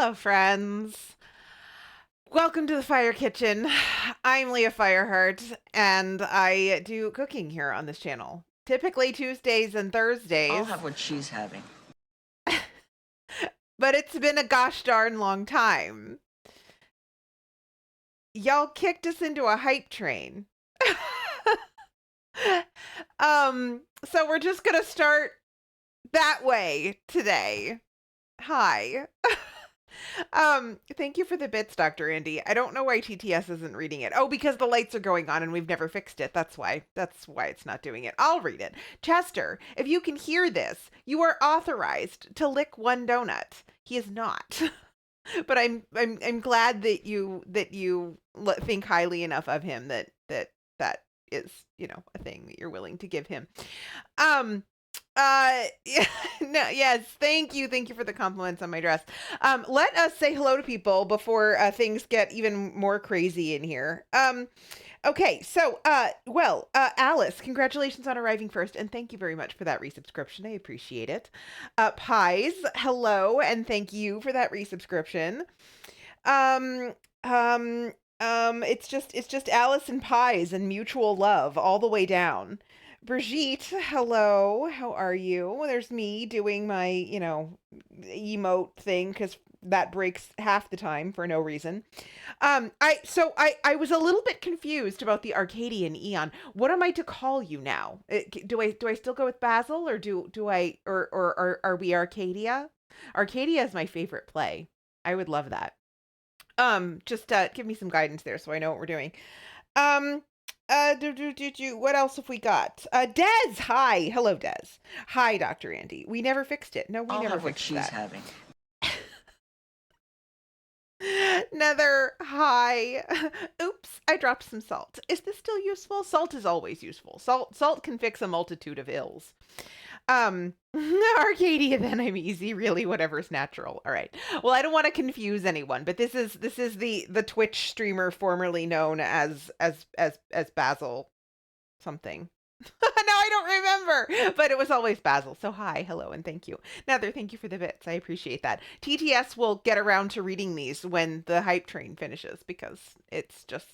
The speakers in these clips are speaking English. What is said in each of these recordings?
Hello, friends. Welcome to the Fire Kitchen. I'm Leah Fireheart, and I do cooking here on this channel. Typically Tuesdays and I'll Thursdays, have what she's having. but it's been a gosh darn long time. Y'all kicked us into a hype train. So we're just gonna start that way today. Hi. Thank you for the bits, Dr. Andy. I don't know why TTS isn't reading it. Oh, because the lights are going on and we've never fixed it. That's why. That's why it's not doing it. I'll read it. Chester, if you can hear this, you are authorized to lick one donut. He is not. But I'm glad that you think highly enough of him that is, a thing that you're willing to give him. Um yeah, no, yes, thank you for the compliments on my dress. Let us say hello to people before things get even more crazy in here. Okay, so Alice, congratulations on arriving first, and thank you very much for that resubscription. I appreciate it. Pies, hello, and thank you for that resubscription. um it's just Alice and Pies and mutual love all the way down. Brigitte, hello. How are you? There's me doing my, emote thing because that breaks half the time for no reason. I was a little bit confused about the Arcadian Eon. What am I to call you now? Do I still go with Basil, or do I or are we Arcadia? Arcadia is my favorite play. I would love that. Just give me some guidance there so I know what we're doing. Um, what else have we got? Des, hi. Hello, Des. Hi, Dr. Andy. We never fixed it. No, we I'll never have what fixed she's that. having. Nether, hi. Oops, I dropped some salt. Is this still useful? Salt is always useful. Salt can fix a multitude of ills. Arcadia, then I'm easy, really, whatever's natural. All right. Well, I don't want to confuse anyone, but this is the Twitch streamer formerly known as Basil something. Now I don't remember, but it was always Basil. So hi, hello, and thank you. Nether, thank you for the bits. I appreciate that. TTS will get around to reading these when the hype train finishes because it's just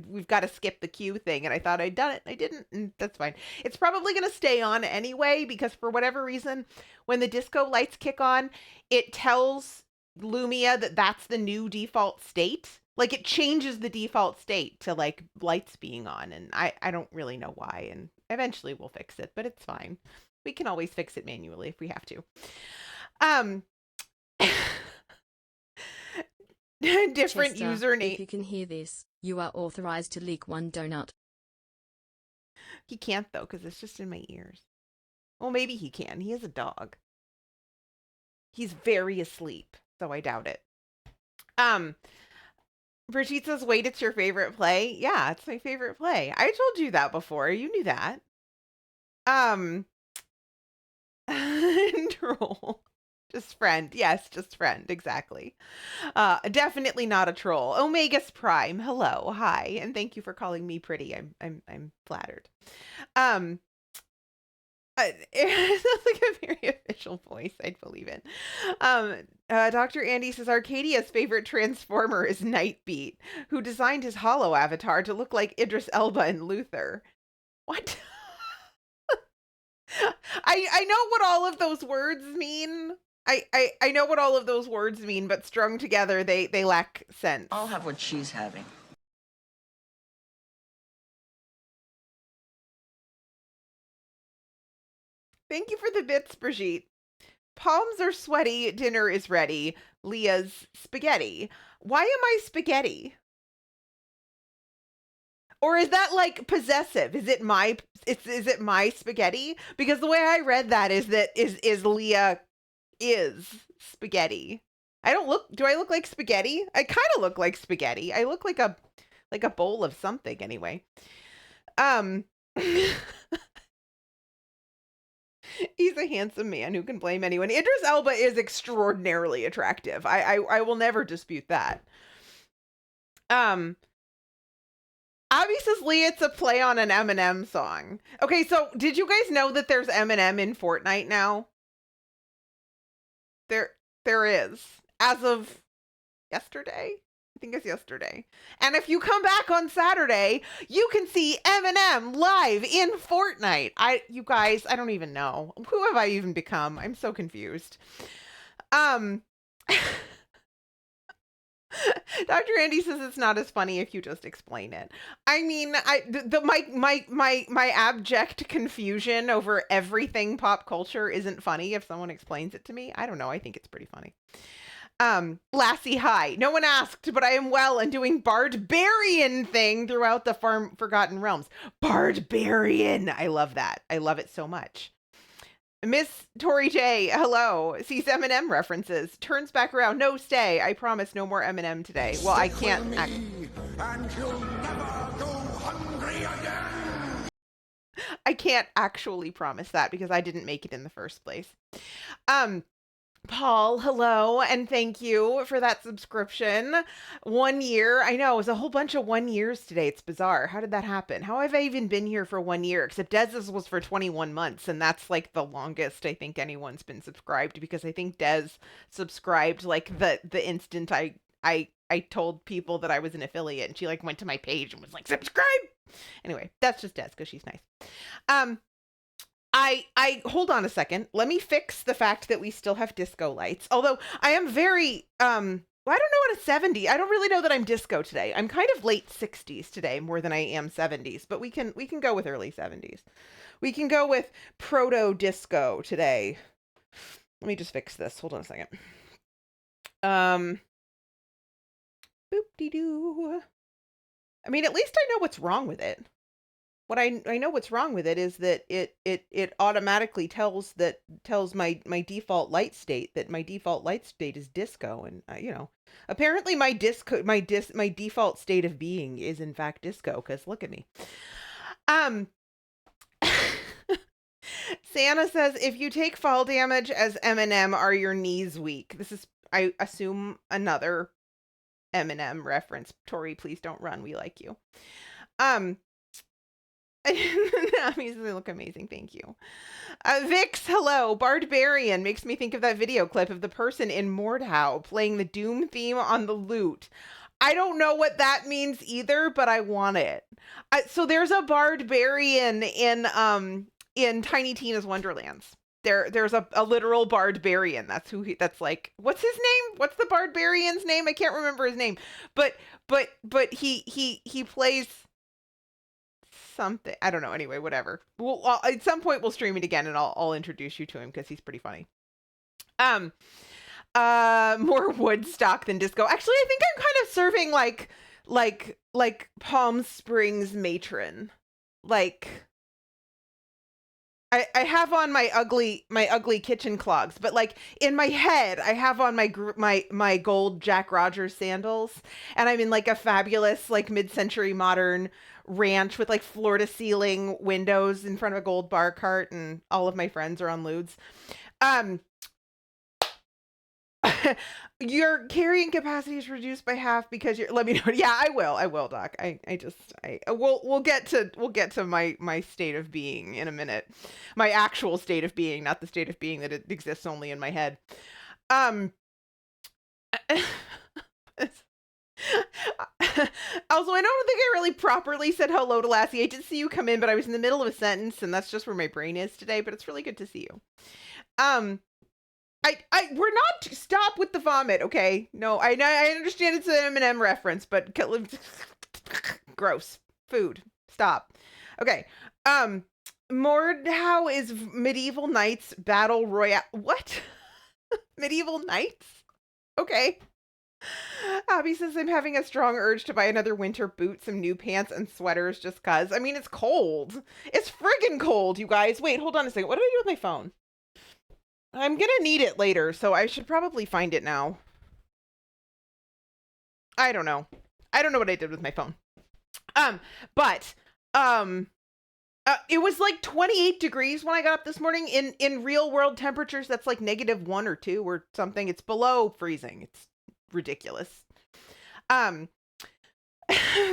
we've got to skip the queue thing, and I thought I'd done it. I didn't, and that's fine. It's probably going to stay on anyway because for whatever reason, when the disco lights kick on, it tells Lumia that that's the new default state. Like it changes the default state to like lights being on, and I don't really know why, and eventually we'll fix it, but it's fine. We can always fix it manually if we have to. Um different Chester, username. if you can hear this, you are authorized to leak one donut. He can't though, because it's just in my ears. Well, maybe he can. He is a dog. He's very asleep, so I doubt it. Brigitte says, wait, it's your favorite play? Yeah, it's my favorite play. I told you that before. You knew that. Troll. Just friend. Yes, just friend. Exactly. Definitely not a troll. Omegas Prime. Hello. Hi. And thank you for calling me pretty. I'm flattered. It sounds like a very official voice. I'd believe it. Dr. Andy says Arcadia's favorite transformer is Nightbeat, who designed his hollow avatar to look like Idris Elba and Luther. What? I know what all of those words mean. I know what all of those words mean, but strung together, they lack sense. I'll have what she's having. Thank you for the bits, Brigitte. Palms are sweaty, dinner is ready. Leah's spaghetti. Why am I spaghetti? Or is that like possessive? Is it my spaghetti? Because the way I read that is Leah is spaghetti. Do I look like spaghetti? I kind of look like spaghetti. I look like a bowl of something anyway. He's a handsome man who can blame anyone. Idris Elba is extraordinarily attractive. I will never dispute that. Obviously, it's a play on an Eminem song. Okay, so did you guys know that there's Eminem in Fortnite now? There is. as of yesterday. I think it's yesterday. And if you come back on Saturday, you can see Eminem live in Fortnite. You guys, I don't even know. Who have I even become? I'm so confused. Dr. Andy says it's not as funny if you just explain it. I mean, my abject confusion over everything pop culture isn't funny if someone explains it to me. I don't know. I think it's pretty funny. Lassie, hi. No one asked, but I am well and doing Bardbarian thing throughout the Forgotten Realms. Bardbarian. I love that. I love it so much. Miss Tori J, hello. Sees Eminem references. Turns back around. No, stay. I promise no more Eminem today. Well, I can't. And you'll never go hungry again. I can't actually promise that because I didn't make it in the first place. Paul, hello, and thank you for that subscription. 1 year. I know, it was a whole bunch of 1 years today. It's bizarre. How did that happen? How have I even been here for 1 year? Except Dez's was for 21 months, and that's like the longest I think anyone's been subscribed, because I think Dez subscribed like the instant I told people that I was an affiliate, and she like went to my page and was like, subscribe. Anyway, that's just Dez because she's nice. I hold on a second. Let me fix the fact that we still have disco lights. Although I am very well, I don't know what a 70. I don't really know that I'm disco today. I'm kind of late 60s today more than I am 70s, but we can go with early 70s. We can go with proto disco today. Let me just fix this. Hold on a second. Boop-de-doo. I mean, at least I know what's wrong with it. What I know what's wrong with it is that it automatically tells my default light state that my default light state is disco, and apparently my default state of being is in fact disco, because look at me. Santa says, if you take fall damage as Eminem, are your knees weak? This is, I assume, another Eminem reference. Tori, please don't run. We like you. They look amazing. Thank you. Vix, hello. Bardbarian makes me think of that video clip of the person in Mordhau playing the Doom theme on the lute. I don't know what that means either, but I want it. So there's a Bardbarian in Tiny Tina's Wonderlands. There's a literal Bardbarian. That's like, what's his name? What's the Bardbarian's name? I can't remember his name. But he plays something. I don't know. Anyway, whatever. At some point we'll stream it again, and I'll introduce you to him because he's pretty funny. More Woodstock than disco. Actually, I think I'm kind of serving like Palm Springs matron. Like, I have on my ugly kitchen clogs, but like in my head, I have on my gold Jack Rogers sandals, and I'm in like a fabulous like mid-century modern ranch with like floor to ceiling windows in front of a gold bar cart, and all of my friends are on ludes. Your carrying capacity is reduced by half because let me know. Yeah, I will, Doc. We'll get to my state of being in a minute. My actual state of being, not the state of being that it exists only in my head. Also, I don't think I really properly said hello to Lassie. I did see you come in, but I was in the middle of a sentence, and that's just where my brain is today, but it's really good to see you. We're not, stop with the vomit, okay? No, I understand it's an Eminem reference, but gross. Food. Stop. Okay. Mordhau is Medieval Knights Battle Royale. What? Medieval Knights? Okay. Abby says, I'm having a strong urge to buy another winter boot, some new pants, and sweaters just cuz. I mean, it's cold. It's friggin' cold, you guys. Wait, hold on a second. What do I do with my phone? I'm gonna need it later, so I should probably find it now. I don't know. I don't know what I did with my phone. It was like 28 degrees when I got up this morning. In real world temperatures, that's like -1 or 2 or something. It's below freezing. It's ridiculous.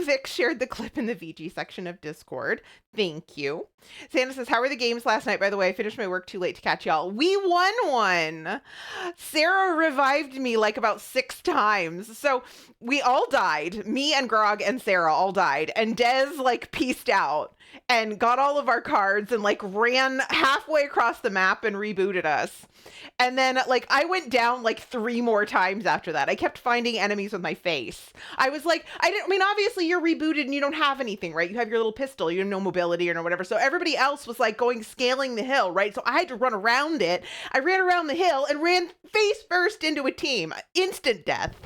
Vic shared the clip in the VG section of Discord. Thank you. Santa says, how were the games last night? By the way, I finished my work too late to catch y'all. We won one. Sarah revived me like about 6 times. So we all died. Me and Grog and Sarah all died. And Dez like pieced out and got all of our cards and like ran halfway across the map and rebooted us. And then like I went down like 3 more times after that. I kept finding enemies with my face. I was like, I mean, obviously you're rebooted and you don't have anything, right? You have your little pistol, you have no mobility or no whatever. So everybody else was like scaling the hill, right? So I had to run around it. I ran around the hill and ran face first into a team. Instant death.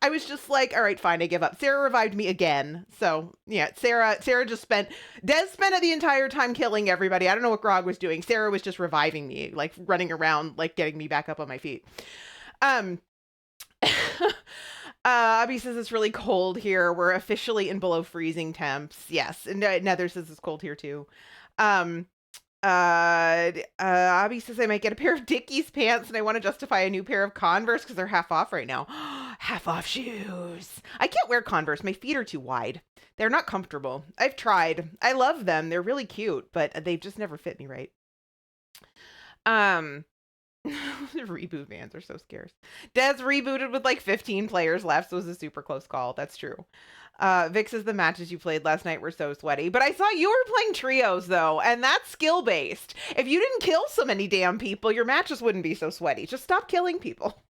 I was just like, all right, fine, I give up. Sarah revived me again. So yeah, Sarah just Des spent the entire time killing everybody. I don't know what Grog was doing. Sarah was just reviving me, like running around, like getting me back up on my feet. Abby says it's really cold here. We're officially in below freezing temps. Yes, and Nether says it's cold here too. Abby says I might get a pair of Dickies pants and I want to justify a new pair of Converse because they're half off right now. Half off shoes. I can't wear Converse. My feet are too wide. They're not comfortable. I've tried. I love them. They're really cute, but they've just never fit me right. Reboot vans are so scarce. Des rebooted with like 15 players left, so it was a super close call. That's true. Vic says the matches you played last night were so sweaty, but I saw you were playing trios though, and that's skill based. If you didn't kill so many damn people, your matches wouldn't be so sweaty. Just stop killing people.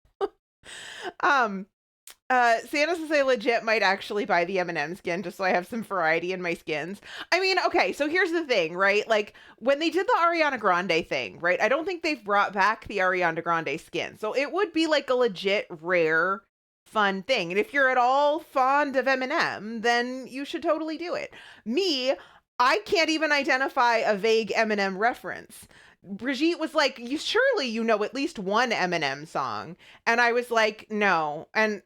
Santa says I legit might actually buy the M&M skin just so I have some variety in my skins. I mean, okay, so here's the thing, right? Like, when they did the Ariana Grande thing, right? I don't think they've brought back the Ariana Grande skin. So it would be like a legit rare, fun thing. And if you're at all fond of M&M, then you should totally do it. Me, I can't even identify a vague M&M reference. Brigitte was like, surely you know at least one Eminem song. And I was like, no. And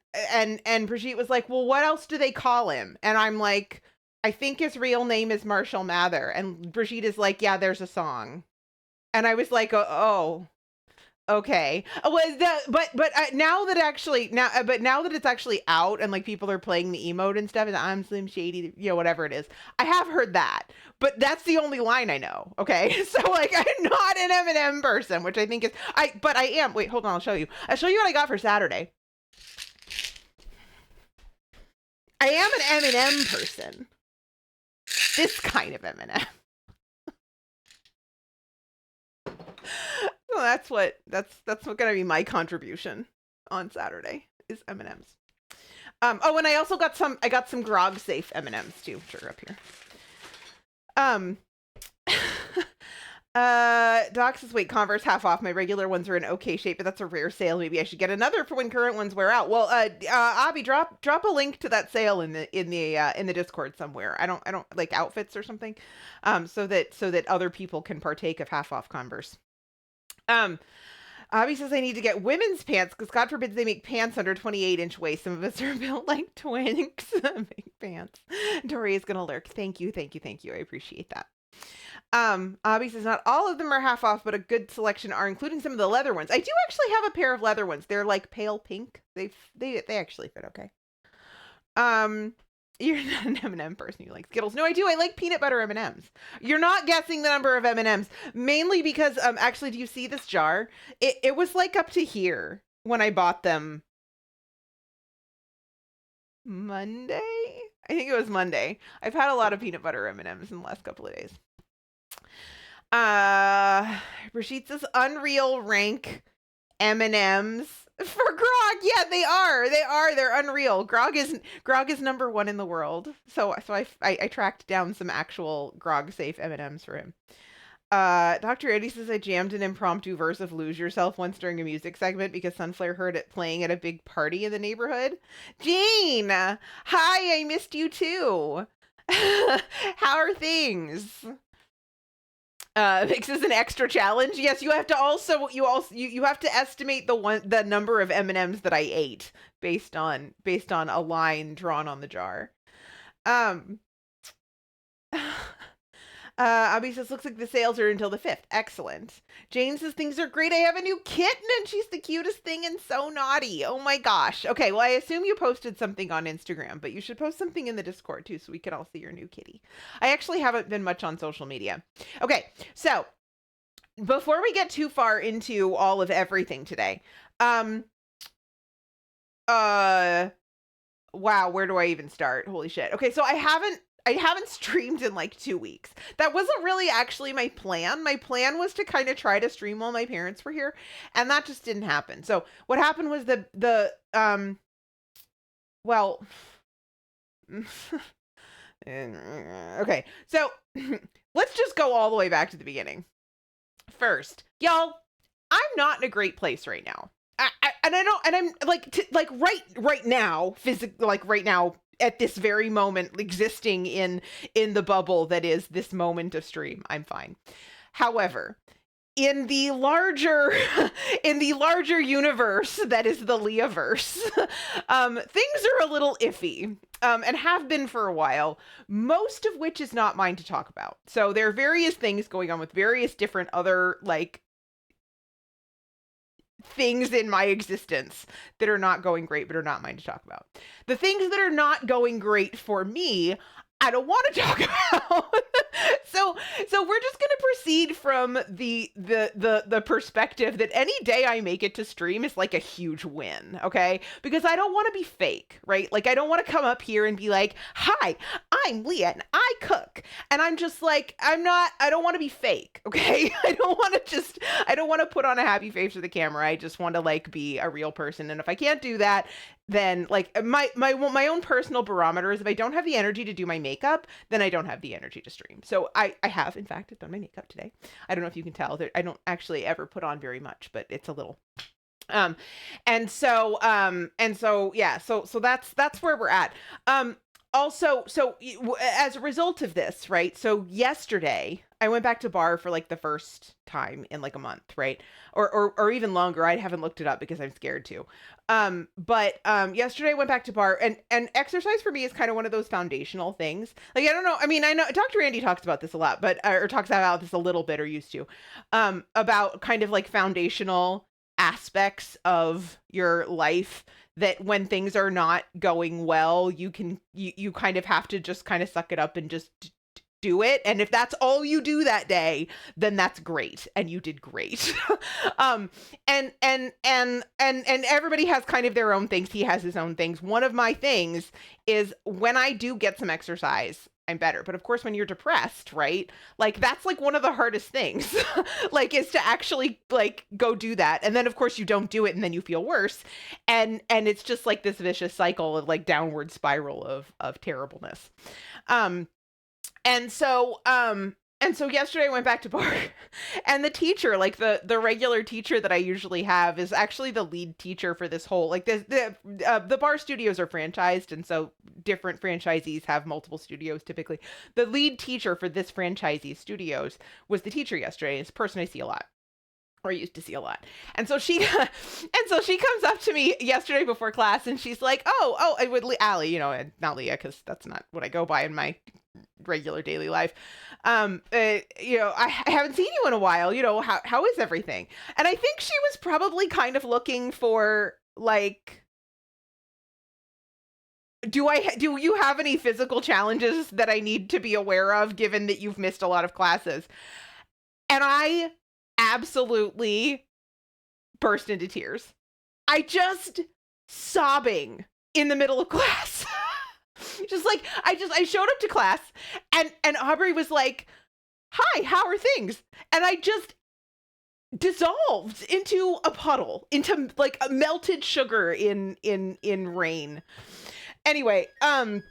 Brigitte was like, well, what else do they call him? And I'm like, I think his real name is Marshall Mather. And Brigitte is like, yeah, there's a song. And I was like, oh. Okay. But now that it's actually out and like people are playing the emote and stuff, and I'm Slim Shady, whatever it is, I have heard that. But that's the only line I know. Okay. So like I'm not an Eminem person, which I think is but I am. Wait, hold on, I'll show you what I got for Saturday. I am an Eminem person. This kind of Eminem. So that's what gonna be my contribution on Saturday is M&Ms. Oh, and I also got some Grog safe M&Ms too, which are up here. Doc says, wait, Converse half off. My regular ones are in okay shape, but that's a rare sale. Maybe I should get another for when current ones wear out. Well, Abby, drop a link to that sale in the Discord somewhere. I don't like outfits or something, so that other people can partake of half off Converse. Abby says I need to get women's pants because God forbids they make pants under 28-inch waist. Some of us are built like twinks. Make pants. Tori is gonna lurk. Thank you. I appreciate that. Abby says not all of them are half off, but a good selection are, including some of the leather ones. I do actually have a pair of leather ones. They're like pale pink. They actually fit okay. You're not an M&M person. You like Skittles. No, I do. I like peanut butter M&Ms. You're not guessing the number of M&Ms, mainly because actually, do you see this jar? It was like up to here when I bought them. Monday? I think it was Monday. I've had a lot of peanut butter M&Ms in the last couple of days. Brigitte says unreal rank M&Ms for Grog. Yeah, they are. They're unreal. Grog is number 1 in the world. So I tracked down some actual Grog safe M&Ms for him. Dr. Eddie says I jammed an impromptu verse of Lose Yourself once during a music segment because Sunflare heard it playing at a big party in the neighborhood. Jane, hi, I missed you too. How are things? This is an extra challenge. Yes, you have to you have to estimate the number of M&Ms that I ate based on a line drawn on the jar. Abby says, looks like the sales are until the 5th. Excellent. Jane says, things are great. I have a new kitten and she's the cutest thing and so naughty. Oh my gosh. Okay, well, I assume you posted something on Instagram, but you should post something in the Discord too so we can all see your new kitty. I actually haven't been much on social media. Okay, so before we get too far into all of everything today, wow, where do I even start? Holy shit. Okay, so I haven't streamed in like 2 weeks. That wasn't really actually my plan. My plan was to kind of try to stream while my parents were here, and that just didn't happen. So what happened was well, okay. So let's just go all the way back to the beginning. First, y'all, I'm not in a great place right now. I'm like right now, physically, like right now, at this very moment, existing in the bubble that is this moment of stream, I'm fine. However, in the larger universe that is the Leaverse, things are a little iffy, and have been for a while, most of which is not mine to talk about. So there are various things going on with various different other like things in my existence that are not going great, but are not mine to talk about. The things that are not going great for me, I don't want to talk about. So we're just going to proceed from the perspective that any day I make it to stream is like a huge win, okay? Because I don't want to be fake, right? Like I don't want to come up here and be like, "Hi, I'm Leah and I cook." And I'm just like, I don't want to be fake, okay? I don't want to put on a happy face for the camera. I just want to like be a real person. And if I can't do that, then like my own personal barometer is if I don't have the energy to do my makeup, then I don't have the energy to stream. So I have in fact done my makeup today. I don't know if you can tell that I don't actually ever put on very much, but it's a little and so yeah, so that's where we're at. Also, as a result of this, right? So yesterday I went back to bar for like the first time in like a month, right? Or even longer. I haven't looked it up because I'm scared to. But yesterday I went back to bar, and exercise for me is kind of one of those foundational things. Like I don't know. I mean, I know Dr. Andy talks about this a lot, but or talks about this a little bit or used to, about kind of like foundational aspects of your life that when things are not going well, you kind of have to just kind of suck it up and just do it. And if that's all you do that day, then that's great. And you did great. And everybody has kind of their own things. He has his own things. One of my things is when I do get some exercise, I'm better. But of course, when you're depressed, right? Like that's like one of the hardest things, like is to actually like go do that. And then of course you don't do it and then you feel worse. And it's just like this vicious cycle of like downward spiral of terribleness. And so yesterday I went back to bar and the teacher, like the regular teacher that I usually have is actually the lead teacher for this whole, like the bar studios are franchised. And so different franchisees have multiple studios. Typically the lead teacher for this franchisee studios was the teacher yesterday. It's a person I see a lot. Or used to see a lot. And so she comes up to me yesterday before class and she's like, oh, I would Allie, you know, and not Leah, because that's not what I go by in my regular daily life. You know, I haven't seen you in a while, you know, how is everything? And I think she was probably kind of looking for like, do you have any physical challenges that I need to be aware of given that you've missed a lot of classes? And I absolutely burst into tears. I just sobbing in the middle of class. Just like I showed up to class and Aubrey was like, "Hi, how are things?" And I just dissolved into a puddle, into like a melted sugar in rain. Anyway, and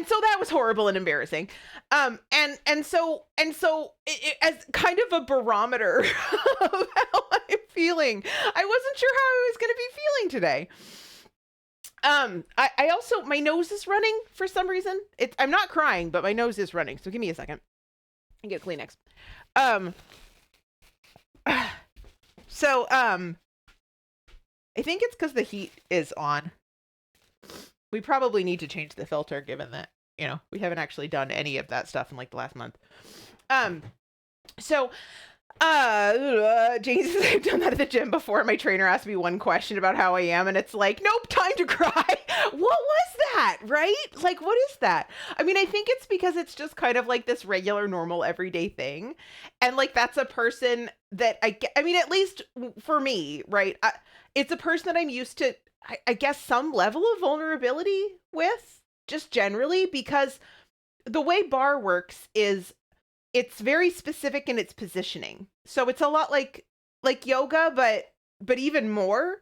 so that was horrible and embarrassing. And so it, as kind of a barometer of how I'm feeling, I wasn't sure how I was going to be feeling today. I also, my nose is running for some reason. I'm not crying, but my nose is running. So give me a second. I get Kleenex. So I think it's because the heat is on. We probably need to change the filter given that we haven't actually done any of that stuff in like the last month. So Jane says, I've done that at the gym before. My trainer asked me one question about how I am, and it's like, nope, time to cry. What was that, right? Like, what is that? I mean, I think it's because it's just kind of like this regular, normal, everyday thing. And like, that's a person that I mean, at least for me, right? It's a person that I'm used to, I guess, some level of vulnerability with, just generally, because the way bar works is it's very specific in its positioning. So it's a lot like yoga, but even more.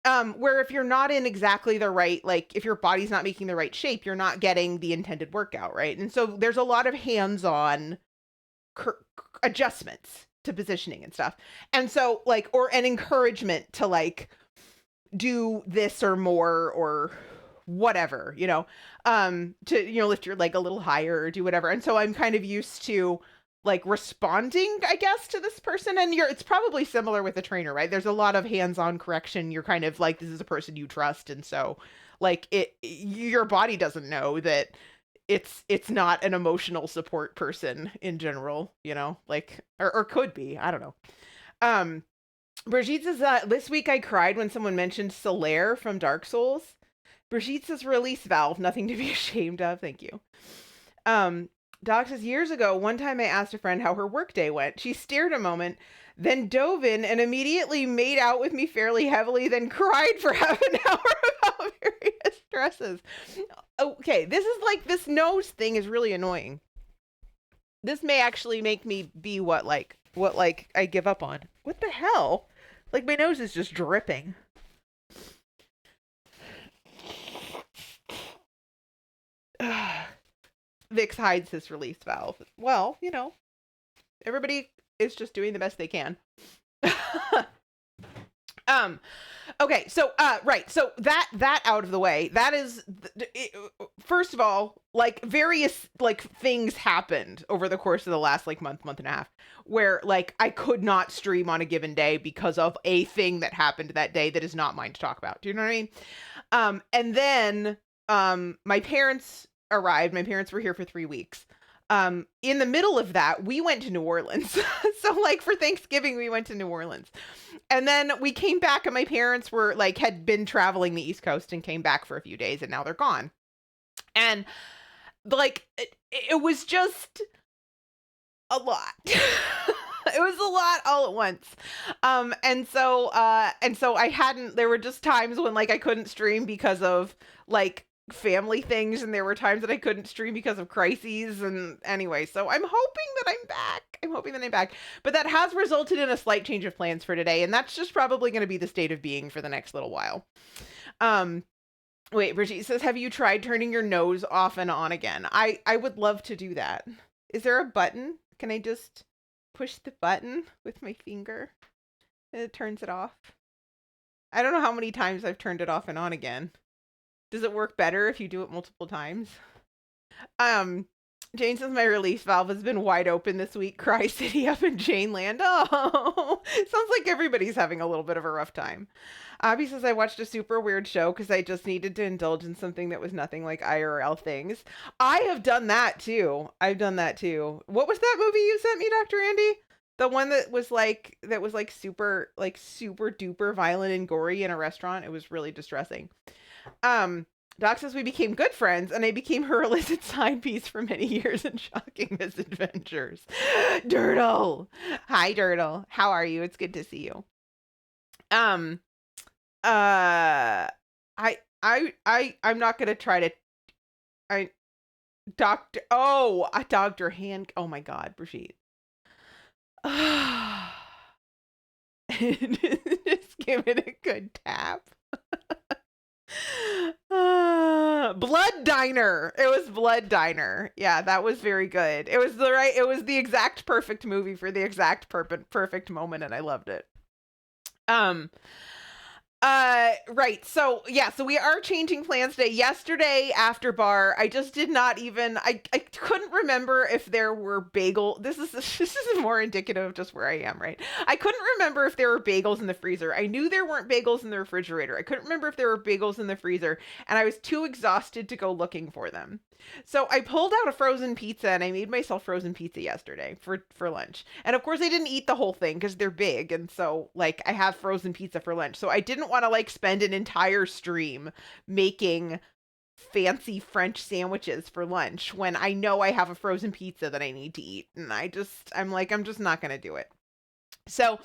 Where if you're not in exactly the right, like if your body's not making the right shape, you're not getting the intended workout, right? And so there's a lot of hands-on adjustments to positioning and stuff. And so like, or an encouragement to like do this or more or whatever, to, lift your leg a little higher or do whatever. And so I'm kind of used to like responding, I guess, to this person. And it's probably similar with a trainer, right? There's a lot of hands-on correction. You're kind of like, this is a person you trust. And so like your body doesn't know that it's not an emotional support person in general, like, or could be, I don't know. Brigitte says, this week I cried when someone mentioned Solaire from Dark Souls. Brigitte says, release valve, nothing to be ashamed of. Thank you. Doc says, years ago, one time I asked a friend how her workday went. She stared a moment, then dove in and immediately made out with me fairly heavily, then cried for half an hour about various stresses. Okay, this nose thing is really annoying. This may actually make me be what I give up on. What the hell? Like, my nose is just dripping. Vix hides his release valve. Well, everybody is just doing the best they can. Okay, so right, so that out of the way, that is first of all, like various like things happened over the course of the last like month and a half where like I could not stream on a given day because of a thing that happened that day that is not mine to talk about. Do you know what I mean? And then my parents arrived. My parents were here for 3 weeks. In the middle of that, we went to New Orleans. So like for Thanksgiving, we went to New Orleans. And then we came back and my parents were like, had been traveling the East Coast and came back for a few days and now they're gone. And like, it was just a lot. It was a lot all at once. And so there were just times when like I couldn't stream because of like family things, and there were times that I couldn't stream because of crises. And anyway, so I'm hoping that I'm back. But that has resulted in a slight change of plans for today, and that's just probably going to be the state of being for the next little while. Wait, Brigitte says, have you tried turning your nose off and on again? I would love to do that. Is there a button? Can I just push the button with my finger and it turns it off? I don't know how many times I've turned it off and on again. Does it work better if you do it multiple times? Jane says, my release valve has been wide open this week. Cry City up in Janeland. Oh, sounds like everybody's having a little bit of a rough time. Abby says, I watched a super weird show because I just needed to indulge in something that was nothing like IRL things. I have done that too. What was that movie you sent me, Dr. Andy? The one that was like super duper violent and gory in a restaurant. It was really distressing. Doc says, we became good friends and I became her illicit side piece for many years in shocking misadventures. Dirtle. Hi, Dirtle. How are you? It's good to see you. I'm not going to try to, Dr. Hand. Oh my God, Brigitte. Just give it a good tap. Blood Diner. It was Blood Diner. Yeah, that was very good. It was the exact perfect movie for the exact perfect moment, and I loved it. Right. So yeah, so we are changing plans today. Yesterday after bar, I just did not even I couldn't remember if there were this is this is more indicative of just where I am, right? I couldn't remember if there were bagels in the freezer. I knew there weren't bagels in the refrigerator. I couldn't remember if there were bagels in the freezer, and I was too exhausted to go looking for them. So I pulled out a frozen pizza and I made myself frozen pizza yesterday for lunch. And of course I didn't eat the whole thing because they're big, and so like I have frozen pizza for lunch. So I didn't want to like spend an entire stream making fancy French sandwiches for lunch when I know I have a frozen pizza that I need to eat. And I'm just not going to do it. So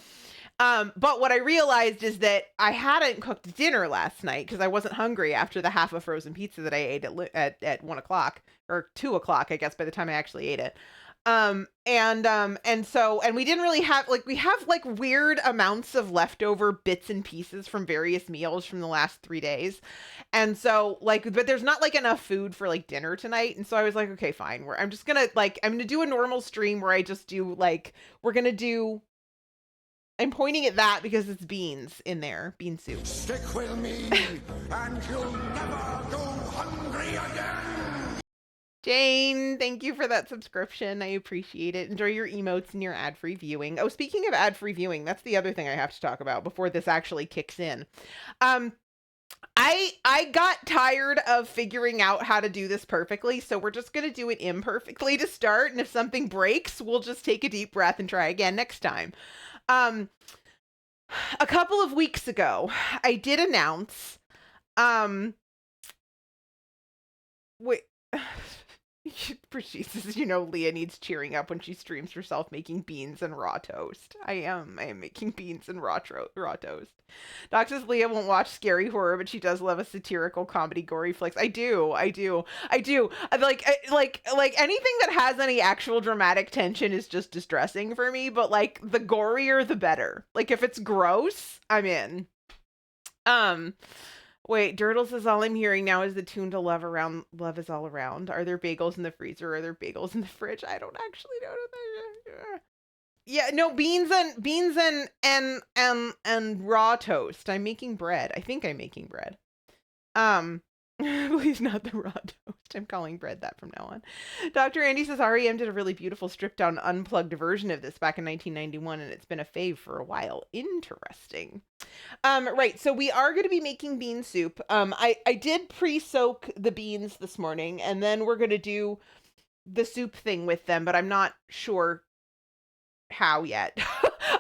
but what I realized is that I hadn't cooked dinner last night because I wasn't hungry after the half a frozen pizza that I ate at 1 o'clock or 2 o'clock, I guess, by the time I actually ate it. And we didn't really have we have like weird amounts of leftover bits and pieces from various meals from the last 3 days. And so but there's not like enough food for like dinner tonight. And so I was like, okay, fine. I'm gonna do a normal stream where I just do we're gonna do I'm pointing at that because it's beans in there, bean soup. Stick with me, and you'll never go hungry again. Jane, thank you for that subscription. I appreciate it. Enjoy your emotes and your ad-free viewing. Oh, speaking of ad-free viewing, that's the other thing I have to talk about before this actually kicks in. I got tired of figuring out how to do this perfectly, so we're just going to do it imperfectly to start, and if something breaks, we'll just take a deep breath and try again next time. A couple of weeks ago, I did announce, wait, Leah needs cheering up when she streams herself making beans and raw toast. I am making beans and raw toast. Doc says Leah won't watch scary horror, but she does love a satirical comedy gory flicks. I do. Like anything that has any actual dramatic tension is just distressing for me, but like the gorier the better. Like if it's gross, I'm in. Wait, Dirtle says all I'm hearing now is the tune to Love is All Around. Are there bagels in the freezer? Are there bagels in the fridge? I don't actually know. Yeah, no, beans and raw toast. I'm making bread. I think I'm making bread. Please not the raw toast. I'm calling bread that from now on. Dr. Andy says REM did a really beautiful stripped down unplugged version of this back in 1991, and it's been a fave for a while. Interesting. Right, so we are going to be making bean soup. I did pre-soak the beans this morning, and then we're going to do the soup thing with them, but I'm not sure how yet.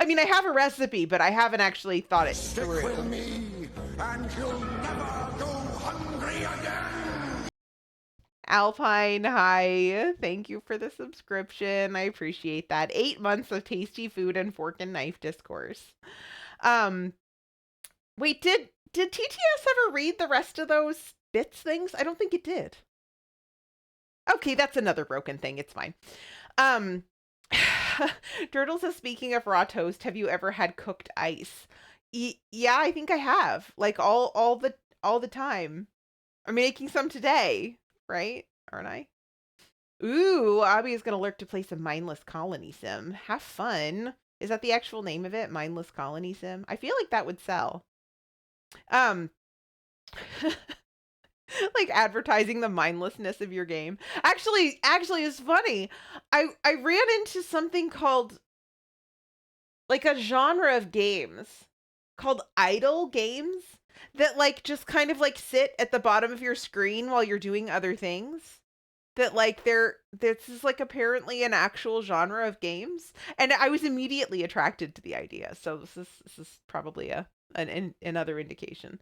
I mean, I have a recipe, but I haven't actually thought it through. Stick with me, and you'll never go hungry again. Alpine, hi. Thank you for the subscription. I appreciate that. 8 months of tasty food and fork and knife discourse. Wait, did TTS ever read the rest of those bits things? I don't think it did. Okay, that's another broken thing. It's fine. Turtle says, speaking of raw toast, have you ever had cooked ice? Yeah, I think I have. Like all the time. I'm making some today, right? Aren't I? Ooh, Abby is gonna lurk to play some mindless colony sim. Have fun. Is that the actual name of it? Mindless colony sim? I feel like that would sell. Like advertising the mindlessness of your game. Actually, it's funny. I ran into something called like a genre of games called idle games that like just kind of like sit at the bottom of your screen while you're doing other things. That like this is like apparently an actual genre of games, and I was immediately attracted to the idea. So this is probably another indication.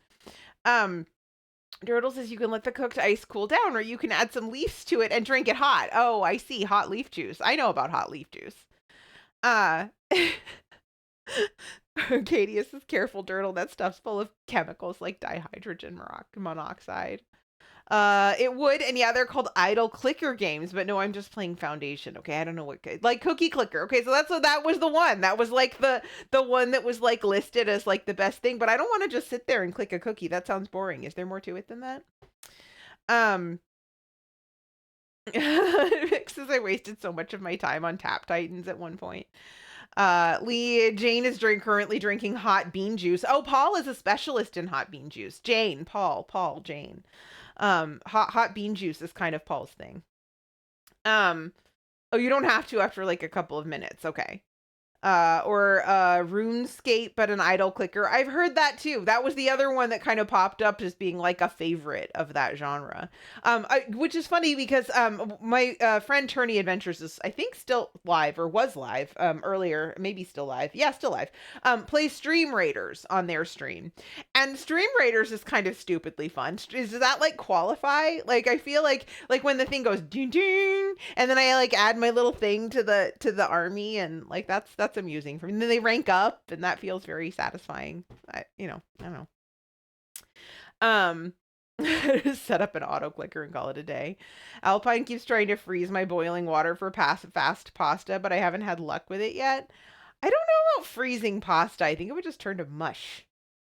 Dirtle says you can let the cooked ice cool down, or you can add some leaves to it and drink it hot. Oh, I see. Hot leaf juice. I know about hot leaf juice. Cadius is careful, Dirtle. That stuff's full of chemicals like dihydrogen monoxide. It would, and yeah, they're called idle clicker games, but no, I'm just playing Foundation. Okay, I don't know what, like Cookie Clicker. Okay, so that was the one. That was like the one that was like listed as like the best thing, but I don't want to just sit there and click a cookie. That sounds boring. Is there more to it than that? Because I wasted so much of my time on Tap Titans at one point. Jane is currently drinking hot bean juice. Oh, Paul is a specialist in hot bean juice. Jane. Hot bean juice is kind of Paul's thing. Oh, you don't have to after like a couple of minutes. Okay. Or RuneScape, but an idle clicker. I've heard that too. That was the other one that kind of popped up as being like a favorite of that genre. Which is funny because my friend Turney Adventures is, I think, still live or was live earlier, maybe still live. Yeah, still live. Plays Stream Raiders on their stream. And Stream Raiders is kind of stupidly fun. Does that like qualify? Like I feel like when the thing goes ding ding, and then I like add my little thing to the army, and like that's amusing for me. And then they rank up, and that feels very satisfying. I don't know. Set up an auto clicker and call it a day. Alpine keeps trying to freeze my boiling water for fast pasta, but I haven't had luck with it yet. I don't know about freezing pasta. I think it would just turn to mush.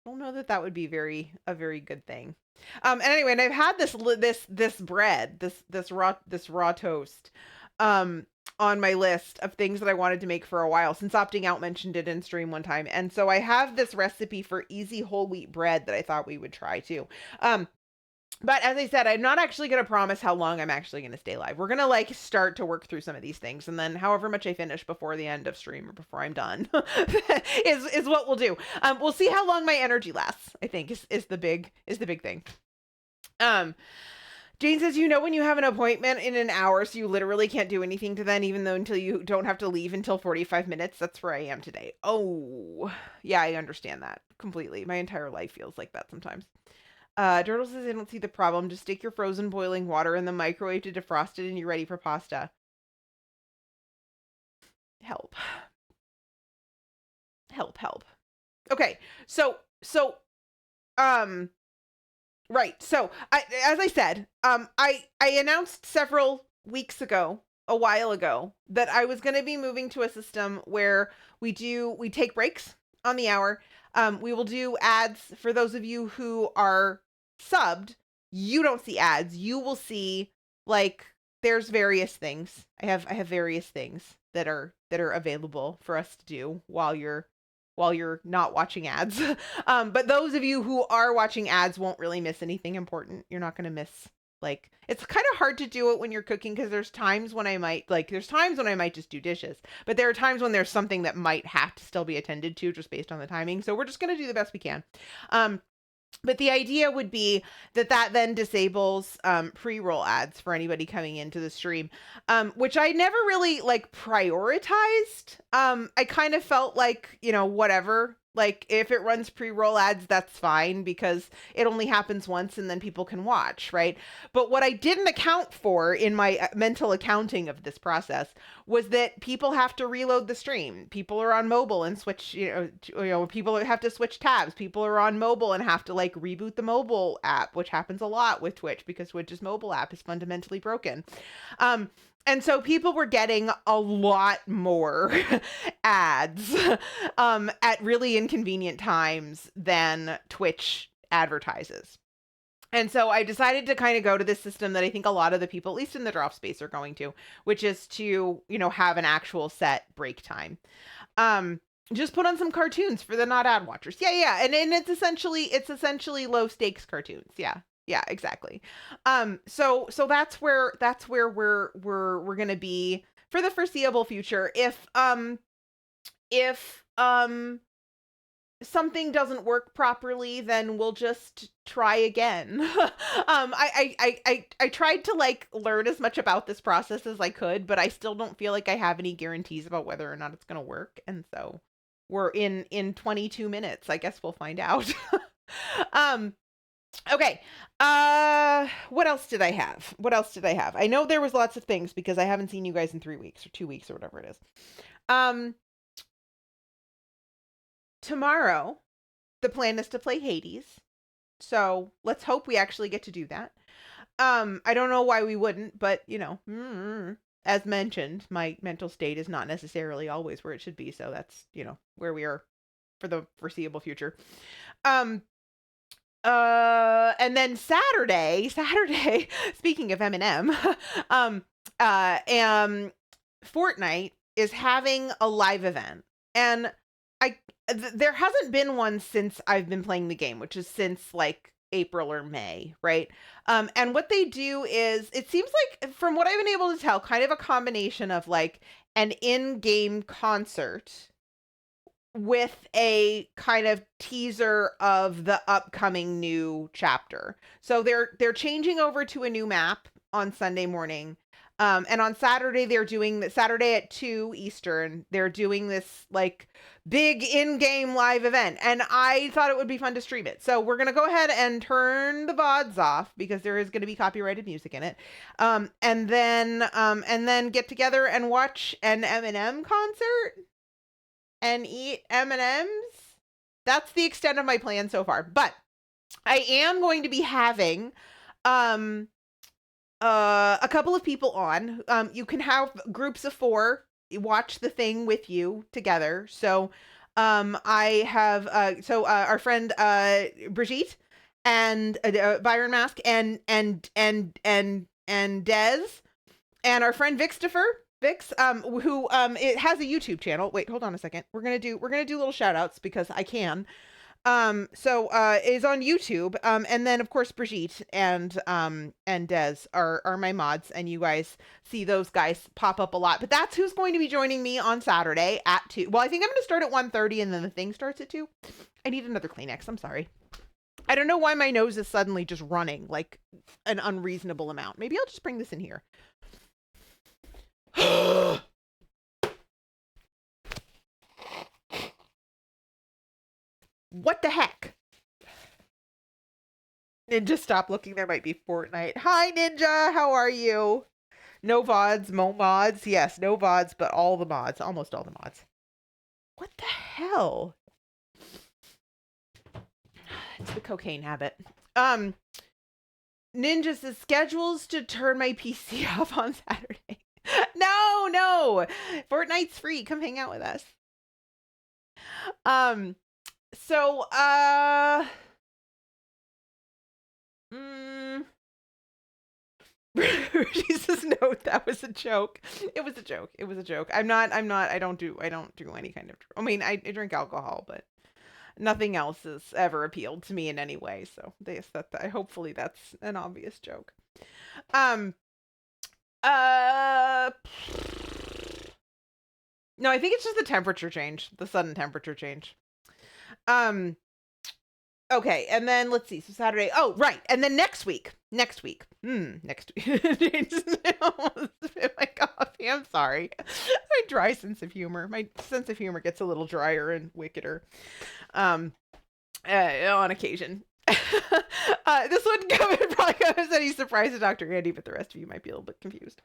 I don't know that would be a very good thing. And anyway, and I've had this bread, this raw toast, on my list of things that I wanted to make for a while since Opting Out mentioned it in stream one time. And so I have this recipe for easy whole wheat bread that I thought we would try too. But as I said, I'm not actually going to promise how long I'm actually going to stay live. We're going to like start to work through some of these things. And then however much I finish before the end of stream or before I'm done is what we'll do. We'll see how long my energy lasts, I think is the big thing. Jane says, when you have an appointment in an hour, so you literally can't do anything to then, even though until you don't have to leave until 45 minutes. That's where I am today. Oh, yeah, I understand that completely. My entire life feels like that sometimes. Turtle says, I don't see the problem. Just stick your frozen boiling water in the microwave to defrost it and you're ready for pasta. Help. Okay, so, right. So, as I said, I announced several weeks ago, a while ago, that I was going to be moving to a system where we take breaks on the hour. We will do ads for those of you who are subbed. You don't see ads. You will see like there's various things. I have various things that are available for us to do while you're not watching ads. But those of you who are watching ads won't really miss anything important. You're not going to miss, like, it's kind of hard to do it when you're cooking because there's times when I might just do dishes, but there are times when there's something that might have to still be attended to just based on the timing. So we're just going to do the best we can. But the idea would be that then disables pre-roll ads for anybody coming into the stream, which I never really like prioritized. I kind of felt like, whatever. Like if it runs pre-roll ads, that's fine because it only happens once and then people can watch, right? But what I didn't account for in my mental accounting of this process was that people have to reload the stream. People are on mobile and switch, people have to switch tabs. People are on mobile and have to like reboot the mobile app, which happens a lot with Twitch because Twitch's mobile app is fundamentally broken. And so people were getting a lot more ads at really inconvenient times than Twitch advertises. And so I decided to kind of go to this system that I think a lot of the people, at least in the drop space, are going to, which is to, have an actual set break time. Just put on some cartoons for the not ad watchers. Yeah. And it's essentially low stakes cartoons. Yeah, exactly. So that's where we're gonna be for the foreseeable future. If something doesn't work properly, then we'll just try again. I tried to like learn as much about this process as I could, but I still don't feel like I have any guarantees about whether or not it's gonna work. And so we're in 22 minutes. I guess we'll find out. Okay. What else did I have? I know there was lots of things because I haven't seen you guys in 3 weeks or 2 weeks or whatever it is. Tomorrow, the plan is to play Hades. So let's hope we actually get to do that. I don't know why we wouldn't, but as mentioned, my mental state is not necessarily always where it should be. So that's, where we are for the foreseeable future. And then Saturday, speaking of M&M, um, Fortnite is having a live event, and there hasn't been one since I've been playing the game, which is since like April or May, right? And what they do is, it seems like, from what I've been able to tell, kind of a combination of like an in-game concert with a kind of teaser of the upcoming new chapter. So they're changing over to a new map on Sunday morning. And on Saturday, they're doing Saturday at 2 Eastern. They're doing this like big in-game live event. And I thought it would be fun to stream it. So we're going to go ahead and turn the VODs off because there is going to be copyrighted music in it. And then get together and watch an M&M concert and eat M&Ms. That's the extent of my plan so far. But I am going to be having a couple of people on. You can have groups of 4 watch the thing with you together. So I have our friend Brigitte and Byron Mask and Des, and our friend Vix, who it has a YouTube channel. Wait, hold on a second. We're gonna do little shout outs because I can. Is on YouTube. And then of course Brigitte and Des are my mods, and you guys see those guys pop up a lot. But that's who's going to be joining me on Saturday at 2. Well, I think I'm gonna start at 1:30 and then the thing starts at 2. I need another Kleenex. I'm sorry. I don't know why my nose is suddenly just running like an unreasonable amount. Maybe I'll just bring this in here. What the heck? Ninja, stop looking. There might be Fortnite. Hi, Ninja. How are you? No VODs, mo mods. Yes, no VODs, but all the mods. Almost all the mods. What the hell? It's the cocaine habit. Ninja says schedules to turn my PC off on Saturday. No. Fortnite's free. Come hang out with us. She says no, that was a joke. It was a joke. I don't do any kind of, I mean, I drink alcohol, but nothing else has ever appealed to me in any way. So hopefully that's an obvious joke. No, I think it's just the temperature change, the sudden temperature change. Okay, and then let's see. So Saturday. Oh, right. And then next week. Next week. Almost spit my coffee. I'm sorry. My dry sense of humor. My sense of humor gets a little drier and wickeder. On occasion. This one probably comes that he's surprised at Dr. Andy, but the rest of you might be a little bit confused.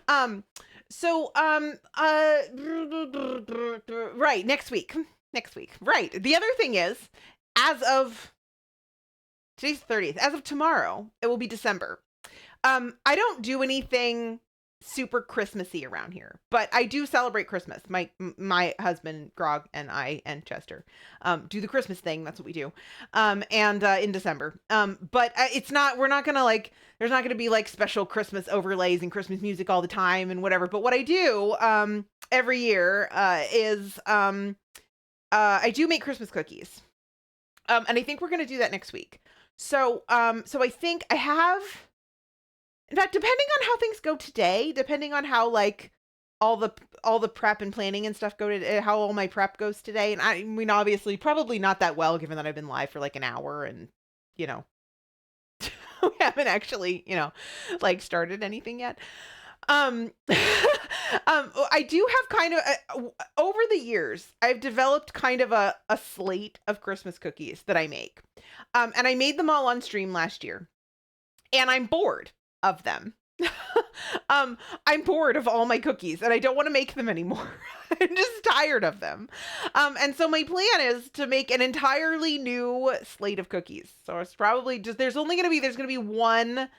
Right, next week. Right. The other thing is, as of today's 30th, as of tomorrow, it will be December. I don't do anything super Christmassy around here, but I do celebrate Christmas. My husband Grog and I and Chester do the Christmas thing. That's what we do. In December. But we're not gonna like, there's not gonna be like special Christmas overlays and Christmas music all the time and whatever. But what I do every year is I do make Christmas cookies. And I think we're gonna do that next week. So I think I have, in fact, depending on how things go today, depending on how like all the prep and planning and stuff how all my prep goes today, and I mean obviously probably not that well given that I've been live for like an hour and we haven't actually like started anything yet. I do have kind of over the years I've developed kind of a slate of Christmas cookies that I make, and I made them all on stream last year, and I'm bored of them. I'm bored of all my cookies and I don't want to make them anymore. I'm just tired of them. And so my plan is to make an entirely new slate of cookies. So it's probably just, there's going to be one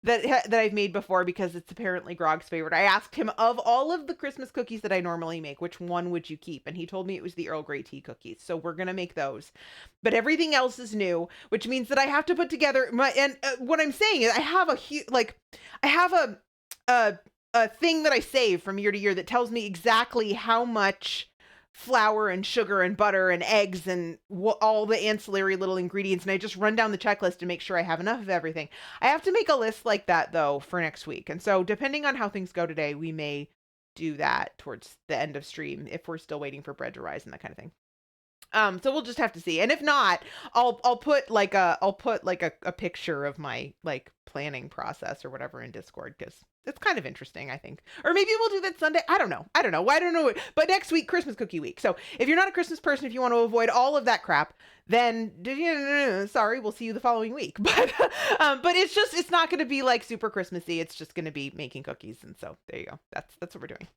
that I've made before because it's apparently Grog's favorite. I asked him, of all of the Christmas cookies that I normally make, which one would you keep? And he told me it was the Earl Grey tea cookies. So we're gonna make those. But everything else is new, which means that I have to put together my. And what I'm saying is, I have I have a thing that I save from year to year that tells me exactly how much flour and sugar and butter and eggs and all the ancillary little ingredients, and I just run down the checklist and make sure I have enough of everything. I have to make a list like that though for next week, and so depending on how things go today, we may do that towards the end of stream if we're still waiting for bread to rise and that kind of thing. So we'll just have to see. And if not, I'll put like a picture of my like planning process or whatever in Discord, because it's kind of interesting, I think. Or maybe we'll do that Sunday. I don't know. I don't know. But next week, Christmas cookie week. So if you're not a Christmas person, if you want to avoid all of that crap, then sorry, we'll see you the following week. But it's not going to be like super Christmassy. It's just going to be making cookies. And so there you go. That's what we're doing.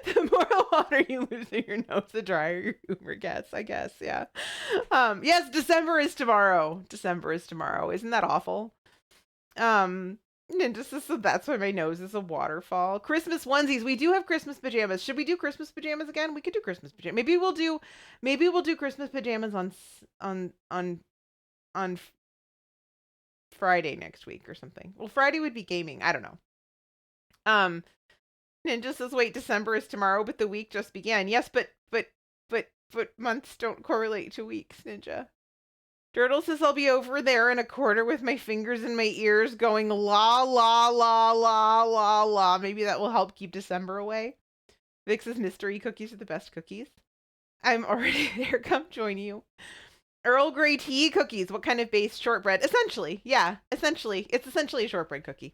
The more water you lose in your nose, the drier your humor gets, I guess. Yeah. Yes, December is tomorrow. Isn't that awful? And that's why my nose is a waterfall. Christmas onesies. We do have Christmas pajamas. Should we do Christmas pajamas again? We could do Christmas pajamas. Maybe we'll do Christmas pajamas on Friday next week or something. Well, Friday would be gaming. I don't know. Ninja says, wait, December is tomorrow, but the week just began. Yes, but months don't correlate to weeks, Ninja. Turtle says, I'll be over there in a quarter with my fingers in my ears going la, la, la, la, la, la. Maybe that will help keep December away. Vic says, mystery cookies are the best cookies. I'm already there. Come join you. Earl Grey tea cookies. What kind of base? Shortbread. Essentially. Yeah, essentially. It's essentially a shortbread cookie.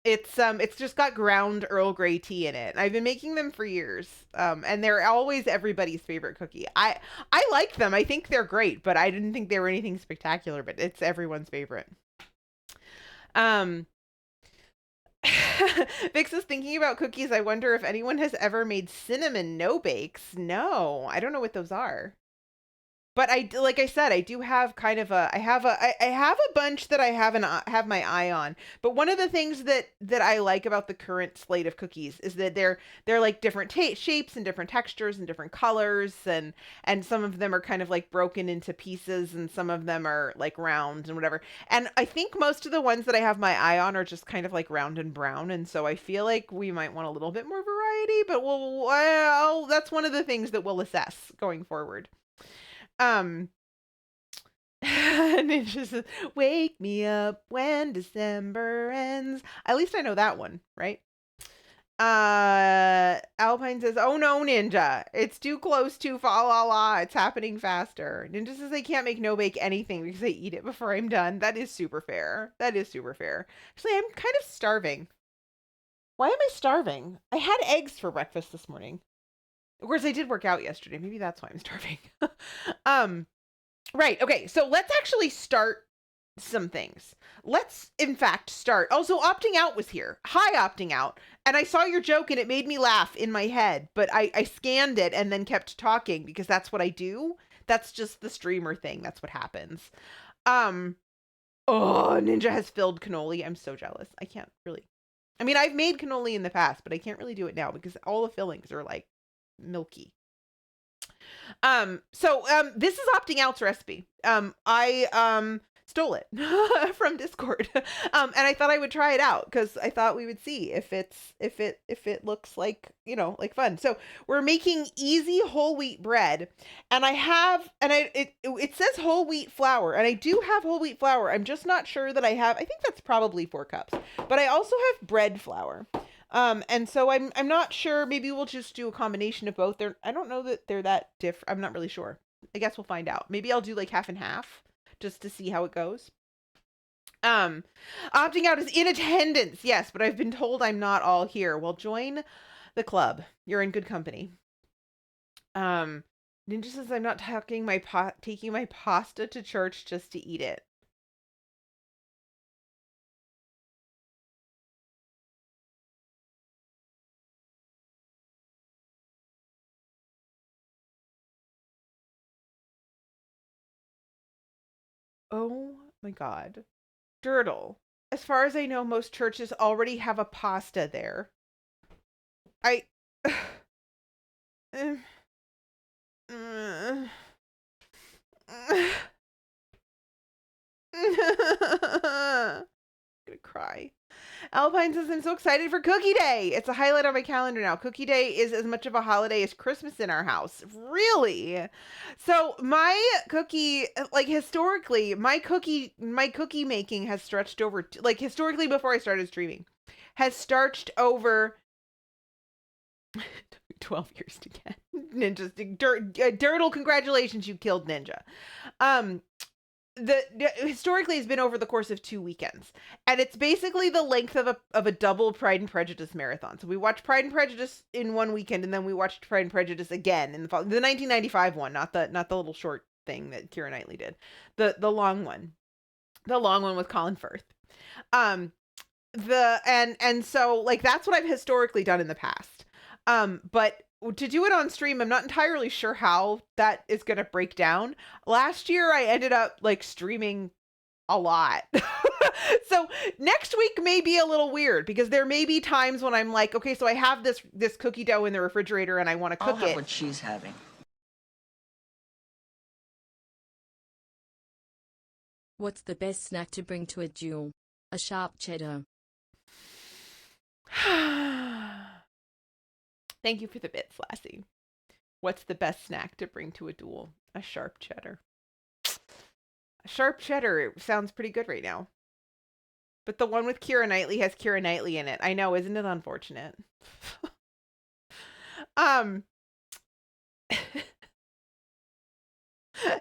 It's just got ground Earl Grey tea in it. I've been making them for years. And they're always everybody's favorite cookie. I like them. I think they're great, but I didn't think they were anything spectacular, but it's everyone's favorite. Vix is thinking about cookies. I wonder if anyone has ever made cinnamon no bakes. No, I don't know what those are. But like I said, I do have kind of I have a bunch that I have my eye on. But one of the things that I like about the current slate of cookies is that they're like different shapes and different textures and different colors, and some of them are kind of like broken into pieces, and some of them are like round and whatever. And I think most of the ones that I have my eye on are just kind of like round and brown, and so I feel like we might want a little bit more variety. But that's one of the things that we'll assess going forward. Ninja says, wake me up when December ends. At least I know that one, right? Alpine says, oh no, Ninja, it's too close to fa la la, it's happening faster. Ninja says, I can't make no bake anything because I eat it before I'm done. That is super fair. Actually, I'm kind of starving. Why am I starving? I had eggs for breakfast this morning. Of course, I did work out yesterday. Maybe that's why I'm starving. Right. Okay. So let's actually start some things. Let's, in fact, start. Also, opting out was here. Hi, opting out. And I saw your joke and it made me laugh in my head, but I scanned it and then kept talking because that's what I do. That's just the streamer thing. That's what happens. Oh, Ninja has filled cannoli. I'm so jealous. I can't really. I mean, I've made cannoli in the past, but I can't really do it now because all the fillings are like milky. This is opting out's recipe. I stole it from Discord. And I thought I would try it out because I thought we would see if it looks like, like fun. So we're making easy whole wheat bread, and it says whole wheat flour, and I do have whole wheat flour. I'm just not sure that I think that's probably 4 cups, but I also have bread flour. And so I'm not sure. Maybe we'll just do a combination of both. I don't know that they're that different. I'm not really sure. I guess we'll find out. Maybe I'll do like half and half just to see how it goes. Opting out is in attendance. Yes, but I've been told I'm not all here. Well, join the club. You're in good company. Ninja says I'm not taking my pasta to church just to eat it. Oh my God. Dirtle. As far as I know, most churches already have a pasta there. I. I'm gonna cry. Alpine says, I'm so excited for Cookie Day. It's a highlight on my calendar now. Cookie Day is as much of a holiday as Christmas in our house. Really? So my cookie, like historically, my cookie making has stretched over, like historically before I started streaming, has starched over 12 years to get. Dirtle, congratulations, you killed Ninja. The historically has been over the course of 2 weekends, and it's basically the length of a double Pride and Prejudice marathon. So we watched Pride and Prejudice in one weekend, and then we watched Pride and Prejudice again in the 1995 one, not the little short thing that Keira Knightley did, the long one with Colin Firth. So like that's what I've historically done in the past. But to do it on stream, I'm not entirely sure how that is going to break down. Last year, I ended up like streaming a lot. So next week may be a little weird because there may be times when I'm like, okay, so I have this cookie dough in the refrigerator and I want to cook I'll have it. what she's having. What's the best snack to bring to a duel? A sharp cheddar. Thank you for the bits, Lassie. What's the best snack to bring to a duel? A sharp cheddar. A sharp cheddar sounds pretty good right now. But the one with Keira Knightley has Keira Knightley in it. I know, isn't it unfortunate?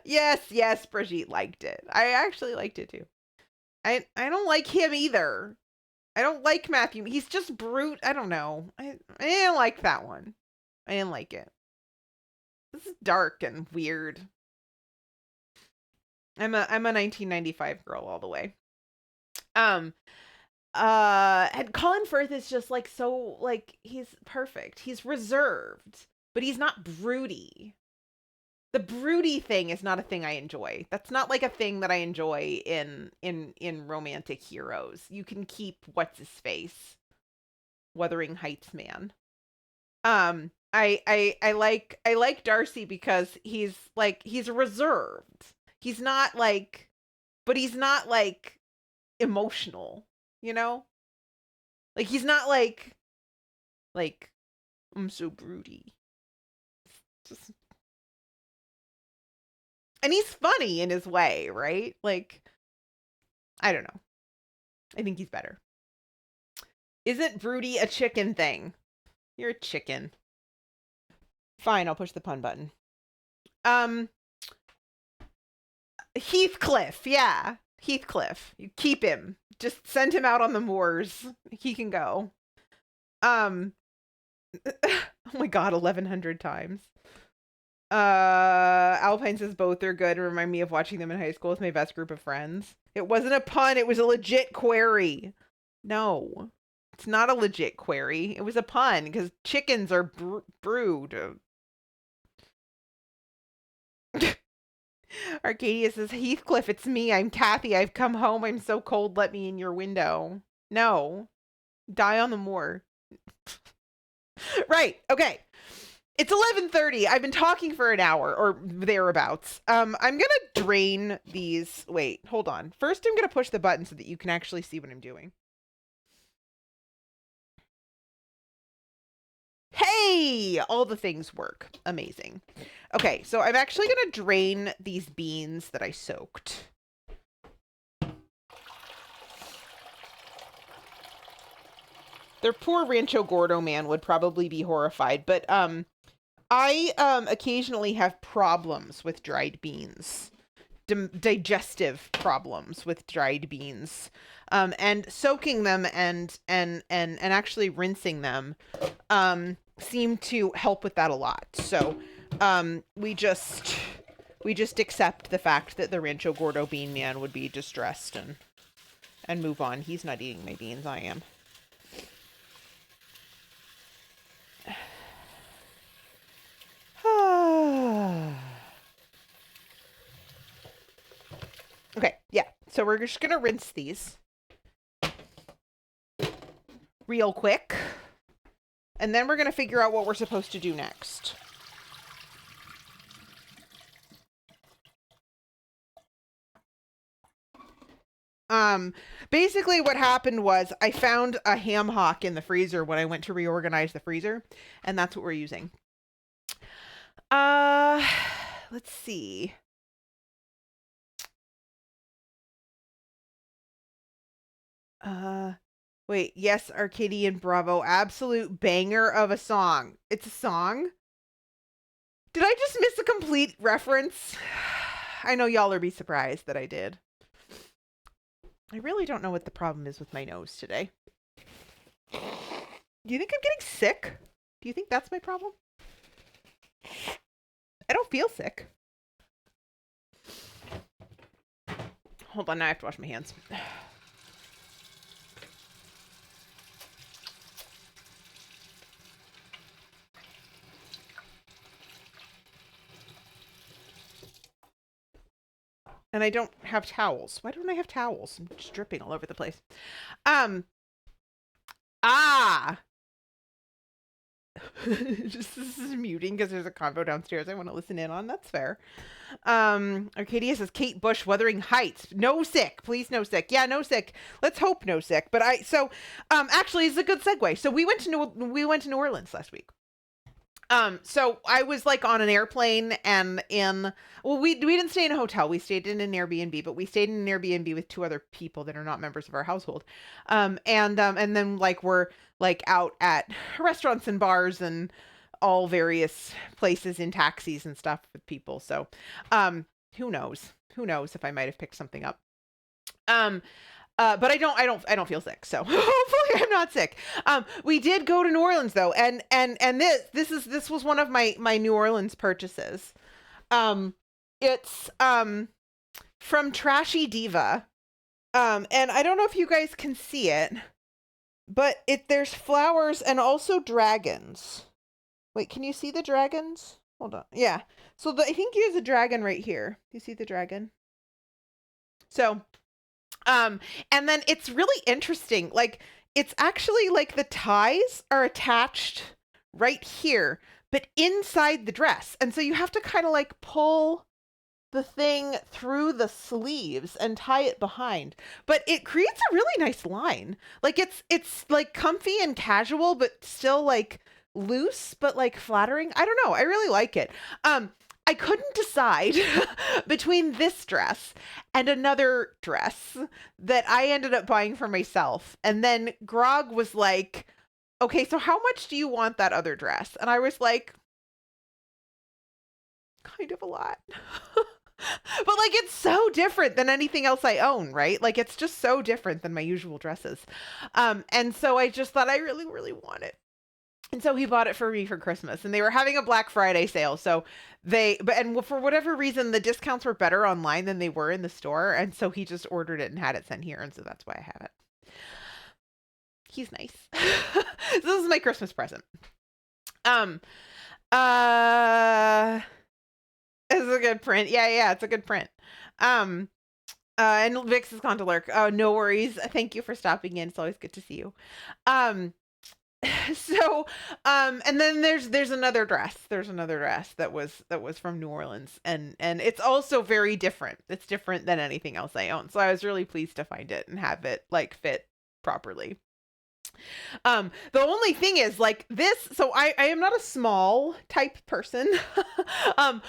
Yes, Brigitte liked it. I actually liked it too. I don't like him either. I don't like Matthew. He's just brute. I don't know. I didn't like that one. I didn't like it. This is dark and weird. I'm a 1995 girl all the way. And Colin Firth is just like so like he's perfect. He's reserved, but he's not broody. The broody thing is not a thing I enjoy. That's not like a thing that I enjoy in romantic heroes. You can keep what's his face, Wuthering Heights man. I like Darcy because he's reserved. He's not like, but he's not like emotional, you know? Like he's not like I'm so broody. Just, and he's funny in his way, right? Like, I don't know. I think he's better. Isn't broody a chicken thing? You're a chicken. Fine, I'll push the pun button. Heathcliff, yeah. Heathcliff. You keep him. Just send him out on the moors. He can go. Oh my god, 1100 times. Alpine says both are good. Remind me of watching them in high school with my best group of friends. It wasn't a pun, it was a legit query. No. It's not a legit query. It was a pun because chickens are brewed. Arcadia says, Heathcliff, it's me. I'm Kathy. I've come home. I'm so cold. Let me in your window. No. Die on the moor. Right. Okay. It's 11:30. I've been talking for an hour or thereabouts. I'm going to drain these. Wait, hold on. First, I'm going to push the button so that you can actually see what I'm doing. Hey, all the things work. Amazing. Okay, so I'm actually going to drain these beans that I soaked. Their poor Rancho Gordo man would probably be horrified, but I occasionally have problems with dried beans. Digestive problems with dried beans. And soaking them and actually rinsing them seem to help with that a lot. So we just accept the fact that the Rancho Gordo bean man would be distressed and move on. He's not eating my beans, I am. Okay, So we're just going to rinse these real quick. And then we're going to figure out what we're supposed to do next. Basically what happened was I found a ham hock in the freezer when I went to reorganize the freezer, and that's what we're using. Let's see. Wait, yes, Arcadian Bravo, absolute banger of a song. It's a song? Did I just miss a complete reference? I know y'all are be surprised that I did. I really don't know what the problem is with my nose today. Do you think I'm getting sick? Do you think that's my problem? I don't feel sick. Hold on, now I have to wash my hands. And I don't have towels. Why don't I have towels? I'm just dripping all over the place. Just this is muting because there's a convo downstairs I want to listen in on. That's fair. Arcadia says Kate Bush, Wuthering Heights. No sick, please, no sick. Yeah, no sick. Let's hope no sick. But actually, it's a good segue. So we went to New Orleans last week. So I was like on an airplane and we didn't stay in a hotel. We stayed in an Airbnb, but we stayed in an Airbnb with two other people that are not members of our household. And then like we're like out at restaurants and bars and all various places in taxis and stuff with people. So, who knows if I might've picked something up. But I don't feel sick. So hopefully I'm not sick. We did go to New Orleans though. And this was one of my New Orleans purchases. It's, from Trashy Diva. And I don't know if you guys can see it, but there's flowers and also dragons. Wait, can you see the dragons? Hold on. Yeah. So I think there's a dragon right here. Do you see the dragon? So, and then it's really interesting. Like, it's actually like the ties are attached right here, but inside the dress. And so you have to kind of like pull the thing through the sleeves and tie it behind. But it creates a really nice line. Like it's like comfy and casual, but still like loose, but like flattering. I don't know. I really like it. I couldn't decide between this dress and another dress that I ended up buying for myself. And then Grog was like, okay, so how much do you want that other dress? And I was like, kind of a lot. But like, it's so different than anything else I own, right? Like, it's just so different than my usual dresses. And so I just thought I really, really want it. And so he bought it for me for Christmas, and they were having a Black Friday sale. So and for whatever reason, the discounts were better online than they were in the store. And so he just ordered it and had it sent here. And so that's why I have it. He's nice. This is my Christmas present. It's a good print. Yeah, it's a good print. And Vix has gone to lurk. Oh, no worries. Thank you for stopping in. It's always good to see you. So, and then there's another dress. There's another dress that was from New Orleans, and it's also very different. It's different than anything else I own. So I was really pleased to find it and have it like fit properly. The only thing is like this, so I am not a small type person. I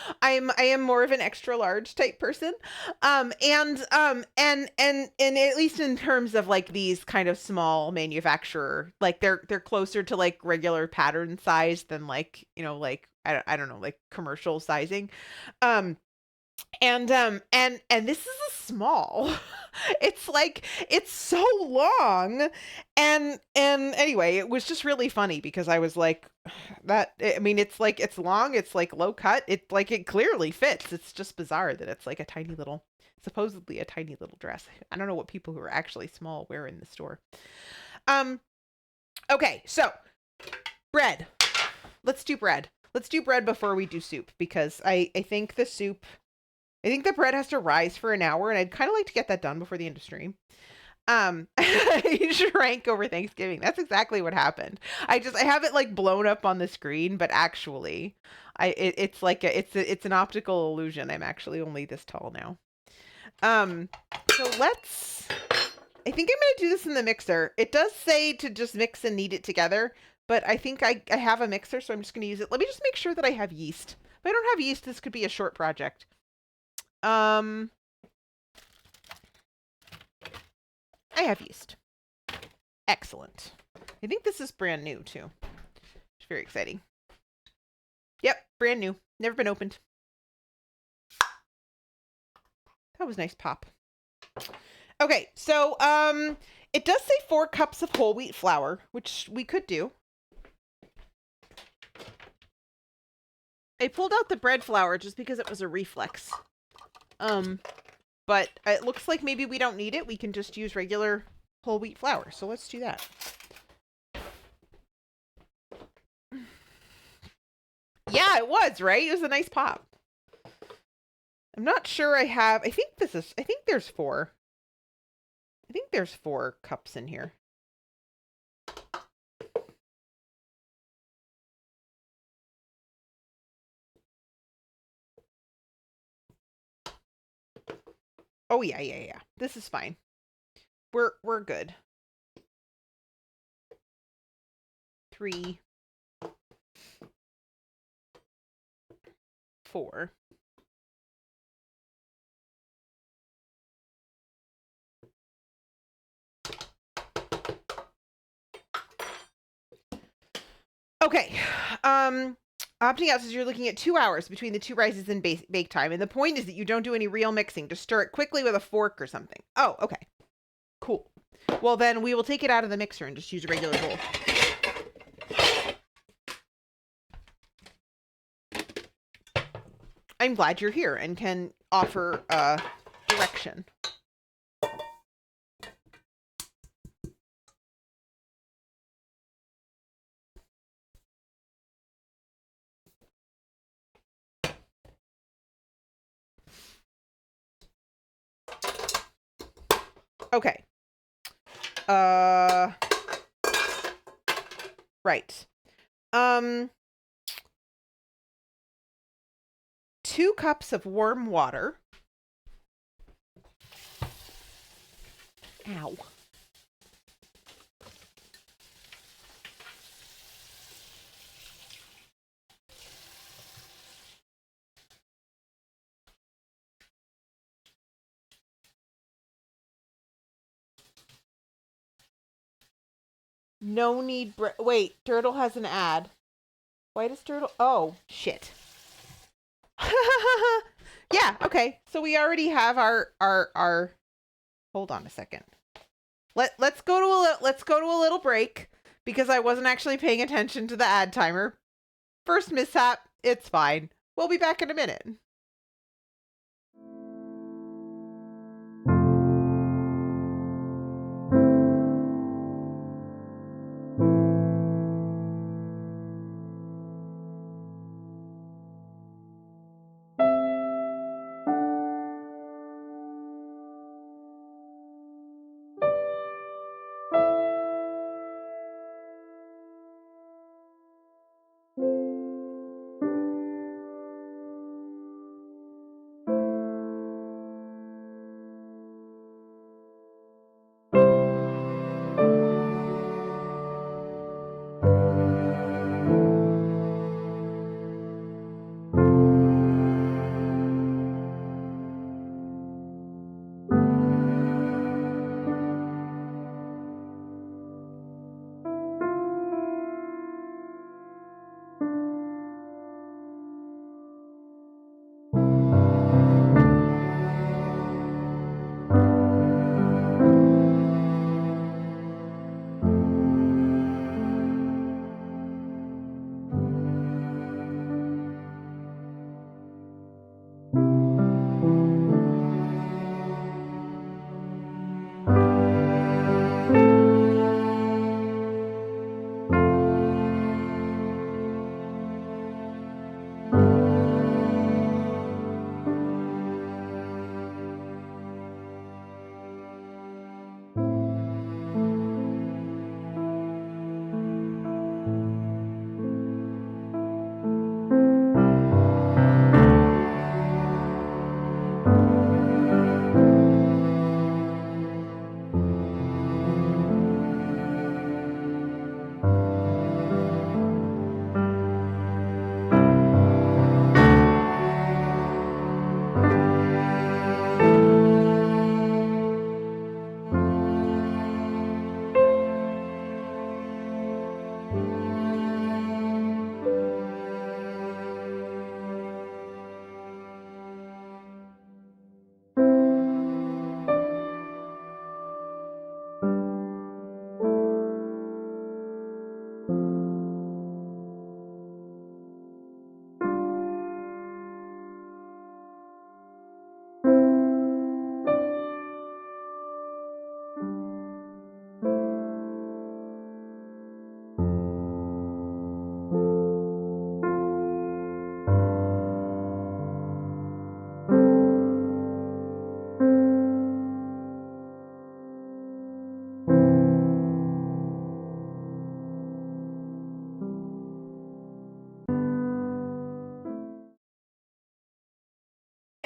am more of an extra large type person. And at least in terms of like these kind of small manufacturer, like they're closer to like regular pattern size than like, like, I don't know, like commercial sizing. And this is a small. It's like, it's so long. And anyway, it was just really funny because I was like, it's like, it's long, it's like low cut. It like, it clearly fits. It's just bizarre that it's like supposedly a tiny little dress. I don't know what people who are actually small wear in the store. Okay, so bread. Let's do bread. Let's do bread before we do soup, because I think the soup I think the bread has to rise for an hour, and I'd kind of like to get that done before the end of stream. I shrank over Thanksgiving. That's exactly what happened. I have it like blown up on the screen, but actually, it's like it's an optical illusion. I'm actually only this tall now. So I think I'm gonna do this in the mixer. It does say to just mix and knead it together, but I think I have a mixer, so I'm just gonna use it. Let me just make sure that I have yeast. If I don't have yeast, this could be a short project. I have yeast. Excellent. I think this is brand new too. It's very exciting. Yep, brand new. Never been opened. That was nice pop. Okay, so it does say 4 cups of whole wheat flour, which we could do. I pulled out the bread flour just because it was a reflex. But it looks like maybe we don't need it. We can just use regular whole wheat flour. So let's do that. Yeah, it was, right? It was a nice pop. I'm not sure I think there's 4. I think there's 4 cups in here. Oh yeah. This is fine. We're good. 3, 4. Okay. Opting out says you're looking at 2 hours between the 2 rises and bake time. And the point is that you don't do any real mixing. Just stir it quickly with a fork or something. Oh, okay. Cool. Well, then we will take it out of the mixer and just use a regular bowl. I'm glad you're here and can offer direction. Okay. Right. 2 cups of warm water. Ow. No need wait, Turtle has an ad. Why does Turtle? Oh, shit. Yeah, okay. So we already have our hold on a second. Let's go to a little break because I wasn't actually paying attention to the ad timer. First mishap, it's fine. We'll be back in a minute.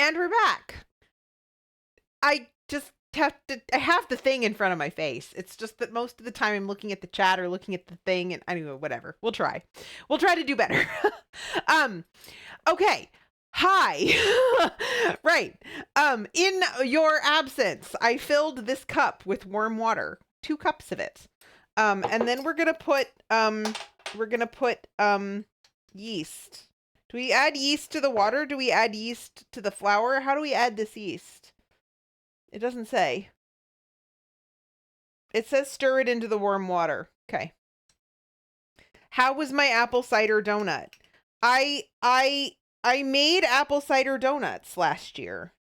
And we're back. I just I have the thing in front of my face. It's just that most of the time I'm looking at the chat or looking at the thing, and anyway, whatever. We'll try to do better. Okay. Hi. Right. In your absence, I filled this cup with warm water, 2 cups of it. And then we're going to put yeast. Do we add yeast to the water? Do we add yeast to the flour? How do we add this yeast? It doesn't say. It says stir it into the warm water. Okay. How was my apple cider donut? I made apple cider donuts last year.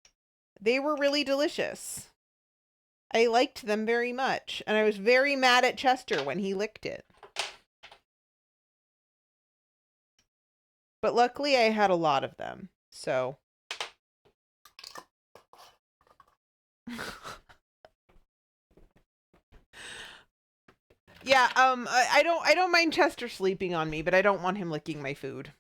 They were really delicious. I liked them very much, and I was very mad at Chester when he licked it. But luckily I had a lot of them. So yeah, I don't mind Chester sleeping on me, but I don't want him licking my food.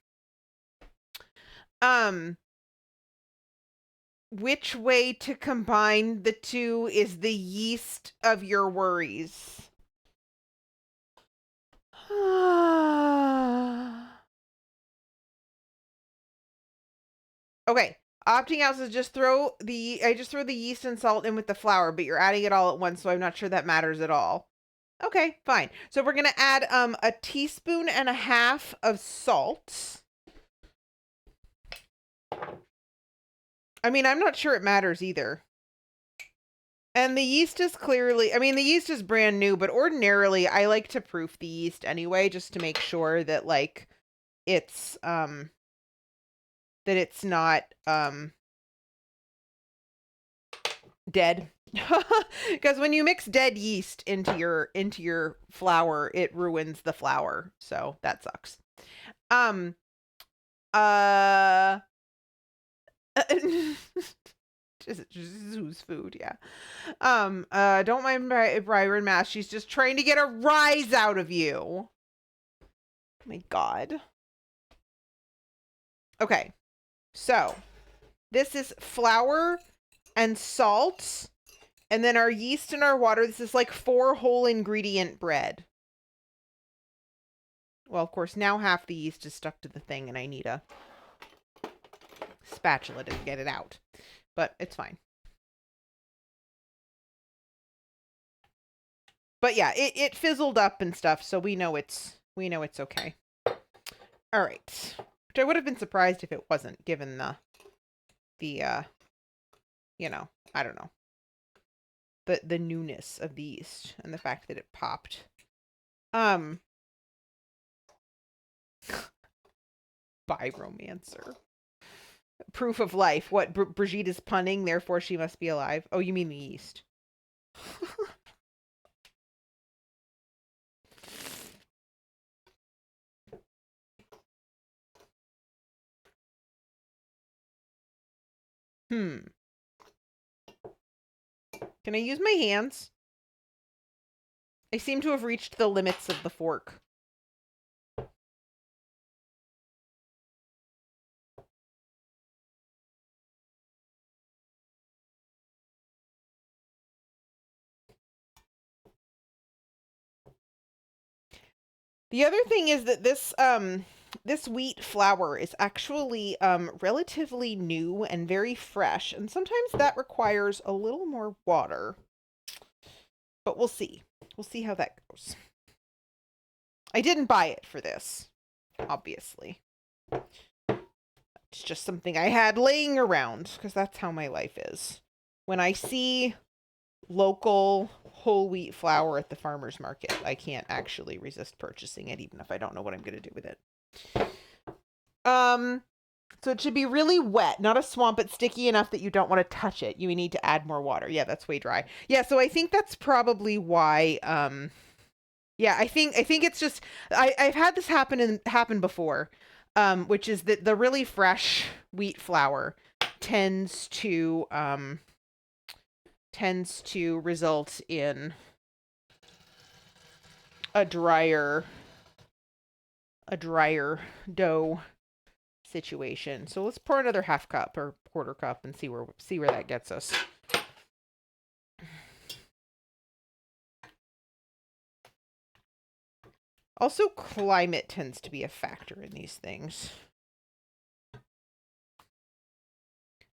Which way to combine the two is the yeast of your worries? Okay. Opting out says I just throw the yeast and salt in with the flour, but you're adding it all at once, so I'm not sure that matters at all. Okay, fine. So we're going to add a teaspoon and a half of salt. I mean, I'm not sure it matters either. And the yeast is the yeast is brand new, but ordinarily I like to proof the yeast anyway, just to make sure that like it's not dead. Because when you mix dead yeast into your flour, it ruins the flour. So that sucks. Just who's food, yeah. Don't mind Byron Mass. She's just trying to get a rise out of you. Oh my God. Okay. So this is flour and salt, and then our yeast and our water. This is like 4 whole ingredient bread. Well, of course, now half the yeast is stuck to the thing, and I need a spatula to get it out. But it's fine. But yeah, it fizzled up and stuff, so we know it's okay. All right. Which I would have been surprised if it wasn't, given the you know, I don't know, the newness of the yeast and the fact that it popped. Biromancer. Proof of life. What, Brigitte is punning, therefore she must be alive. Oh, you mean the yeast. Can I use my hands? I seem to have reached the limits of the fork. The other thing is that this wheat flour is actually relatively new and very fresh, and sometimes that requires a little more water. But we'll see. We'll see how that goes. I didn't buy it for this, obviously. It's just something I had laying around, because that's how my life is. When I see local whole wheat flour at the farmer's market, I can't actually resist purchasing it, even if I don't know what I'm going to do with it. So it should be really wet, not a swamp, but sticky enough that you don't want to touch it. You need to add more water. Yeah, that's way dry. Yeah, so I think that's probably why, yeah, I think it's just, I've had this happen before, which is that the really fresh wheat flour tends to result in a drier dough situation. So let's pour another half cup or quarter cup and see where that gets us. Also, climate tends to be a factor in these things.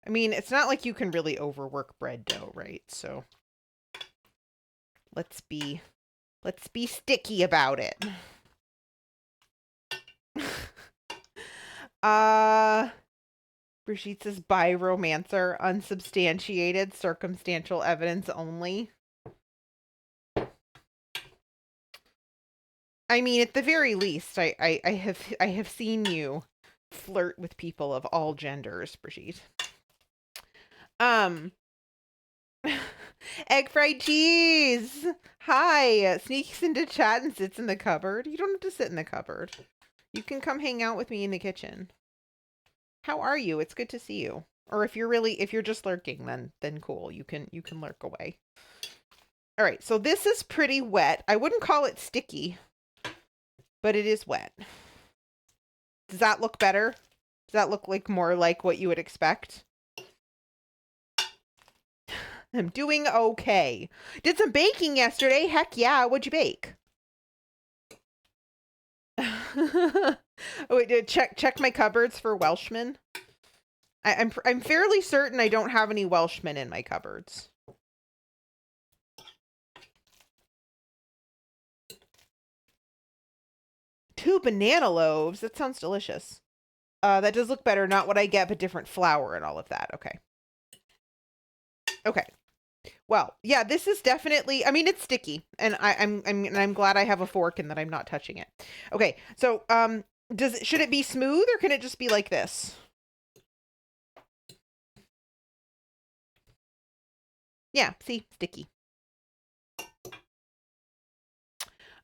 I mean, it's not like you can really overwork bread dough, right? So let's be sticky about it. Brigitte says biromancer, unsubstantiated, circumstantial evidence only. I mean, at the very least, I have seen you flirt with people of all genders, Brigitte. Egg fried cheese. Hi. Sneaks into chat and sits in the cupboard. You don't have to sit in the cupboard. You can come hang out with me in the kitchen. How are you? It's good to see you. Or if you're just lurking, then cool. You can lurk away. All right. So this is pretty wet. I wouldn't call it sticky, but it is wet. Does that look better? Does that look like more like what you would expect? I'm doing okay. Did some baking yesterday. Heck yeah. What'd you bake? Oh, wait, check my cupboards for Welshmen. I'm fairly certain I don't have any Welshmen in my cupboards. Two banana loaves. That sounds delicious. That does look better. Not what I get, but different flour and all of that. Okay. Okay. Well, yeah, this is definitely, I mean, it's sticky, and I'm glad I have a fork and that I'm not touching it. Okay, so should it be smooth or can it just be like this? Yeah, see, sticky.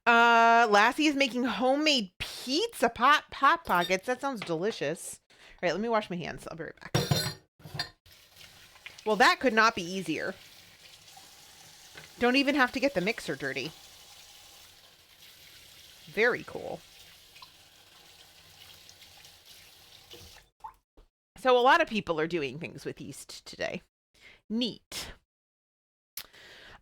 Lassie is making homemade pizza hot pockets. That sounds delicious. All right, let me wash my hands. I'll be right back. Well, that could not be easier. Don't even have to get the mixer dirty. Very cool. So a lot of people are doing things with yeast today. Neat.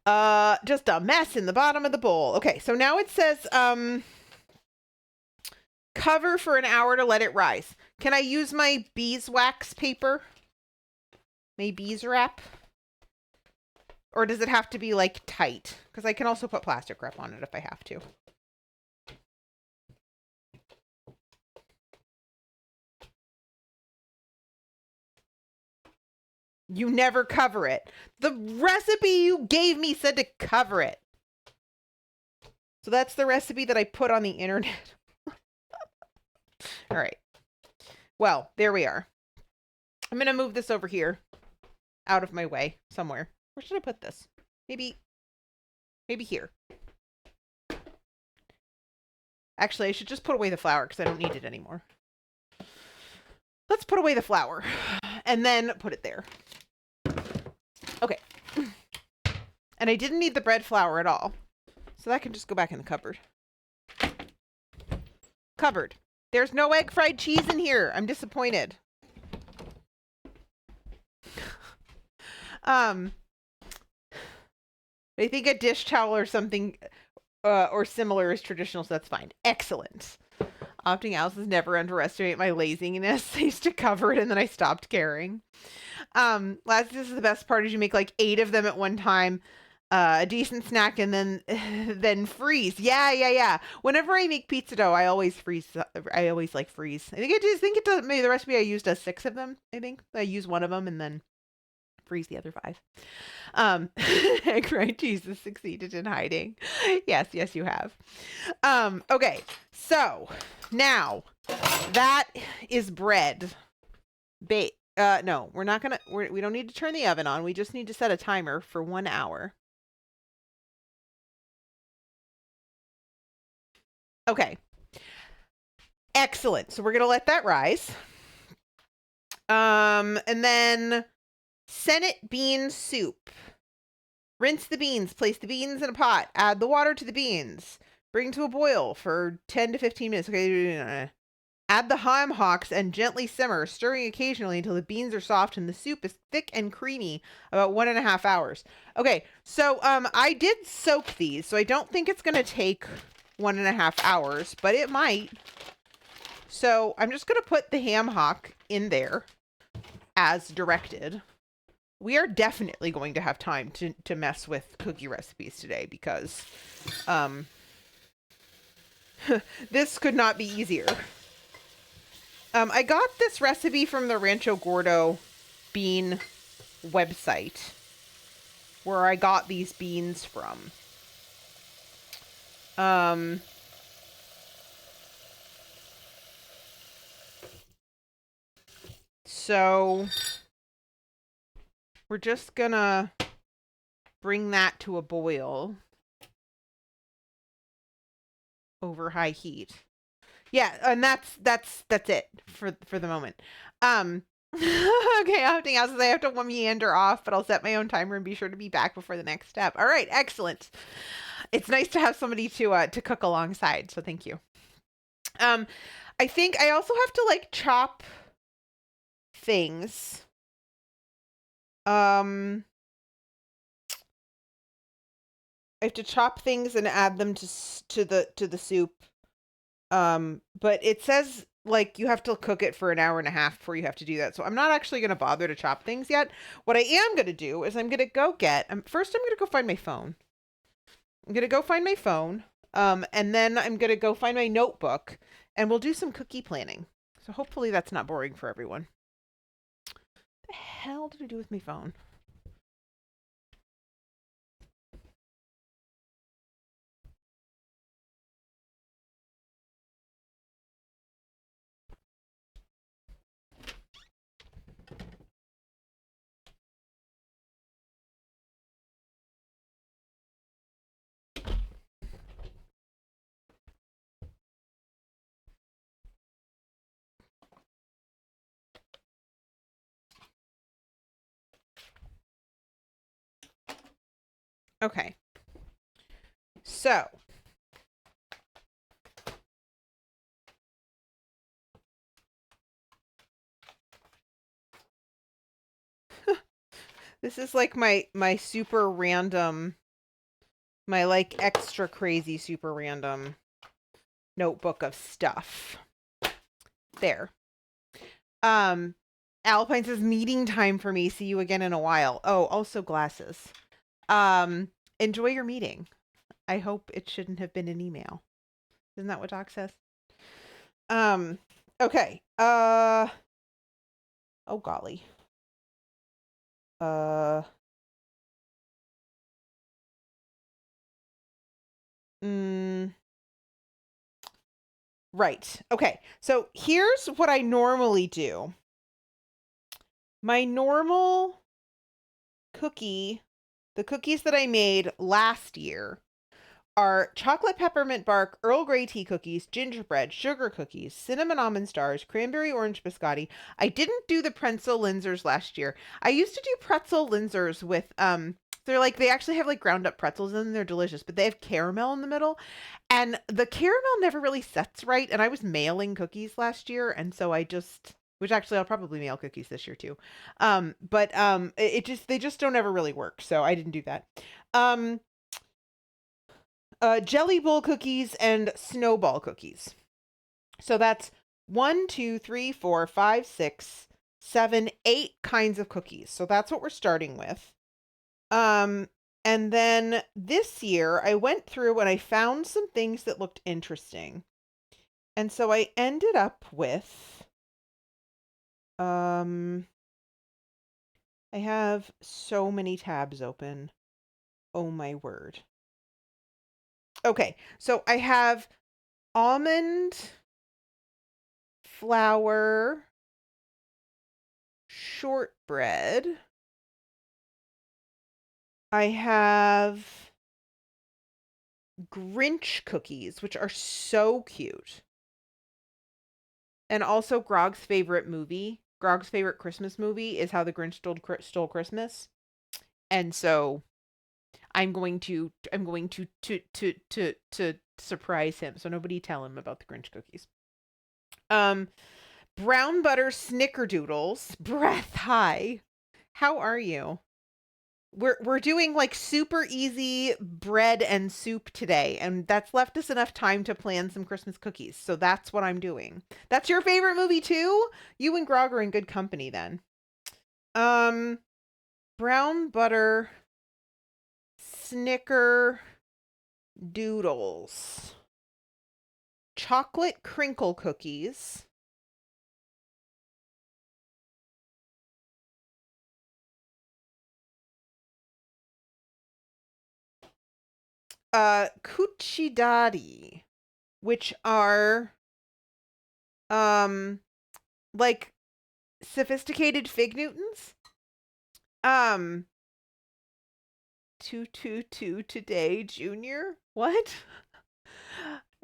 Just a mess in the bottom of the bowl. Okay, so now it says cover for an hour to let it rise. Can I use my beeswax paper? My bees wrap? Or does it have to be like tight? Because I can also put plastic wrap on it if I have to. You never cover it. The recipe you gave me said to cover it. So that's the recipe that I put on the internet. All right. Well, there we are. I'm going to move this over here out of my way somewhere. Where should I put this? Maybe here. Actually, I should just put away the flour because I don't need it anymore. Let's put away the flour and then put it there. Okay. And I didn't need the bread flour at all. So that can just go back in the cupboard. Cupboard. There's no egg fried cheese in here. I'm disappointed. I think a dish towel or something or similar is traditional, so that's fine. Excellent. Opting out says never underestimate my laziness. I used to cover it and then I stopped caring. Last, this is the best part is you make like 8 of them at one time. A decent snack and then freeze. Yeah. Whenever I make pizza dough, I always freeze. I always like freeze. I think it does. Maybe the recipe I used does 6 of them. I think I use 1 of them and then freeze the other 5. Egg fried cheese has succeeded in hiding. Yes, you have. Okay, so now that is bread. No, we're not gonna. We don't need to turn the oven on. We just need to set a timer for 1 hour. Okay. Excellent. So we're gonna let that rise. And then Senate bean soup. Rinse the beans. Place the beans in a pot. Add the water to the beans. Bring to a boil for 10 to 15 minutes. Okay. Add the ham hocks and gently simmer, stirring occasionally until the beans are soft and the soup is thick and creamy, about 1.5 hours. Okay, so I did soak these, so I don't think it's going to take 1.5 hours, but it might. So I'm just going to put the ham hock in there as directed. We are definitely going to have time to mess with cookie recipes today because this could not be easier. I got this recipe from the Rancho Gordo bean website where I got these beans from. So we're just gonna bring that to a boil over high heat. Yeah, and that's it for the moment. Okay, everything else is I have to meander off, but I'll set my own timer and be sure to be back before the next step. All right, excellent. It's nice to have somebody to cook alongside, so thank you. I think I also have to like chop things. I have to chop things and add them to the soup. But it says like you have to cook it for 1.5 hours before you have to do that. So I'm not actually going to bother to chop things yet. What I am going to do is I'm going to go get, first I'm going to go find my phone. I'm going to go find my phone. And then I'm going to go find my notebook and we'll do some cookie planning. So hopefully that's not boring for everyone. What the hell did I do with my phone? Okay. So this is like my super random, my like extra crazy super random notebook of stuff. There. Alpine says meeting time for me. See you again in a while. Oh, also glasses. Enjoy your meeting. I hope it shouldn't have been an email. Isn't that what Doc says? Okay. Oh golly. Right. Okay. So here's what I normally do. My normal cookie, the cookies that I made last year, are chocolate peppermint bark, Earl Grey tea cookies, gingerbread, sugar cookies, cinnamon almond stars, cranberry orange biscotti. I didn't do the pretzel Linzers last year. I used to do pretzel Linzers with they're like they actually have like ground up pretzels in them. They're delicious, but they have caramel in the middle. And the caramel never really sets right, and I was mailing cookies last year, and so I just which actually I'll probably mail cookies this year too. But it just they just don't ever really work, so I didn't do that. Jelly bowl cookies and snowball cookies. So that's 1, 2, 3, 4, 5, 6, 7, 8 kinds of cookies. So that's what we're starting with. And then this year I went through and I found some things that looked interesting. And so I ended up with, I have so many tabs open. Oh my word. Okay, so I have almond flour shortbread. I have Grinch cookies, which are so cute. And also Grog's favorite Christmas movie is How the Grinch Stole Christmas. And so I'm going to surprise him. So nobody tell him about the Grinch cookies. Um, brown butter snickerdoodles. Breath high. How are you? We're doing like super easy bread and soup today, and that's left us enough time to plan some Christmas cookies. So that's what I'm doing. That's your favorite movie too? You and Grog are in good company then. Um, brown butter snicker doodles. Chocolate crinkle cookies. Cuccidati, which are um like sophisticated fig Newtons. Um 222 today, Junior. What?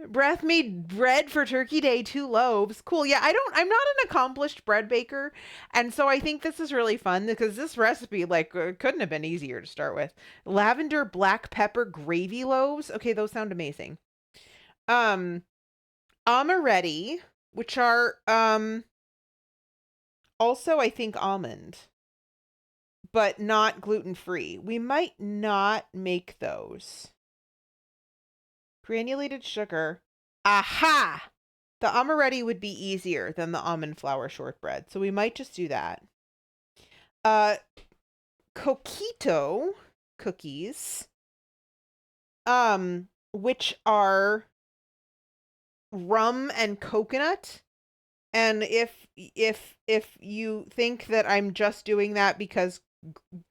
Breath made bread for Turkey Day, 2 loaves. Cool. Yeah, I'm not an accomplished bread baker, and so I think this is really fun because this recipe couldn't have been easier to start with. Lavender black pepper gravy loaves. Okay, those sound amazing. Amaretti, which are also I think almond, but not gluten-free. We might not make those. Granulated sugar. Aha! The amaretti would be easier than the almond flour shortbread, so we might just do that. Coquito cookies, which are rum and coconut. And if you think that I'm just doing that because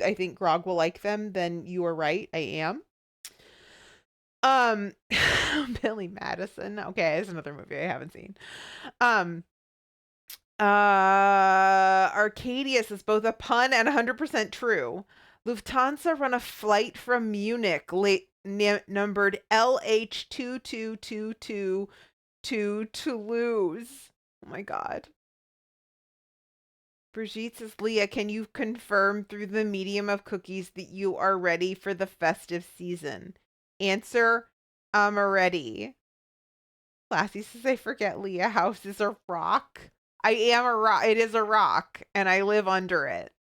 I think Grog will like them, then you are right. I am. Billy Madison. Okay, it's another movie I haven't seen. Arcadius is both a pun and 100% true. Lufthansa run a flight from Munich numbered LH2222 to Toulouse. Oh my god. Brigitte says, Leah, can you confirm through the medium of cookies that you are ready for the festive season? Answer, I'm ready. Lassie says, I forget Leah house is a rock. I am a rock. It is a rock, and I live under it.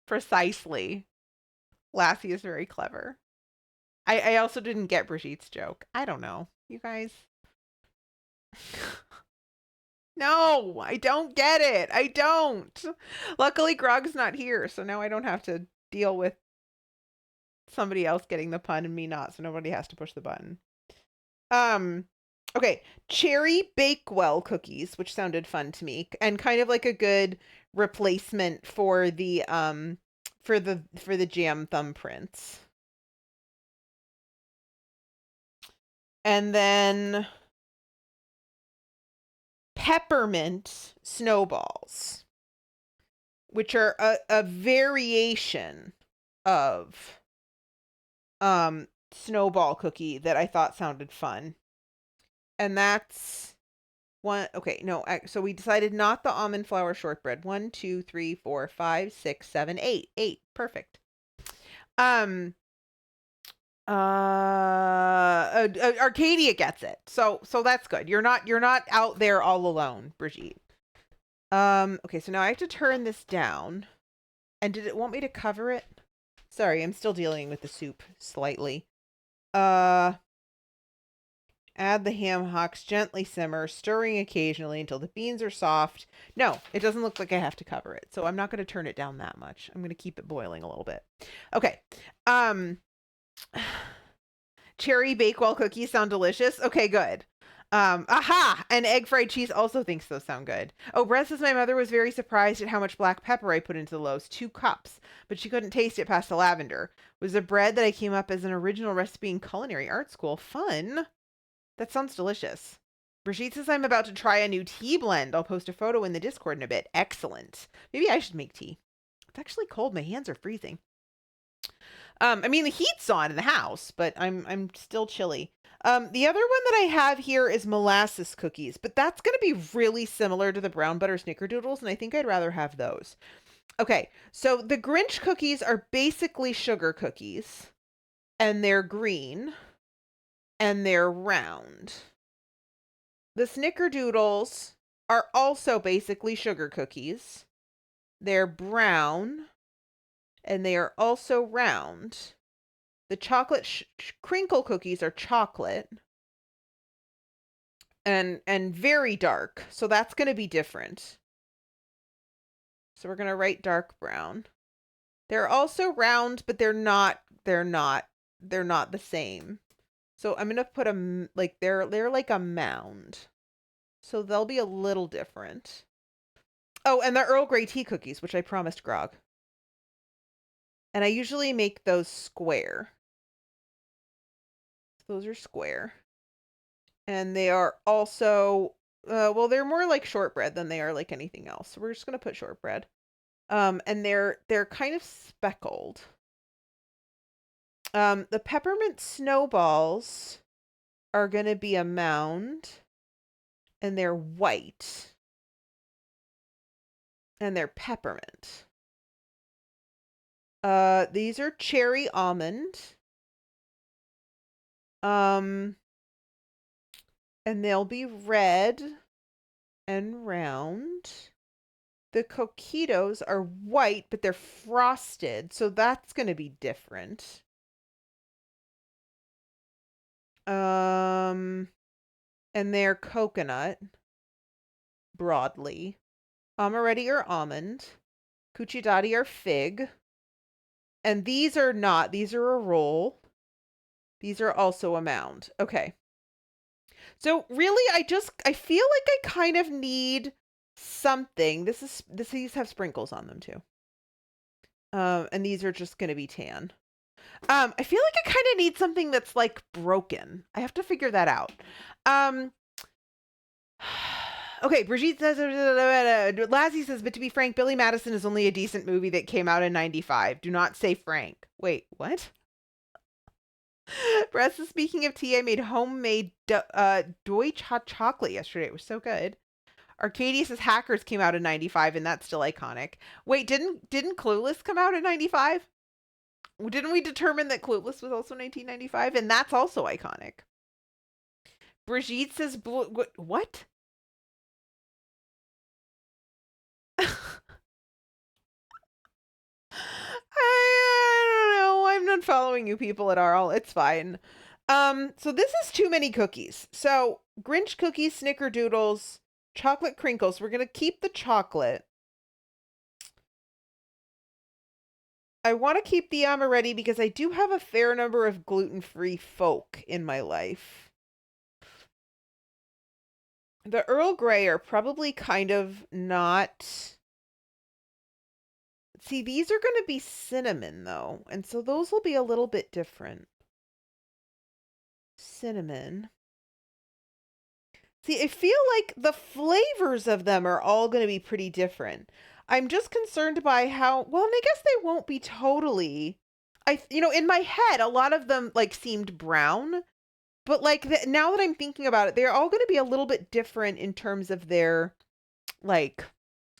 Precisely. Lassie is very clever. I also didn't get Brigitte's joke. I don't know. You guys. No, I don't get it. I don't. Luckily, Grog's not here, so now I don't have to deal with somebody else getting the pun and me not, so nobody has to push the button. Okay, cherry Bakewell cookies, which sounded fun to me, and kind of like a good replacement for the jam thumbprints. And then peppermint snowballs, which are a variation of snowball cookie that I thought sounded fun. And that's one. Okay, no. So we decided not the almond flour shortbread. 1, 2, 3, 4, 5, 6, 7, 8. 8. Perfect. Arcadia gets it. So that's good. You're not out there all alone, Brigitte. Okay, so now I have to turn this down. And did it want me to cover it? Sorry, I'm still dealing with the soup slightly. Add the ham hocks, gently simmer, stirring occasionally until the beans are soft. No, it doesn't look like I have to cover it, so I'm not going to turn it down that much. I'm going to keep it boiling a little bit. Okay. Cherry Bakewell cookies sound delicious. Okay, good. Aha! And egg fried cheese also thinks those sound good. Oh, Brett says my mother was very surprised at how much black pepper I put into the loaves, 2 cups, but she couldn't taste it past the lavender. It was a bread that I came up as an original recipe in culinary art school. Fun. That sounds delicious. Brigitte says I'm about to try a new tea blend. I'll post a photo in the Discord in a bit. Excellent. Maybe I should make tea. It's actually cold. My hands are freezing. I mean, the heat's on in the house, but I'm still chilly. The other one that I have here is molasses cookies, but that's going to be really similar to the brown butter snickerdoodles, and I think I'd rather have those. Okay, so the Grinch cookies are basically sugar cookies, and they're green, and they're round. The snickerdoodles are also basically sugar cookies. They're brown, and they are also round. The chocolate crinkle cookies are chocolate and very dark, so that's going to be different. So we're going to write dark brown. They're also round, but they're not the same. So I'm going to put they're like a mound. So they'll be a little different. Oh, and the Earl Grey tea cookies, which I promised Grog. And I usually make those square. Those are square. And they are also, well, they're more like shortbread than they are like anything else. So we're just going to put shortbread. And they're kind of speckled. The peppermint snowballs are going to be a mound. And they're white. And they're peppermint. These are cherry almond. And they'll be red and round. The coquitos are white, but they're frosted, so that's going to be different. And they're coconut, broadly. Amaretti are almond. Cuccidati are fig. And these are not. These are a roll. These are also a mound. Okay. So really, I feel like I kind of need something. These have sprinkles on them too. And these are just going to be tan. I feel like I kind of need something that's like broken. I have to figure that out. Okay, Brigitte says, Lassie says, but to be frank, Billy Madison is only a decent movie that came out in 95. Do not say Frank. Wait, what? Bressa, speaking of tea, I made homemade Deutsch hot chocolate yesterday. It was so good. Arcadia says Hackers came out in 95, and that's still iconic. Wait, didn't Clueless come out in 95? Didn't we determine that Clueless was also 1995? And that's also iconic. Brigitte says, what? I don't know. I'm not following you people at all. It's fine. So this is too many cookies. So Grinch cookies, snickerdoodles, chocolate crinkles. We're going to keep the chocolate. I want to keep the amaretti because I do have a fair number of gluten-free folk in my life. The Earl Grey are probably kind of not... See, these are going to be cinnamon, though. And so those will be a little bit different. Cinnamon. See, I feel like the flavors of them are all going to be pretty different. I'm just concerned by how... Well, and I guess they won't be totally... in my head, a lot of them, like, seemed brown. But, like, now that I'm thinking about it, they're all going to be a little bit different in terms of their, like,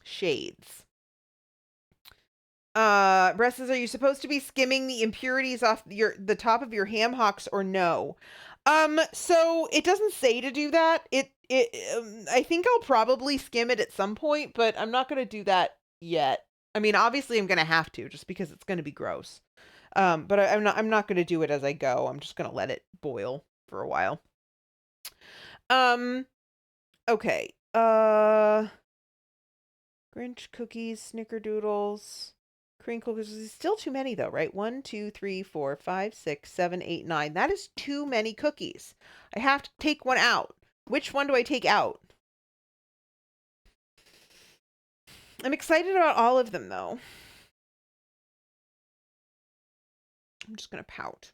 shades. Bress says, are you supposed to be skimming the impurities off the top of your ham hocks or no? So it doesn't say to do that. I think I'll probably skim it at some point, but I'm not going to do that yet. I mean, obviously I'm going to have to just because it's going to be gross. But I'm not going to do it as I go. I'm just going to let it boil for a while. Okay. Grinch cookies, snickerdoodles. Crinkle cookies. Still too many though, right? 1, 2, 3, 4, 5, 6, 7, 8, 9. That is too many cookies. I have to take one out. Which one do I take out? I'm excited about all of them though. I'm just going to pout.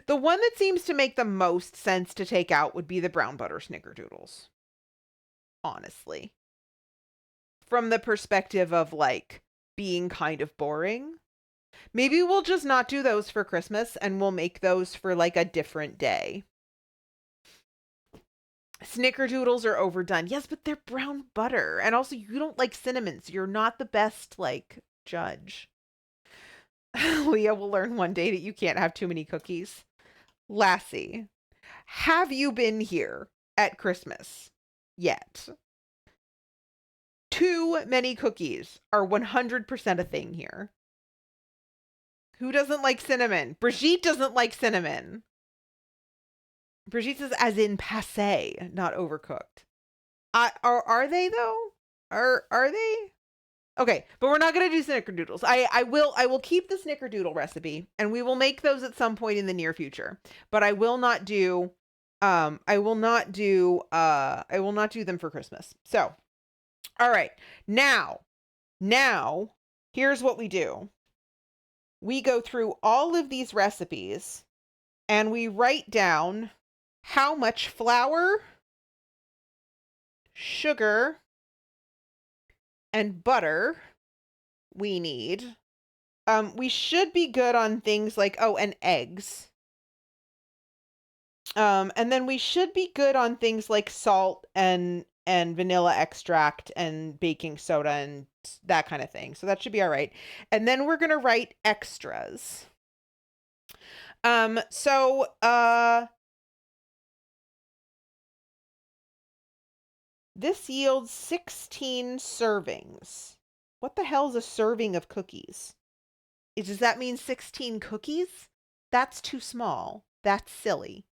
The one that seems to make the most sense to take out would be the brown butter snickerdoodles. Honestly. From the perspective of, like, being kind of boring. Maybe we'll just not do those for Christmas and we'll make those for, like, a different day. Snickerdoodles are overdone. Yes, but they're brown butter. And also, you don't like cinnamon, so you're not the best, like, judge. Leah will learn one day that you can't have too many cookies. Lassie, have you been here at Christmas yet? Too many cookies are 100% a thing here. Who doesn't like cinnamon? Brigitte doesn't like cinnamon. Brigitte says as in passé, not overcooked. Are they though? Are they? Okay, but we're not gonna do snickerdoodles. I will keep the snickerdoodle recipe, and we will make those at some point in the near future. But I will not do I will not do them for Christmas. So, all right. Now, here's what we do. We go through all of these recipes and we write down how much flour, sugar, and butter we need. We should be good on things like, and eggs. And then we should be good on things like salt and vanilla extract and baking soda and that kind of thing. So that should be all right. And then we're going to write extras. This yields 16 servings. What the hell is a serving of cookies? Does that mean 16 cookies? That's too small. That's silly.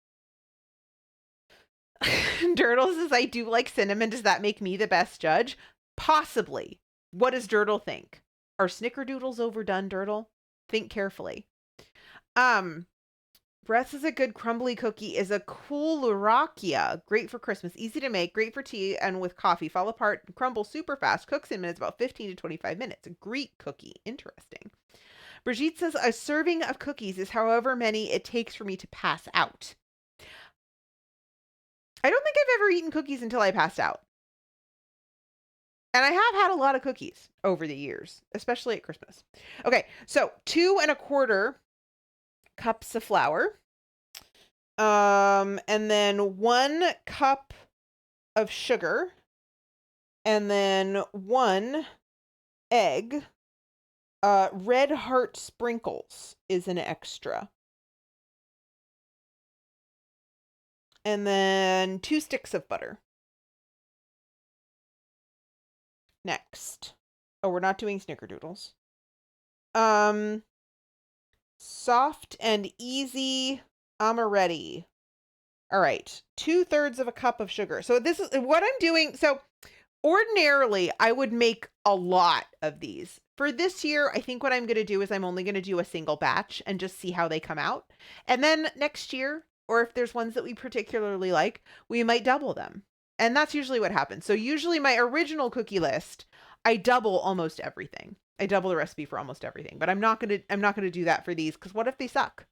Dirtle says, I do like cinnamon. Does that make me the best judge? Possibly. What does Dirtle think? Are snickerdoodles overdone, Dirtle? Think carefully. Breath is a good crumbly cookie is a cool great for Christmas, easy to make, great for tea and with coffee. Fall apart, crumble super fast, cooks in minutes, about 15 to 25 minutes. A Greek cookie. Interesting. Brigitte says, a serving of cookies is however many it takes for me to pass out. I don't think I've ever eaten cookies until I passed out. And I have had a lot of cookies over the years, especially at Christmas. Okay, so 2 1/4 cups of flour. And then 1 cup of sugar. And then 1 egg. Red Heart sprinkles is an extra. And then 2 sticks of butter. Next. Oh, we're not doing snickerdoodles. Soft and easy amaretti. All right. 2/3 of a cup of sugar. So this is what I'm doing. So ordinarily I would make a lot of these. For this year, I think what I'm going to do is I'm only going to do a single batch and just see how they come out. And then next year, or if there's ones that we particularly like, we might double them. And that's usually what happens. So usually my original cookie list, I double almost everything. I double the recipe for almost everything, but I'm not going to do that for these, because what if they suck?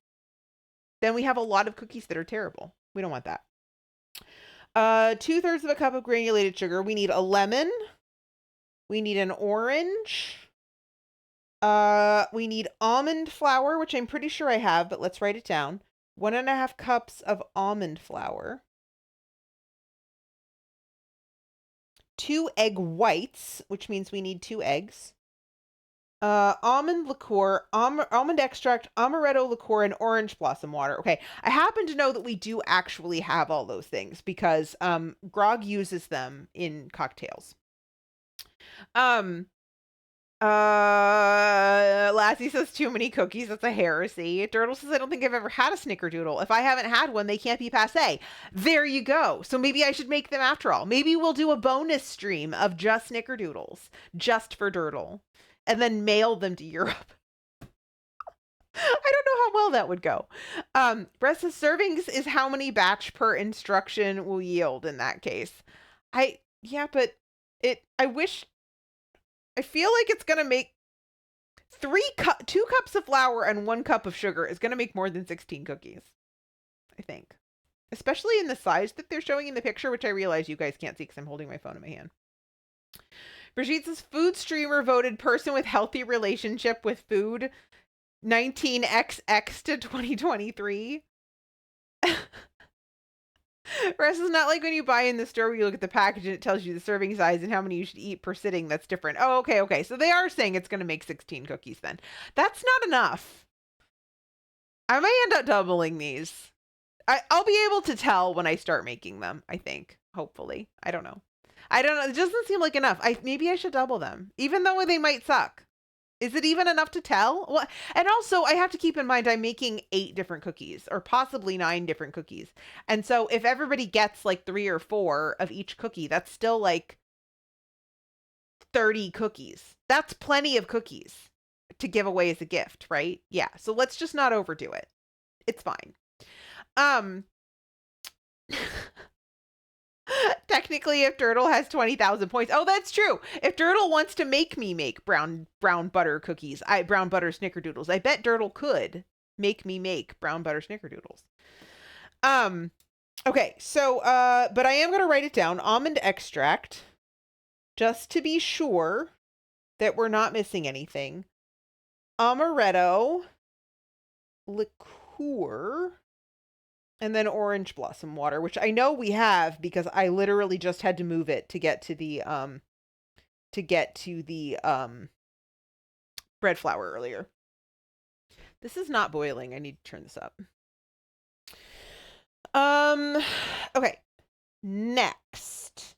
Then we have a lot of cookies that are terrible. We don't want that. 2/3 of a cup of granulated sugar. We need a lemon. We need an orange. We need almond flour, which I'm pretty sure I have, but let's write it down. 1 1/2 cups of almond flour. 2 egg whites, which means we need 2 eggs. Almond liqueur, almond extract, amaretto liqueur, and orange blossom water. Okay, I happen to know that we do actually have all those things because Grog uses them in cocktails. Lassie says too many cookies. That's a heresy. Dirtle says I don't think I've ever had a snickerdoodle. If I haven't had one, they can't be passé. There you go. So maybe I should make them after all. Maybe we'll do a bonus stream of just snickerdoodles, just for Dirtle, and then mail them to Europe. I don't know how well that would go. Rest of servings is how many batch per instruction will yield in that case. I feel like it's going to make 2 cups of flour and 1 cup of sugar is going to make more than 16 cookies. I think. Especially in the size that they're showing in the picture, which I realize you guys can't see because I'm holding my phone in my hand. Brigitte says food streamer voted person with healthy relationship with food 19XX to 2023. Rest is not like when you buy in the store where you look at the package and it tells you the serving size and how many you should eat per sitting. That's different. Oh, okay. So they are saying it's going to make 16 cookies then. That's not enough. I may end up doubling these. I'll be able to tell when I start making them, I think. Hopefully. I don't know. I don't know. It doesn't seem like enough. Maybe I should double them, even though they might suck. Is it even enough to tell? Well, and also I have to keep in mind I'm making 8 different cookies or possibly 9 different cookies. And so if everybody gets like 3 or 4 of each cookie, that's still like 30 cookies. That's plenty of cookies to give away as a gift, right? Yeah. So let's just not overdo it. It's fine. Technically, if Turtle has 20,000 points. Oh, that's true. If Turtle wants to make me make brown butter cookies, brown butter snickerdoodles, I bet Turtle could make me make brown butter snickerdoodles. Okay, so but I am going to write it down. Almond extract, just to be sure that we're not missing anything. Amaretto liqueur. And then orange blossom water, which I know we have because I literally just had to move it to get to the bread flour earlier. This is not boiling. I need to turn this up. Okay. Next,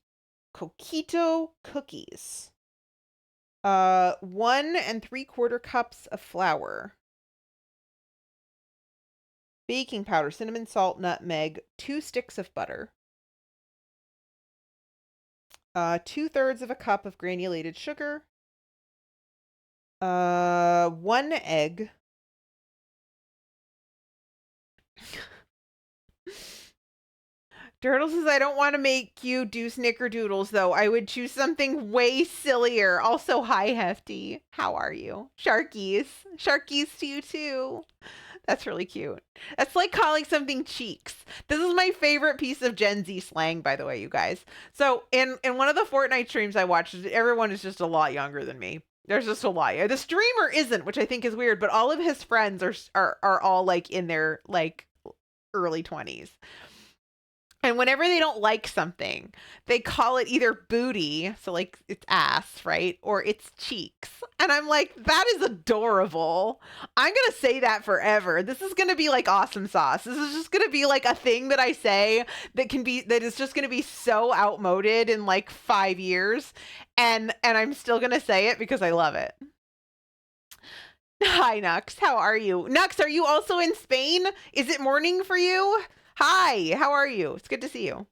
coquito cookies. 1 3/4 cups of flour. Baking powder, cinnamon, salt, nutmeg, 2 sticks of butter, 2/3 of a cup of granulated sugar, 1 egg, Turtle says, I don't want to make you do snickerdoodles, though. I would choose something way sillier. Also, hi, Hefty. How are you? Sharkies. Sharkies to you, too. That's really cute. That's like calling something cheeks. This is my favorite piece of Gen Z slang, by the way, you guys. So in one of the Fortnite streams I watched, everyone is just a lot younger than me. There's just a lot. The streamer isn't, which I think is weird, but all of his friends are all like in their like early 20s. And whenever they don't like something, they call it either booty, so like it's ass, right? Or it's cheeks. And I'm like, that is adorable. I'm going to say that forever. This is going to be like awesome sauce. This is just going to be like a thing that I say that is just going to be so outmoded in like 5 years. And I'm still going to say it because I love it. Hi, Nux. How are you? Nux, are you also in Spain? Is it morning for you? Hi, how are you? It's good to see you.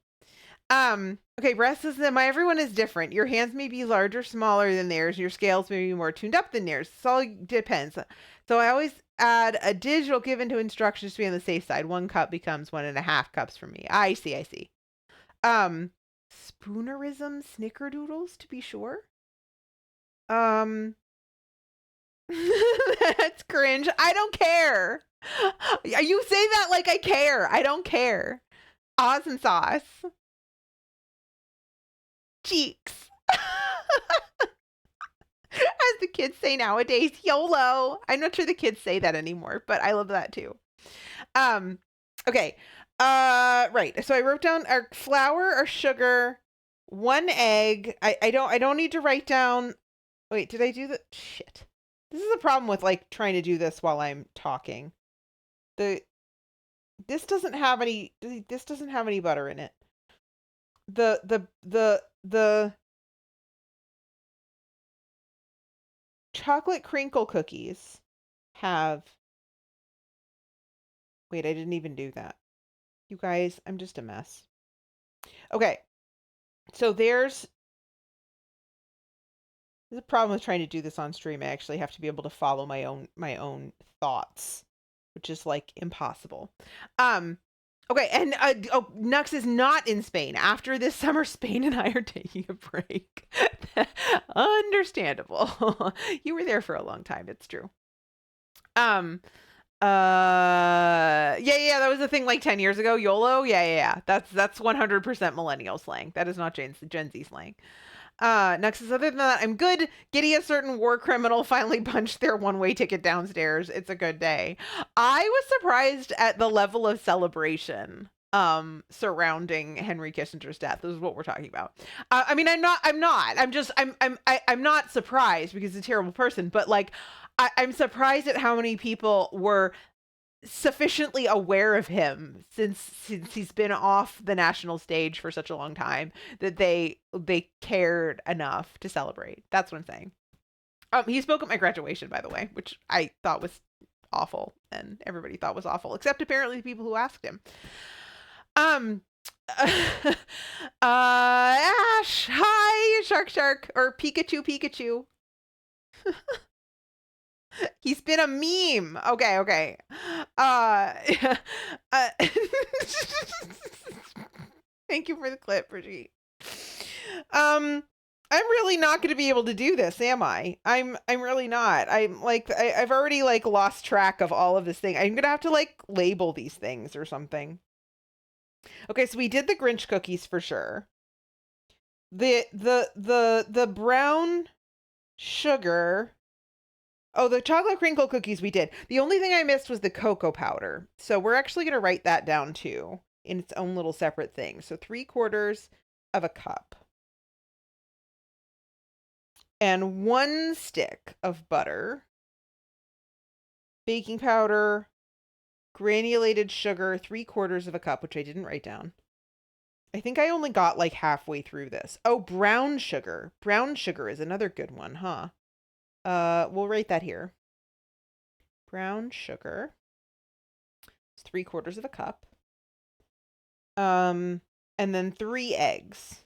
Okay, Breast says that everyone is different. Your hands may be larger, or smaller than theirs. Your scales may be more tuned up than theirs. It all depends. So I always add a digital given to instructions to be on the safe side. 1 cup becomes 1.5 cups for me. I see. Spoonerism snickerdoodles, to be sure. That's cringe. I don't care. You say that like I care. I don't care. Awesome sauce. Cheeks. As the kids say nowadays, YOLO. I'm not sure the kids say that anymore, but I love that too. Okay. Right. So I wrote down our flour, our sugar, 1 egg. I don't need to write down. Wait, did I do the shit? This is a problem with like trying to do this while I'm talking. This doesn't have any butter in it. The chocolate crinkle cookies have. Wait, I didn't even do that. You guys, I'm just a mess. Okay. So there's a problem with trying to do this on stream. I actually have to be able to follow my own thoughts, which is like impossible. Okay, and Nux is not in Spain. After this summer, Spain and I are taking a break. Understandable. You were there for a long time. It's true. Yeah, that was a thing like 10 years ago. YOLO. Yeah. That's 100% millennial slang. That is not Gen Z slang. Nux says, other than that, I'm good. Giddy, a certain war criminal finally punched their one-way ticket downstairs. It's a good day. I was surprised at the level of celebration surrounding Henry Kissinger's death. This is what we're talking about. I mean, I'm not surprised because he's a terrible person, but like I'm surprised at how many people were sufficiently aware of him since he's been off the national stage for such a long time that they cared enough to celebrate. That's what I'm saying. He spoke at my graduation, by the way, which I thought was awful, and everybody thought was awful, except apparently the people who asked him. Ash, hi, Shark, or Pikachu. He's been a meme. Okay. Uh, uh Thank you for the clip, Brigitte. I'm really not going to be able to do this, am I? I'm really not. I'm like I've already like lost track of all of this thing. I'm going to have to like label these things or something. Okay, so we did the Grinch cookies for sure. The brown sugar. Oh, the chocolate crinkle cookies we did. The only thing I missed was the cocoa powder. So we're actually going to write that down too in its own little separate thing. So 3/4 of a cup. And 1 stick of butter. Baking powder. Granulated sugar, 3/4 of a cup, which I didn't write down. I think I only got like halfway through this. Oh, brown sugar. Brown sugar is another good one, huh? We'll write that here. Brown sugar. It's 3/4 of a cup. And then 3 eggs.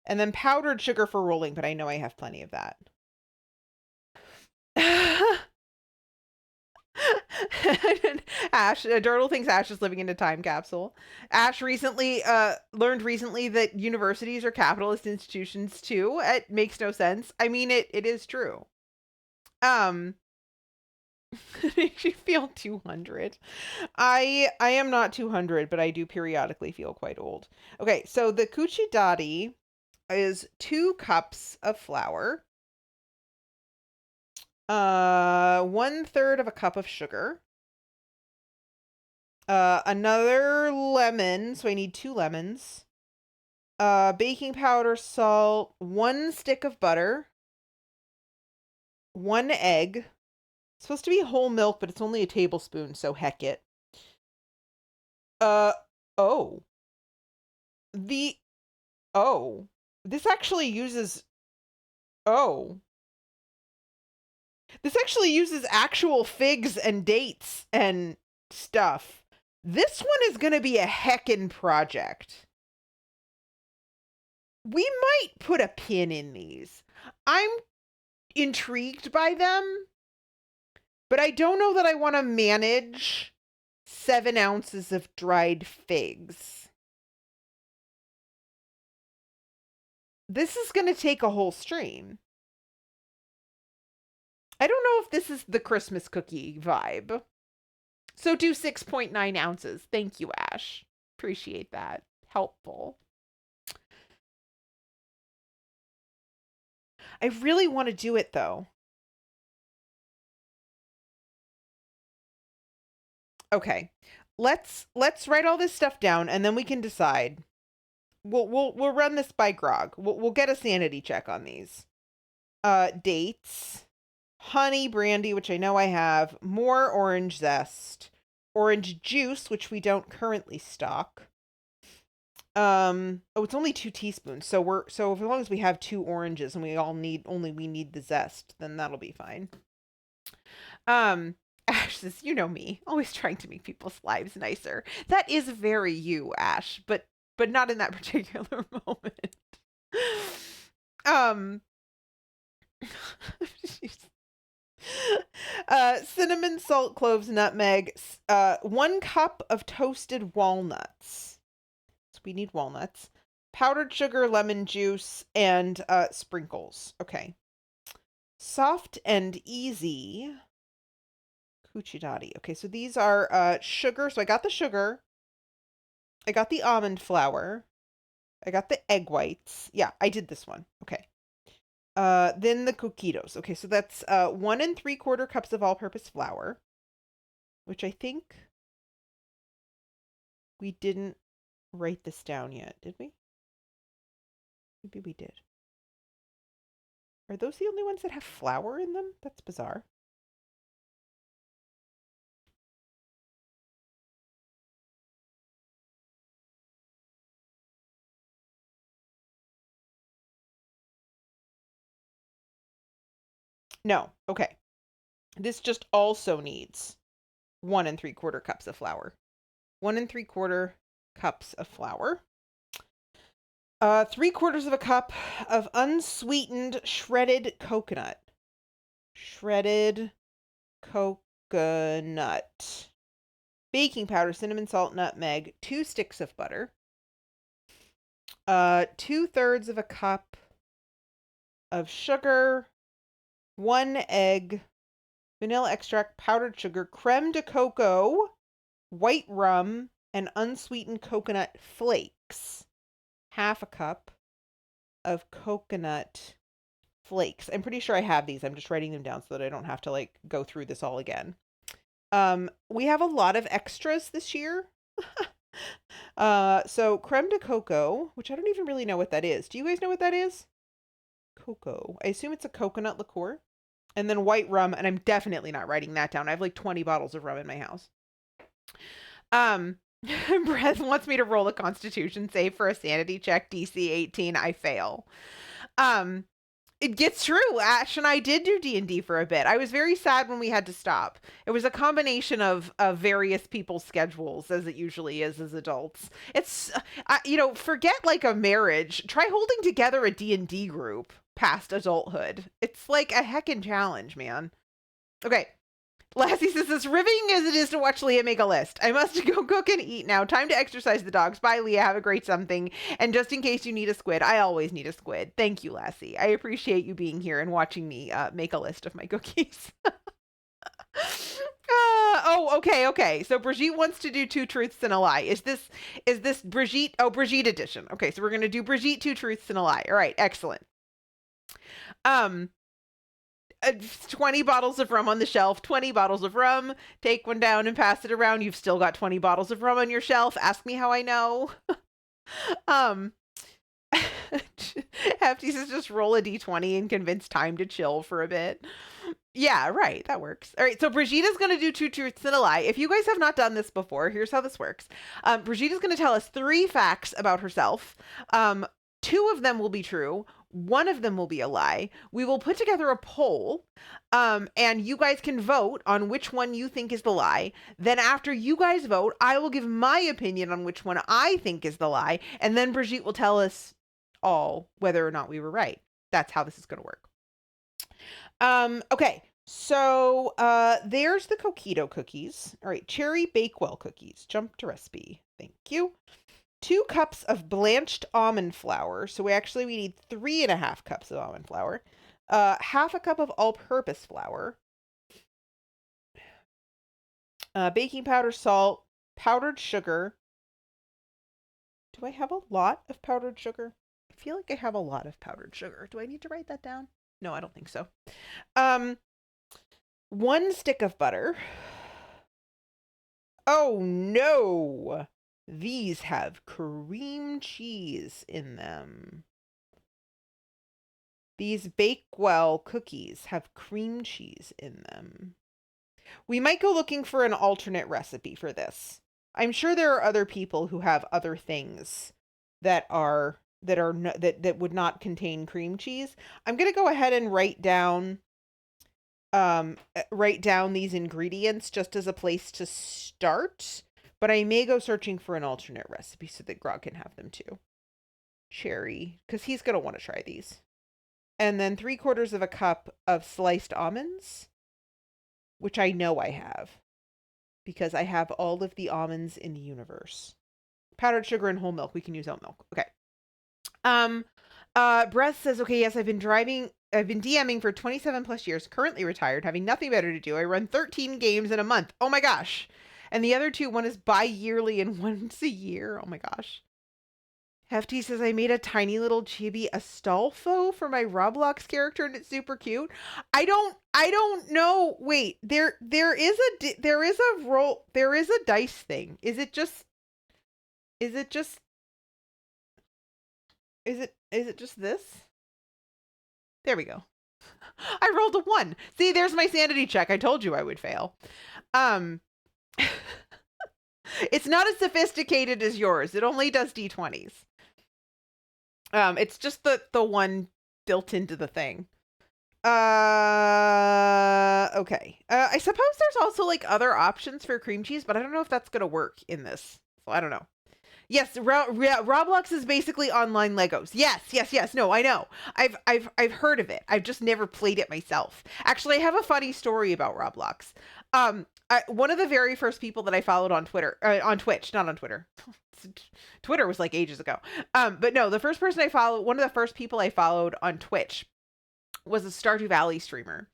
And then powdered sugar for rolling, but I know I have plenty of that. Ash, Durdle thinks Ash is living in a time capsule. Ash recently learned that universities are capitalist institutions too. It makes no sense. I mean, it is true. It makes you feel 200. I am not 200, but I do periodically feel quite old. Okay, so the Coochie Dottie is 2 cups of flour. 1/3 of a cup of sugar. Another lemon, so I need 2 lemons. Baking powder, salt, 1 stick of butter. 1 egg. It's supposed to be whole milk, but it's only a tablespoon, so heck it. Oh. This actually uses, this actually uses actual figs and dates and stuff. This one is going to be a heckin' project. We might put a pin in these. I'm intrigued by them, but I don't know that I want to manage 7 ounces of dried figs. This is going to take a whole stream. I don't know if this is the Christmas cookie vibe. So do 6.9 ounces. Thank you, Ash. Appreciate that. Helpful. I really want to do it though. Okay. Let's write all this stuff down and then we can decide. We'll run this by Grog. We'll get a sanity check on these. Dates, honey brandy, which I know I have, more orange zest, orange juice, which we don't currently stock. Oh, it's only 2 teaspoons. So as long as we have 2 oranges and we need the zest, then that'll be fine. Ash says, you know me, always trying to make people's lives nicer. That is very you, Ash, but not in that particular moment. Cinnamon, salt, cloves, nutmeg, 1 cup of toasted walnuts. So we need walnuts. Powdered sugar, lemon juice, and sprinkles. Okay. Soft and easy. Coochie Dottie. Okay, so these are sugar. So I got the sugar. I got the almond flour. I got the egg whites. Yeah, I did this one. Okay. Then the coquitos. Okay, so that's 1 3/4 cups of all-purpose flour, which I think we didn't write this down yet, did we? Maybe we did. Are those the only ones that have flour in them? That's bizarre. No. Okay. This just also needs 1 3/4 cups of flour. 1 3/4 cups of flour. 3/4 of a cup of unsweetened shredded coconut. Shredded coconut. Baking powder, cinnamon, salt, nutmeg, 2 sticks of butter. 2/3 of a cup of sugar, 1 egg, vanilla extract, powdered sugar, creme de coco, white rum, and unsweetened coconut flakes. 1/2 cup of coconut flakes. I'm pretty sure I have these. I'm just writing them down so that I don't have to like go through this all again. We have a lot of extras this year. So creme de coco, which I don't even really know what that is. Do you guys know what that is? Cocoa. I assume it's a coconut liqueur. And then white rum, and I'm definitely not writing that down. I have like 20 bottles of rum in my house. Brett wants me to roll a constitution save for a sanity check. DC 18. I fail. It gets true. Ash and I did do D&D for a bit. I was very sad when we had to stop. It was a combination of various people's schedules, as it usually is as adults. It's, forget like a marriage. Try holding together a D&D group past adulthood. It's like a heckin' challenge, man. Okay. Lassie says, as riveting as it is to watch Leah make a list, I must go cook and eat now. Time to exercise the dogs. Bye, Leah. Have a great something. And just in case you need a squid, I always need a squid. Thank you, Lassie. I appreciate you being here and watching me make a list of my cookies. Okay. So Brigitte wants to do 2 truths and a lie. Is this Brigitte? Oh, Brigitte edition. Okay, so we're going to do Brigitte 2 truths and a lie. All right, excellent. 20 bottles of rum on the shelf, 20 bottles of rum. Take one down and pass it around. You've still got 20 bottles of rum on your shelf. Ask me how I know. Hefty says just roll a d20 and convince time to chill for a bit. Yeah, right. That works. All right. So Brigitte is going to do 2 truths and a lie. If you guys have not done this before, here's how this works. Brigitte is going to tell us 3 facts about herself. 2 of them will be true. 1 of them will be a lie. We will put together a poll, and you guys can vote on which one you think is the lie. Then after you guys vote, I will give my opinion on which one I think is the lie, and then Brigitte will tell us all whether or not we were right. That's how this is going to work. Okay. So, there's the Coquito cookies. All right. Cherry Bakewell cookies. Jump to recipe. Thank you. 2 cups of blanched almond flour. So we need 3.5 cups of almond flour. 1/2 cup of all-purpose flour. Baking powder, salt, powdered sugar. Do I have a lot of powdered sugar? I feel like I have a lot of powdered sugar. Do I need to write that down? No, I don't think so. 1 stick of butter. Oh no! These have cream cheese in them. These Bakewell cookies have cream cheese in them. We might go looking for an alternate recipe for this. I'm sure there are other people who have other things that would not contain cream cheese. I'm going to go ahead and write down these ingredients just as a place to start. But I may go searching for an alternate recipe so that Grog can have them too. Cherry, because he's going to want to try these. And then 3/4 of a cup of sliced almonds, which I know I have, because I have all of the almonds in the universe. Powdered sugar and whole milk. We can use oat milk. Okay. Brett says, okay, yes, I've been DMing for 27 plus years, currently retired, having nothing better to do. I run 13 games in a month. Oh my gosh. And the other 2, one is bi-yearly and once a year. Oh my gosh. Hefty says, I made a tiny little chibi Astolfo for my Roblox character and it's super cute. I don't know. Wait, there is a dice thing. Is it just this? There we go. I rolled a 1. See, there's my sanity check. I told you I would fail. It's not as sophisticated as yours. It only does d20s. It's just the one built into the thing. Okay. I suppose there's also like other options for cream cheese, but I don't know if that's gonna work in this. So I don't know. Yes, Roblox is basically online Legos. Yes. No, I know. I've heard of it. I've just never played it myself. Actually, I have a funny story about Roblox. One of the very first people that I followed on Twitter, on Twitch, not on Twitter. Twitter was like ages ago. But no, the first person I followed, one of the first people I followed on Twitch was a Stardew Valley streamer.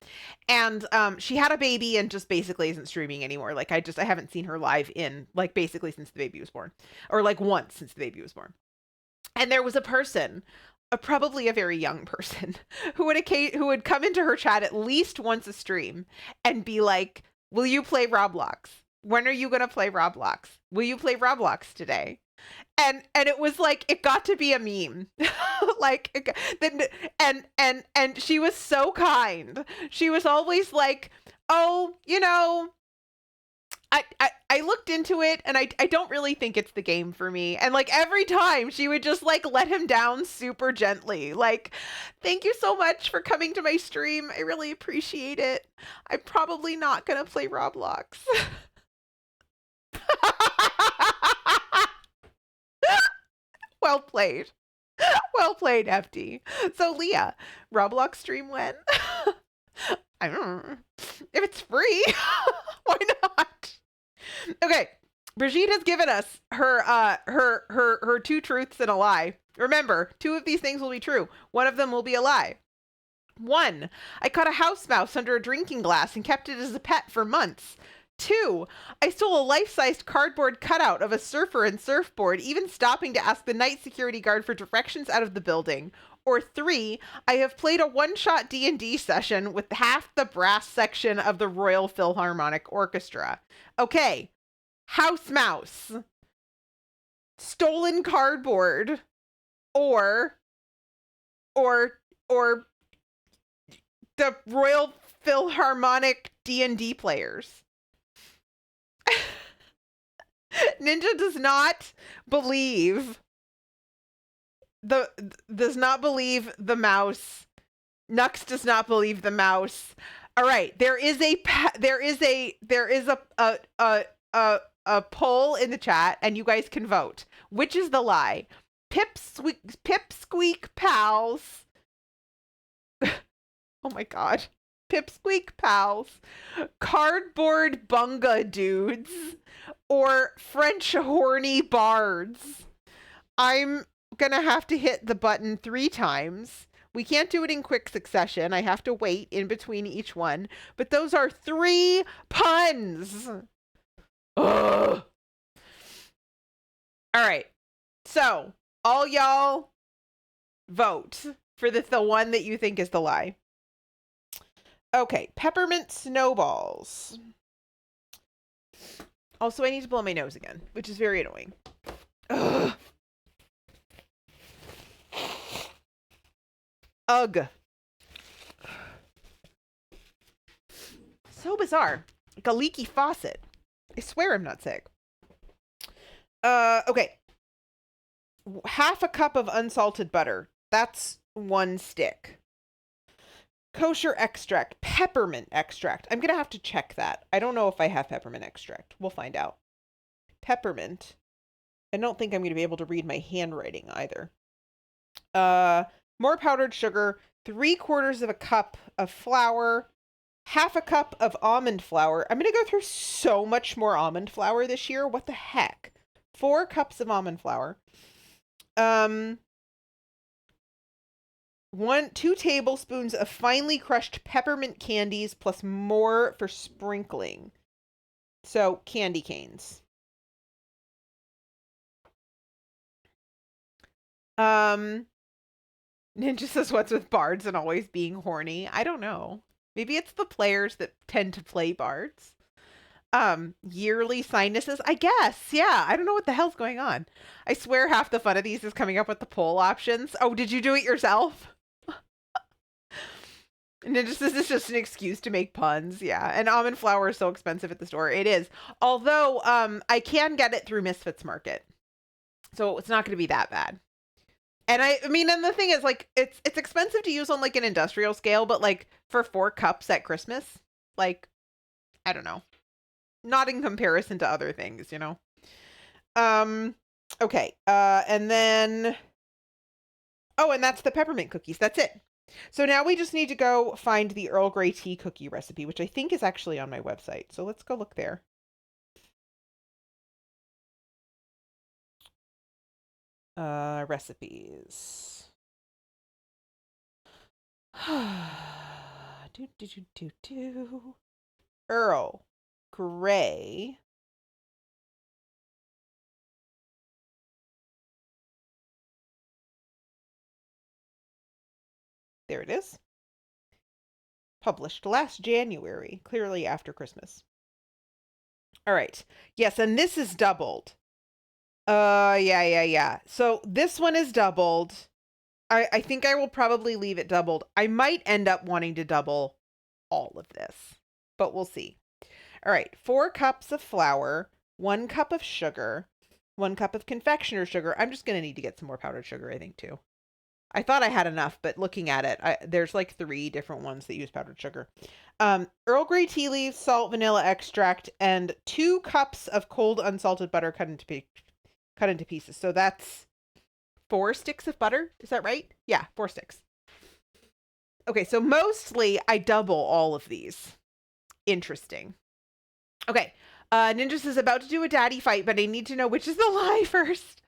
And she had a baby and just basically isn't streaming anymore. Like I haven't seen her live in like basically since the baby was born, or like once since the baby was born. And there was a person, probably a very young person, who would come into her chat at least once a stream and be like, "Will you play Roblox? When are you gonna play Roblox? Will you play Roblox today?" And it was like it got to be a meme. Like and she was so kind. She was always like, "Oh, you know, I looked into it and I don't really think it's the game for me." And like every time she would just like let him down super gently. Like, "Thank you so much for coming to my stream. I really appreciate it. I'm probably not gonna play Roblox." Well played. Well played, FD. So Leah, Roblox stream when? I don't know. If it's free, why not? Okay. Brigitte has given us her two truths and a lie. Remember, two of these things will be true. One of them will be a lie. 1, I caught a house mouse under a drinking glass and kept it as a pet for months. 2, I stole a life-sized cardboard cutout of a surfer and surfboard, even stopping to ask the night security guard for directions out of the building. Or 3, I have played a one-shot D&D session with half the brass section of the Royal Philharmonic Orchestra. Okay, house mouse, stolen cardboard, or the Royal Philharmonic D&D players. Ninja does not believe the mouse. Nux does not believe the mouse. All right, there is a poll in the chat, and you guys can vote. Which is the lie? Pipsqueak pals. Oh my god. Pipsqueak pals, cardboard bunga dudes, or French horny bards. I'm gonna have to hit the button 3 times. We can't do it in quick succession. I have to wait in between each one. But those are 3 puns. Ugh. All right. So, all y'all vote for the one that you think is the lie. Okay, peppermint snowballs. Also, I need to blow my nose again, which is very annoying. Ugh. Ugh. So bizarre. Like a leaky faucet. I swear I'm not sick. Okay. Half a cup of unsalted butter. That's 1 stick. Kosher extract, peppermint extract. I'm going to have to check that. I don't know if I have peppermint extract. We'll find out. Peppermint. I don't think I'm going to be able to read my handwriting either. More powdered sugar, 3/4 of a cup of flour, half a cup of almond flour. I'm going to go through so much more almond flour this year. What the heck? 4 cups of almond flour. 2 tablespoons of finely crushed peppermint candies plus more for sprinkling. So, candy canes. Ninja says, what's with bards and always being horny? I don't know. Maybe it's the players that tend to play bards. Yearly sinuses, I guess. Yeah, I don't know what the hell's going on. I swear half the fun of these is coming up with the poll options. Oh, did you do it yourself? And this is just an excuse to make puns. Yeah. And almond flour is so expensive at the store. It is. Although, I can get it through Misfits Market. So it's not going to be that bad. And I mean, and the thing is, like, it's expensive to use on like an industrial scale, but like for 4 cups at Christmas, like, I don't know, not in comparison to other things, you know. Okay, and then, oh, and that's the peppermint cookies. That's it. So now we just need to go find the Earl Grey tea cookie recipe, which I think is actually on my website. So let's go look there. Recipes. do. Earl Grey. There it is. Published last January, clearly after Christmas. All right. Yes, and this is doubled. Yeah. So this one is doubled. I think I will probably leave it doubled. I might end up wanting to double all of this, but we'll see. All right, 4 cups of flour, 1 cup of sugar, 1 cup of confectioner sugar. I'm just going to need to get some more powdered sugar, I think, too. I thought I had enough, but looking at it, there's like 3 different ones that use powdered sugar. Earl Grey tea leaves, salt, vanilla extract, and 2 cups of cold unsalted butter cut into pieces. So that's 4 sticks of butter. Is that right? Yeah, 4 sticks. Okay, so mostly I double all of these. Interesting. Okay, Ninjas is about to do a daddy fight, but I need to know which is the lie first.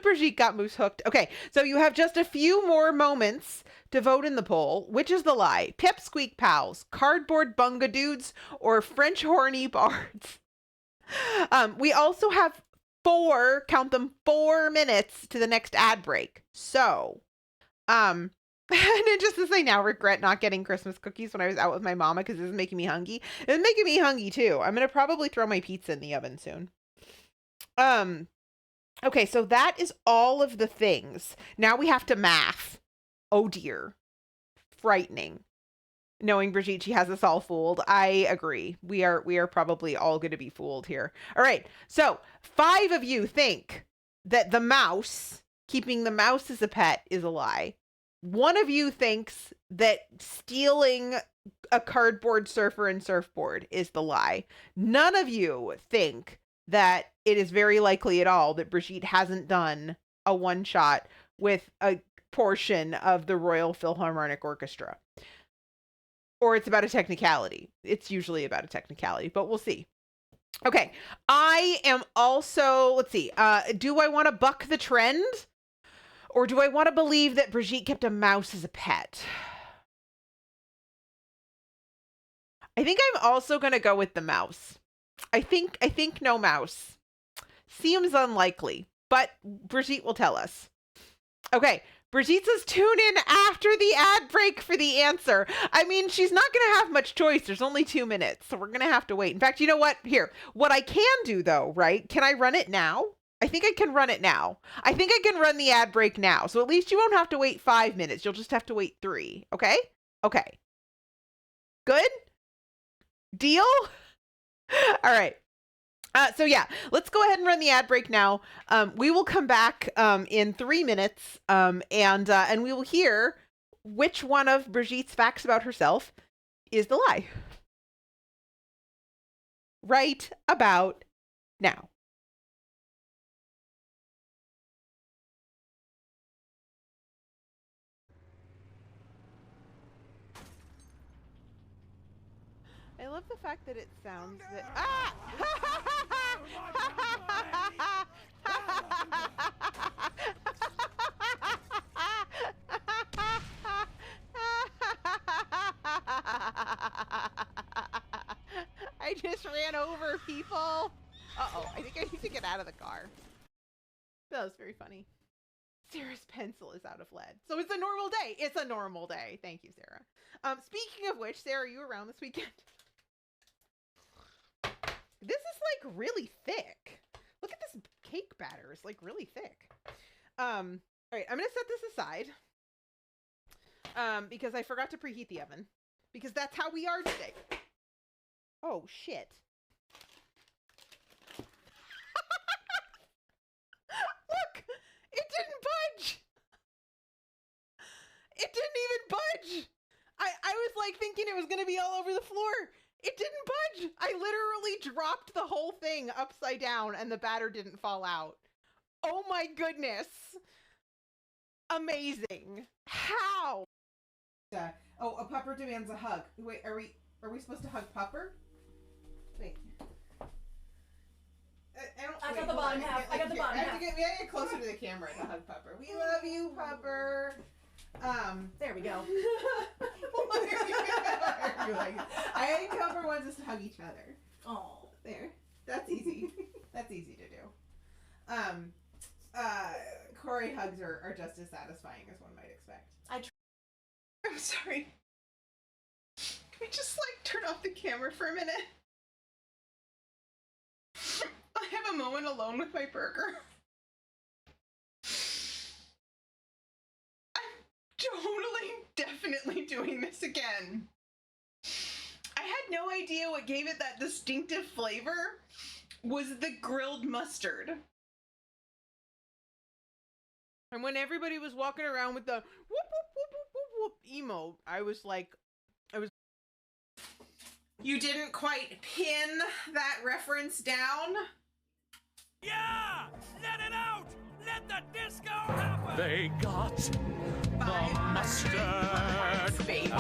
Brigitte got moose hooked. Okay, so you have just a few more moments to vote in the poll. Which is the lie? Pipsqueak pals, cardboard bunga dudes, or French horny bards? We also have 4, count them, 4 minutes to the next ad break. So, and just to say, now regret not getting Christmas cookies when I was out with my mama because this is making me hungry. It's making me hungry too. I'm gonna probably throw my pizza in the oven soon. Okay, so that is all of the things. Now we have to math. Oh dear, frightening. Knowing Brigitte, she has us all fooled. I agree. We are probably all going to be fooled here. All right. So 5 of you think that the mouse, keeping the mouse as a pet, is a lie. 1 of you thinks that stealing a cardboard surfer and surfboard is the lie. None of you think that it is very likely at all that Brigitte hasn't done a one-shot with a portion of the Royal Philharmonic Orchestra. Or it's about a technicality. It's usually about a technicality, but we'll see. Okay, I am also, let's see, do I want to buck the trend? Or do I want to believe that Brigitte kept a mouse as a pet? I think I'm also going to go with the mouse. I think no mouse. Seems unlikely, but Brigitte will tell us. Okay, Brigitte says tune in after the ad break for the answer. I mean, she's not going to have much choice. There's only 2 minutes, so we're going to have to wait. In fact, you know what? Here, what I can do though, right? Can I run it now? I think I can run it now. I think I can run the ad break now. So at least you won't have to wait 5 minutes. You'll just have to wait 3. Okay? Okay. Good? Deal? All right. So yeah, let's go ahead and run the ad break now. We will come back in 3 minutes, and we will hear which one of Brigitte's facts about herself is the lie. Right about now. I love the fact that it sounds that I just ran over people. Uh-oh, I think I need to get out of the car. That was very funny. Sarah's pencil is out of lead. So it's a normal day. It's a normal day. Thank you, Sarah. Speaking of which, Sarah, are you around this weekend? This is like really thick. Look at this cake batter. It's like really thick. All right, I'm gonna set this aside. Because I forgot to preheat the oven. Because that's how we are today. Oh shit. Look! It didn't budge! was going to be all over the floor. It didn't budge. I literally dropped the whole thing upside down and the batter didn't fall out. Oh my goodness. Amazing. How? Oh, a pupper demands a hug. Wait, are we supposed to hug pupper? Wait. I got the bottom half. I got the bottom half. We gotta get closer to the camera to hug pupper. We love you, pupper. There we go. I think pupper wants us to hug each other. Oh, There. That's easy. That's easy to do. Corey hugs are just as satisfying as one might expect. I'm sorry. Can we just turn off the camera for a minute? I have a moment alone with my burger. I'm definitely doing this again. I had no idea what gave it that distinctive flavor was the grilled mustard. And when everybody was walking around with the whoop, whoop, whoop, whoop, whoop, emote, I was like, you didn't quite pin that reference down? Yeah! Let it out! Let the disco happen! They got the mustard. Babies.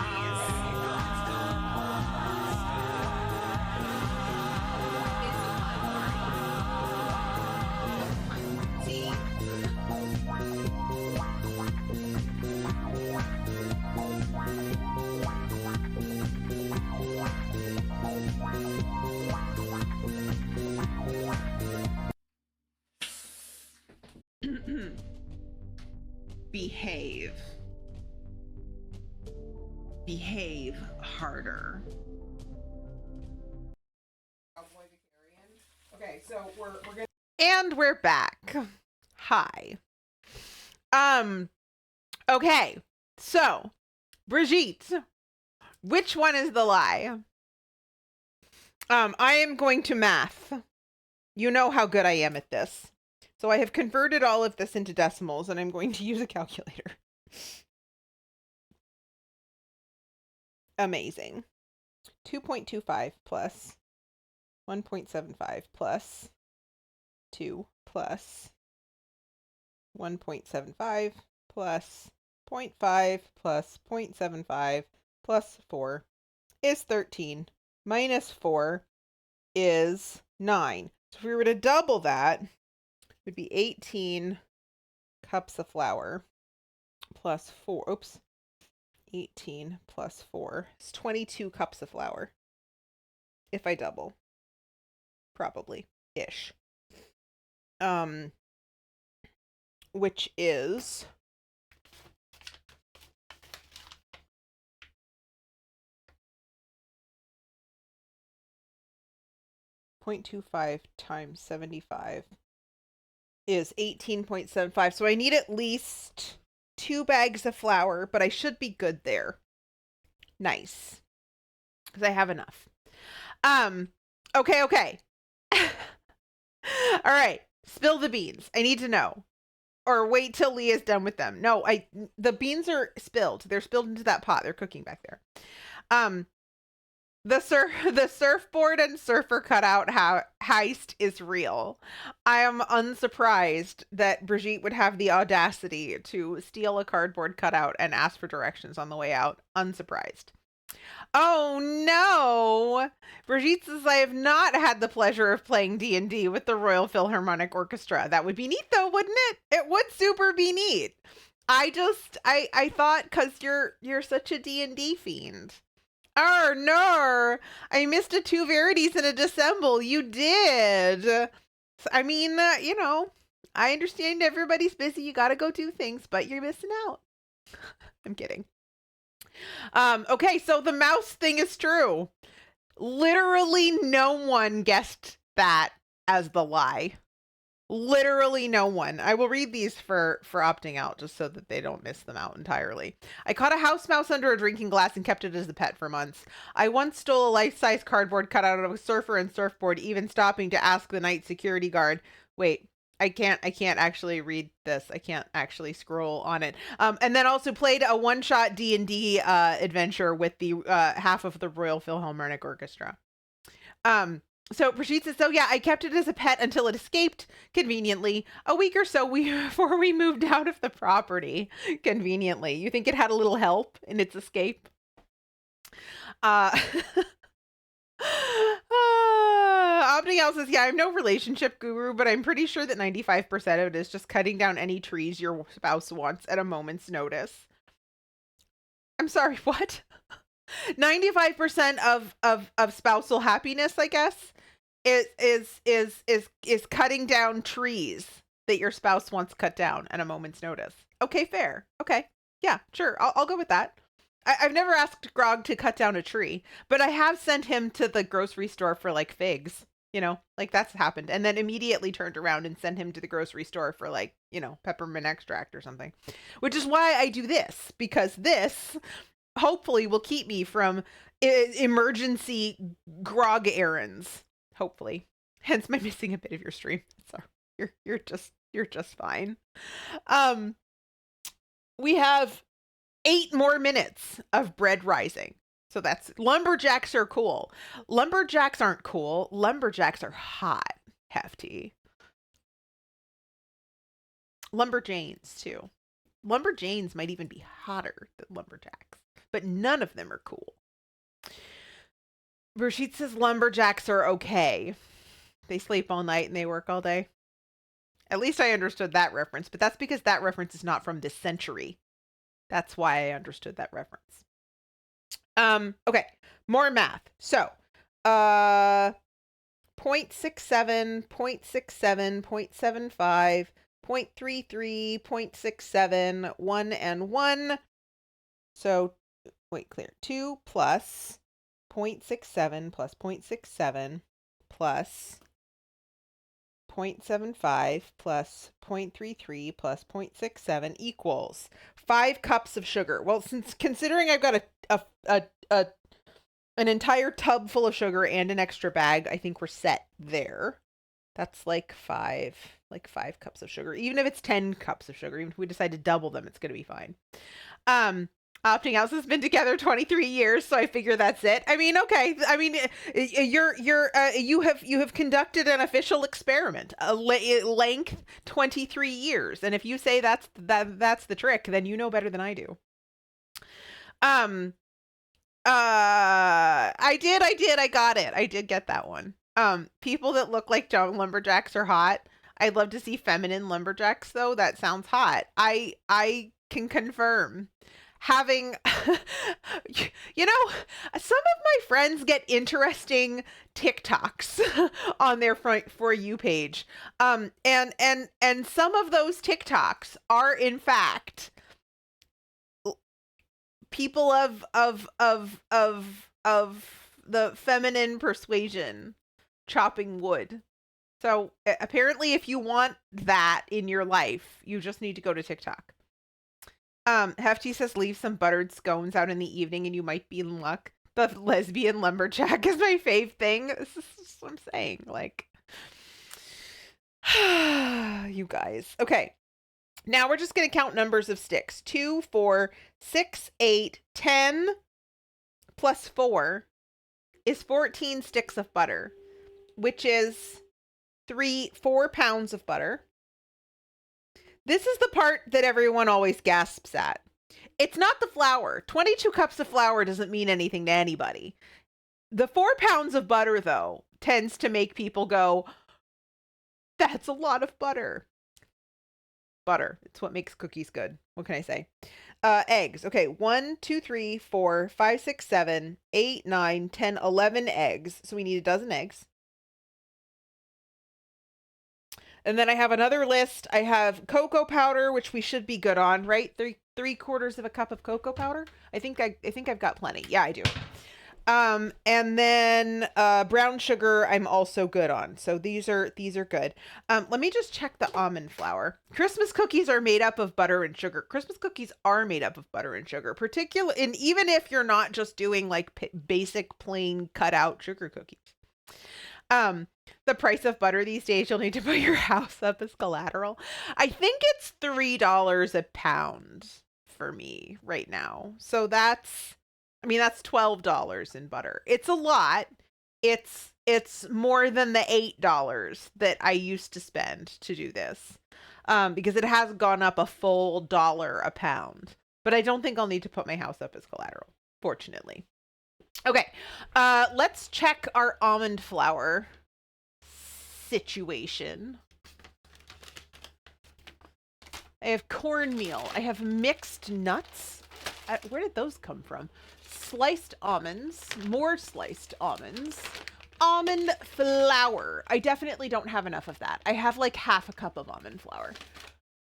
Behave. Behave harder. Okay, so we're gonna. And we're back. Hi. Okay, so Brigitte, which one is the lie? I am going to math. You know how good I am at this. So I have converted all of this into decimals and I'm going to use a calculator. Amazing. 2.25 plus 1.75 plus 2 plus 1.75 plus 0.5 plus 0.75 plus 4 is 13. Minus 4 is 9. So if we were to double that, it would be 18 cups of flour plus 4. Oops. 18 plus 4 is 22 cups of flour. If I double. Probably. Ish. Which is 0.25 times 75 is 18.75. So I need at least 2 bags of flour, but I should be good there. Nice. Because I have enough. Okay. All right. Spill the beans. I need to know. Or wait till Leah's done with them. No, the beans are spilled. They're spilled into that pot. They're cooking back there. The surfboard and surfer cutout heist is real. I am unsurprised that Brigitte would have the audacity to steal a cardboard cutout and ask for directions on the way out. Unsurprised. Oh no! Brigitte says, I have not had the pleasure of playing D&D with the Royal Philharmonic Orchestra. That would be neat though, wouldn't it? It would super be neat. I thought because you're such a D&D fiend. Oh no! I missed a 2 verities and a dissemble. You did. I mean, I understand everybody's busy. You gotta go do things, but you're missing out. I'm kidding. Okay, so the mouse thing is true. Literally no one guessed that as the lie. Literally no one. I will read these for opting out just so that they don't miss them out entirely. I caught a house mouse under a drinking glass and kept it as a pet for months. I once stole a life-size cardboard cutout of a surfer and surfboard, even stopping to ask the night security guard. Wait, I can't actually read this. I can't actually scroll on it. And then also played a one-shot D&D adventure with the half of the Royal Philharmonic Orchestra. So Prashit says, so yeah, I kept it as a pet until it escaped conveniently a week or so before we moved out of the property. Conveniently. You think it had a little help in its escape? Opting out says, yeah, I'm no relationship guru, but I'm pretty sure that 95% of it is just cutting down any trees your spouse wants at a moment's notice. I'm sorry, what? 95% of spousal happiness, I guess, is cutting down trees that your spouse wants cut down at a moment's notice. Okay, fair. Okay. Yeah, sure. I'll go with that. I've never asked Grog to cut down a tree, but I have sent him to the grocery store for like figs, you know, like that's happened. And then immediately turned around and sent him to the grocery store for like, you know, peppermint extract or something, which is why I do this, because this hopefully will keep me from emergency Grog errands. Hopefully. Hence my missing a bit of your stream. Sorry. You're just fine. We have 8 more minutes of bread rising. So that's lumberjacks are cool. Lumberjacks aren't cool. Lumberjacks are hot, hefty. Lumberjanes too. Lumberjanes might even be hotter than lumberjacks, but none of them are cool. Rashid says lumberjacks are okay. They sleep all night and they work all day. At least I understood that reference, but that's because that reference is not from this century. That's why I understood that reference. Okay, more math. So, 0.67, 0.67, 0.75, 0.33, 0.67, 1 and 1. So, wait, clear. 2 plus 0.67 plus 0.67 plus 0.75 plus 0.33 plus 0.67 equals 5 cups of sugar. Well, since considering I've got an entire tub full of sugar and an extra bag, I think we're set there. That's like 5 cups of sugar. Even if it's 10 cups of sugar, even if we decide to double them, it's going to be fine. Opting House has been together 23 years, so I figure that's it. I mean, okay. I mean, you have conducted an official experiment. Length 23 years, and if you say that's the trick, then you know better than I do. I got it. I did get that one. People that look like dumb lumberjacks are hot. I'd love to see feminine lumberjacks though. That sounds hot. I can confirm. Having, you know, some of my friends get interesting TikToks on their For You page. And some of those TikToks are in fact people of the feminine persuasion chopping wood. So apparently if you want that in your life, you just need to go to TikTok. Hefty says leave some buttered scones out in the evening and you might be in luck. The lesbian lumberjack is my fave thing. This is what I'm saying. Like, you guys. Okay. Now we're just going to count numbers of sticks. 2, 4, 6, 8, 10 plus 4 is 14 sticks of butter, which is 4 pounds of butter. This is the part that everyone always gasps at. It's not the flour. 22 cups of flour doesn't mean anything to anybody. The 4 pounds of butter, though, tends to make people go, that's a lot of butter. Butter. It's what makes cookies good. What can I say? Eggs. Okay, 1, 2, 3, 4, 5, 6, 7, 8, 9, 10, 11 eggs. So we need a dozen eggs. And then I have another list. I have cocoa powder, which we should be good on, right? 3/4 of a cup of cocoa powder. I think I've got plenty. Yeah, I do. And then brown sugar I'm also good on. So these are good. Let me just check the almond flour. Christmas cookies are made up of butter and sugar. Christmas cookies are made up of butter and sugar, and even if you're not just doing like basic plain cut out sugar cookies. the price of butter these days, you'll need to put your house up as collateral. I think it's $3 a pound for me right now. So that's $12 in butter. It's a lot. It's more than the $8 that I used to spend to do this. Because it has gone up a full $1 a pound. But I don't think I'll need to put my house up as collateral, fortunately. Okay, let's check our almond flour situation. I have cornmeal. I have mixed nuts. Where did those come from? Sliced almonds, more sliced almonds, almond flour. I definitely don't have enough of that. I have like half a cup of almond flour.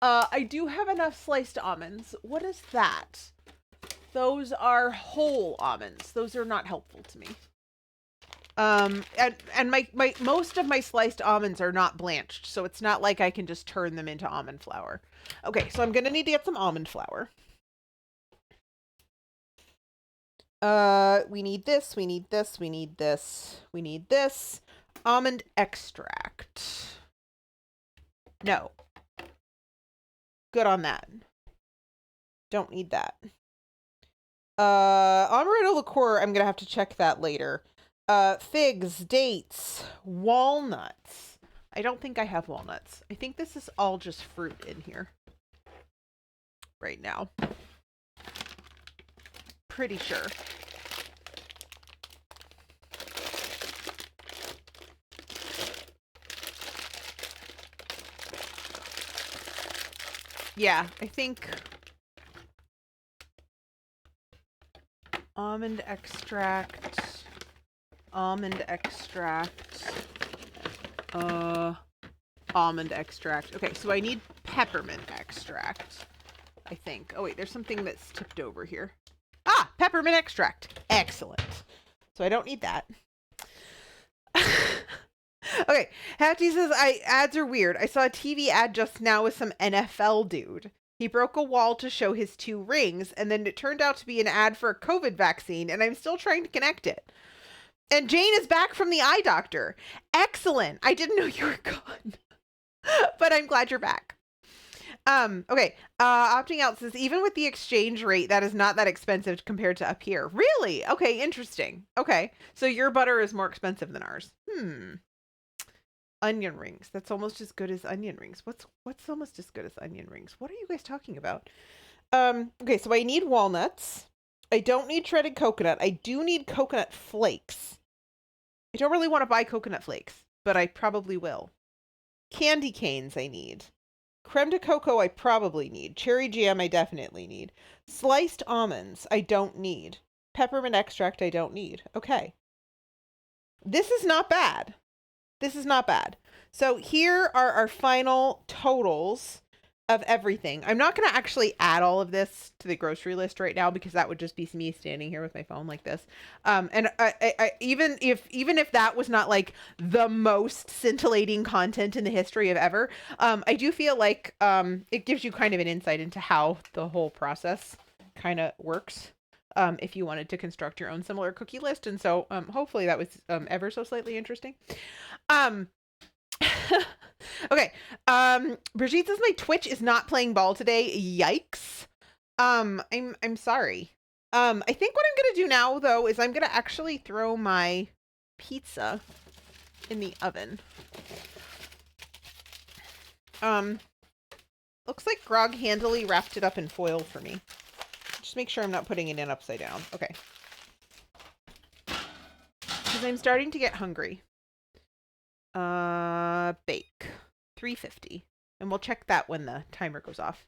I do have enough sliced almonds. What is that? Those are whole almonds. Those are not helpful to me. And my most of my sliced almonds are not blanched, so it's not like I can just turn them into almond flour. Okay, so I'm gonna need to get some almond flour. We need this, we need this, we need this, we need this. Almond extract. No. Good on that. Don't need that. Amaretto liqueur, I'm gonna have to check that later. Figs, dates, walnuts. I don't think I have walnuts. I think this is all just fruit in here right now. Pretty sure. Yeah, I think almond extract, almond extract. Okay, so I need peppermint extract, I think. Oh wait, there's something that's tipped over here. Ah, peppermint extract. Excellent. So I don't need that. Okay, Hattie says, ads are weird. I saw a TV ad just now with some NFL dude. He broke a wall to show his 2 rings, and then it turned out to be an ad for a COVID vaccine, and I'm still trying to connect it. And Jane is back from the eye doctor. Excellent. I didn't know you were gone. But I'm glad you're back. Okay. Opting out says, even with the exchange rate, that is not that expensive compared to up here. Really? Okay, interesting. Okay. So your butter is more expensive than ours. Onion rings. That's almost as good as onion rings. What's almost as good as onion rings? What are you guys talking about? Okay, so I need walnuts. I don't need shredded coconut. I do need coconut flakes. I don't really want to buy coconut flakes, but I probably will. Candy canes I need. Creme de cocoa I probably need. Cherry jam I definitely need. Sliced almonds I don't need. Peppermint extract I don't need. Okay. This is not bad. This is not bad. So here are our final totals of everything. I'm not going to actually add all of this to the grocery list right now because that would just be me standing here with my phone like this. And I even if that was not like the most scintillating content in the history of ever, I do feel like it gives you kind of an insight into how the whole process kind of works. If you wanted to construct your own similar cookie list. And so hopefully that was ever so slightly interesting. Okay. Brigitte says my Twitch is not playing ball today. Yikes. I'm sorry. I think what I'm going to do now though is I'm going to actually throw my pizza in the oven. Looks like Grog handily wrapped it up in foil for me. Just make sure I'm not putting it in upside down. Okay. Because I'm starting to get hungry. Bake. 350. And we'll check that when the timer goes off.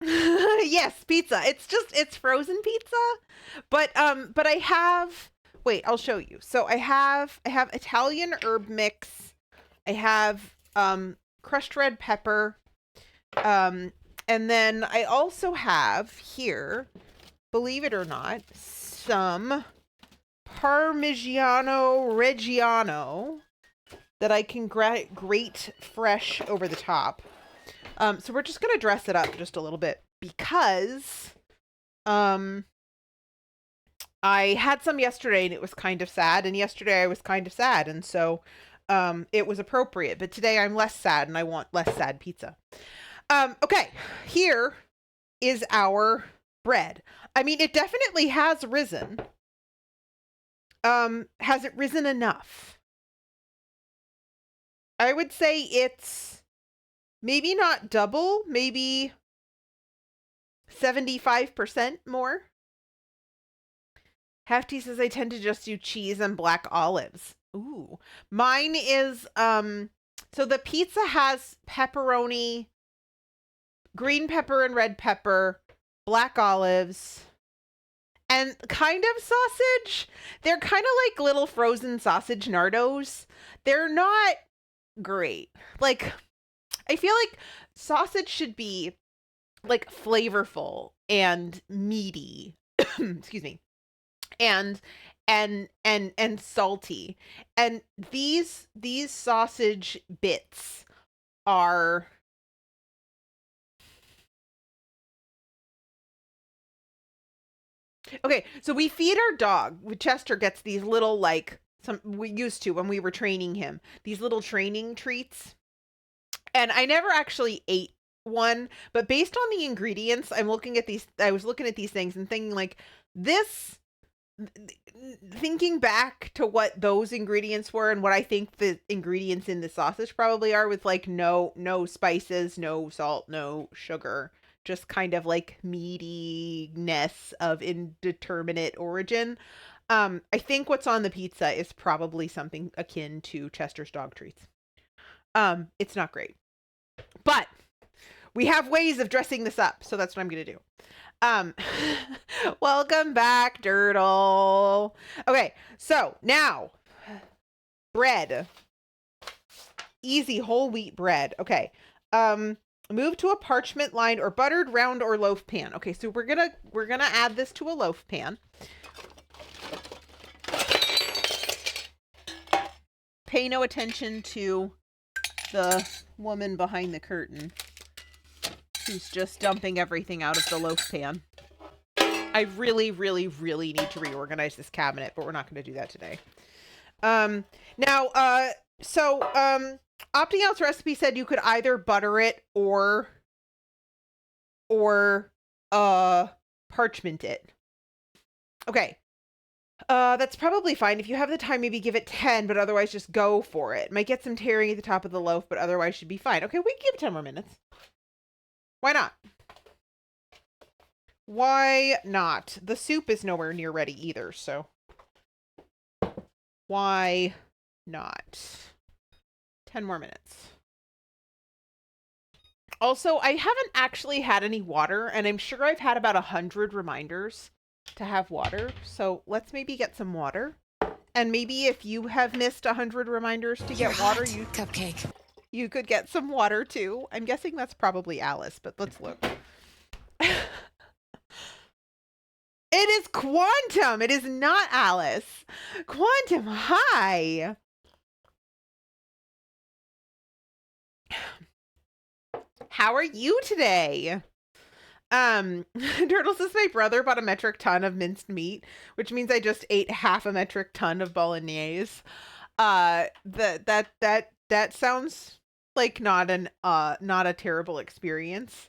Yes, pizza. It's frozen pizza. But I have, wait, I'll show you. So I have Italian herb mix. I have, crushed red pepper. And then I also have here, believe it or not, some Parmigiano Reggiano that I can grate fresh over the top. So we're just going to dress it up just a little bit because I had some yesterday and it was kind of sad, and yesterday I was kind of sad, and so it was appropriate. But today I'm less sad and I want less sad pizza. Okay, here is our bread. I mean, it definitely has risen. Has it risen enough? I would say it's maybe not double, maybe 75% more. Hefty says I tend to just do cheese and black olives. Ooh. Mine is so the pizza has pepperoni, green pepper and red pepper, black olives, and kind of sausage. They're kind of like little frozen sausage nardos. They're not great. Like, I feel like sausage should be like flavorful and meaty. Excuse me. And salty. And these sausage bits are okay, so we feed our dog. Chester gets these little, like, some we used to when we were training him, these little training treats. And I never actually ate one, but based on the ingredients, I was looking at these things and thinking like this, thinking back to what those ingredients were and what I think the ingredients in the sausage probably are, with like no spices, no salt, no sugar, just kind of like meatiness of indeterminate origin. I think what's on the pizza is probably something akin to Chester's dog treats. It's not great, but we have ways of dressing this up, so that's what I'm gonna do. Welcome back, Dirtle. Okay, so now bread, easy whole wheat bread. Okay, move to a parchment lined or buttered round or loaf pan. Okay, so we're gonna add this to a loaf pan. Pay no attention to the woman behind the curtain who's just dumping everything out of the loaf pan. I really, really, really need to reorganize this cabinet, but we're not going to do that today. Opting Out's recipe said you could either butter it or parchment it. Okay. That's probably fine. If you have the time, maybe give it 10, but otherwise just go for it. Might get some tearing at the top of the loaf, but otherwise should be fine. Okay, we can give it 10 more minutes. Why not? Why not? The soup is nowhere near ready either, so why not? 10 more minutes. Also, I haven't actually had any water, and I'm sure I've had about 100 reminders to have water, so let's maybe get some water. And maybe if you have missed 100 reminders to get water, you could get some water too. I'm guessing that's probably Alice, but let's look. It is Quantum. It is not Alice. Quantum, hi. How are you today? Turtle says my brother bought a metric ton of minced meat, which means I just ate half a metric ton of bolognese. That sounds like not a terrible experience.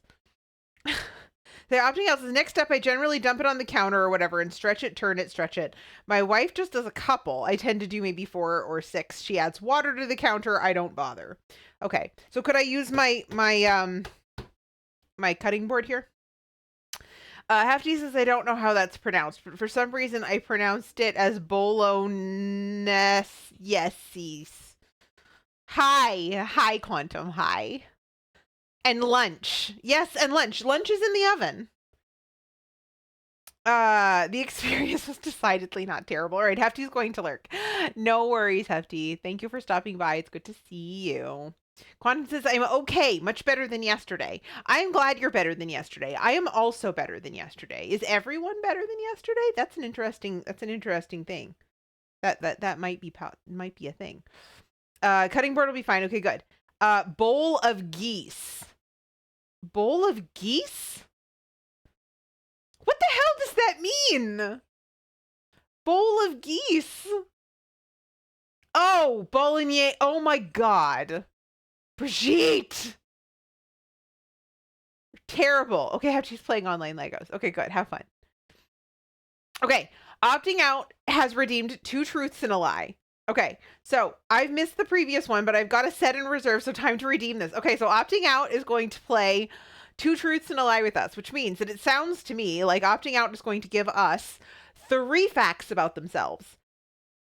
The opting out says, next step, I generally dump it on the counter or whatever and stretch it, turn it, stretch it. My wife just does a couple. I tend to do maybe 4 or 6. She adds water to the counter. I don't bother. Okay. So could I use my cutting board here? Hefty says, I don't know how that's pronounced, but for some reason I pronounced it as bolognese. Hi, Quantum, hi. And lunch. Yes, and lunch. Lunch is in the oven. The experience was decidedly not terrible. All right, Hefty's going to lurk. No worries, Hefty. Thank you for stopping by. It's good to see you. Quantum says, I'm okay, much better than yesterday. I'm glad you're better than yesterday. I am also better than yesterday. Is everyone better than yesterday? That's an interesting thing. That might be a thing. Cutting board will be fine. Okay, good. Bowl of geese. Bowl of geese? What the hell does that mean? Bowl of geese. Oh, bolognese. Oh my God. Brigitte. Terrible. Okay, I have to keep playing online Legos. Okay, good. Have fun. Okay, opting out has redeemed 2 truths and a lie. Okay, so I've missed the previous one, but I've got a set in reserve, so time to redeem this. Okay, so opting out is going to play 2 truths and a lie with us, which means that it sounds to me like opting out is going to give us 3 facts about themselves,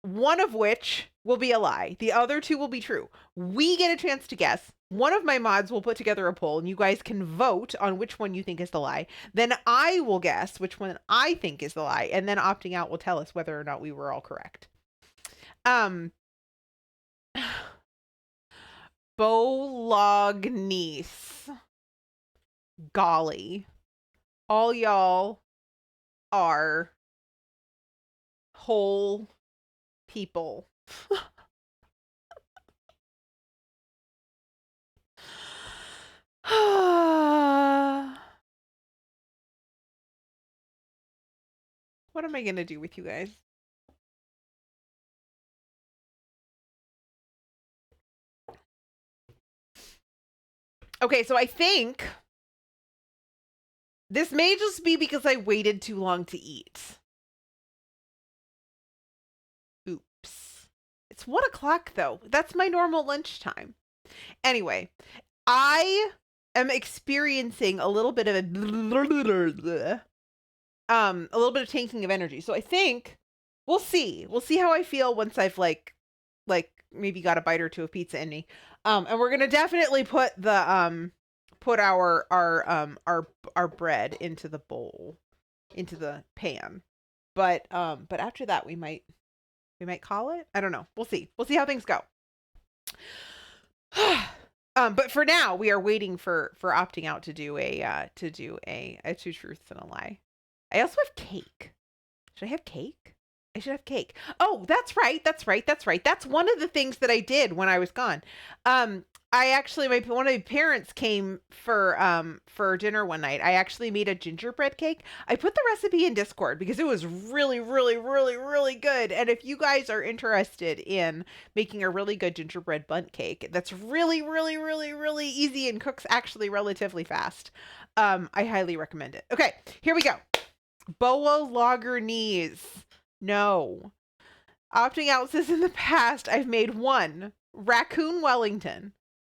one of which will be a lie. The other 2 will be true. We get a chance to guess. One of my mods will put together a poll and you guys can vote on which one you think is the lie. Then I will guess which one I think is the lie. And then opting out will tell us whether or not we were all correct. Bolognese. Golly. All y'all are whole people. What am I going to do with you guys? Okay, so I think this may just be because I waited too long to eat. Oops. It's 1 o'clock though. That's my normal lunchtime. Anyway, I am experiencing a little bit of a little bit of tanking of energy. So I think we'll see. We'll see how I feel once I've like maybe got a bite or 2 of pizza in me. And we're gonna definitely put the put our bread into the bowl, into the pan. But after that we might call it. I don't know. We'll see. We'll see how things go. But for now we are waiting for opting out to do a 2 truths and a lie. I also have cake. Should I have cake? I should have cake. Oh, that's right. That's one of the things that I did when I was gone. I actually, one of my parents came for dinner one night. I actually made a gingerbread cake. I put the recipe in Discord because it was really, really, really, really good. And if you guys are interested in making a really good gingerbread bundt cake, that's really, really, really, really easy and cooks actually relatively fast. I highly recommend it. Okay, here we go. Bolognese. No. Opting out says in the past, I've made 1, raccoon Wellington,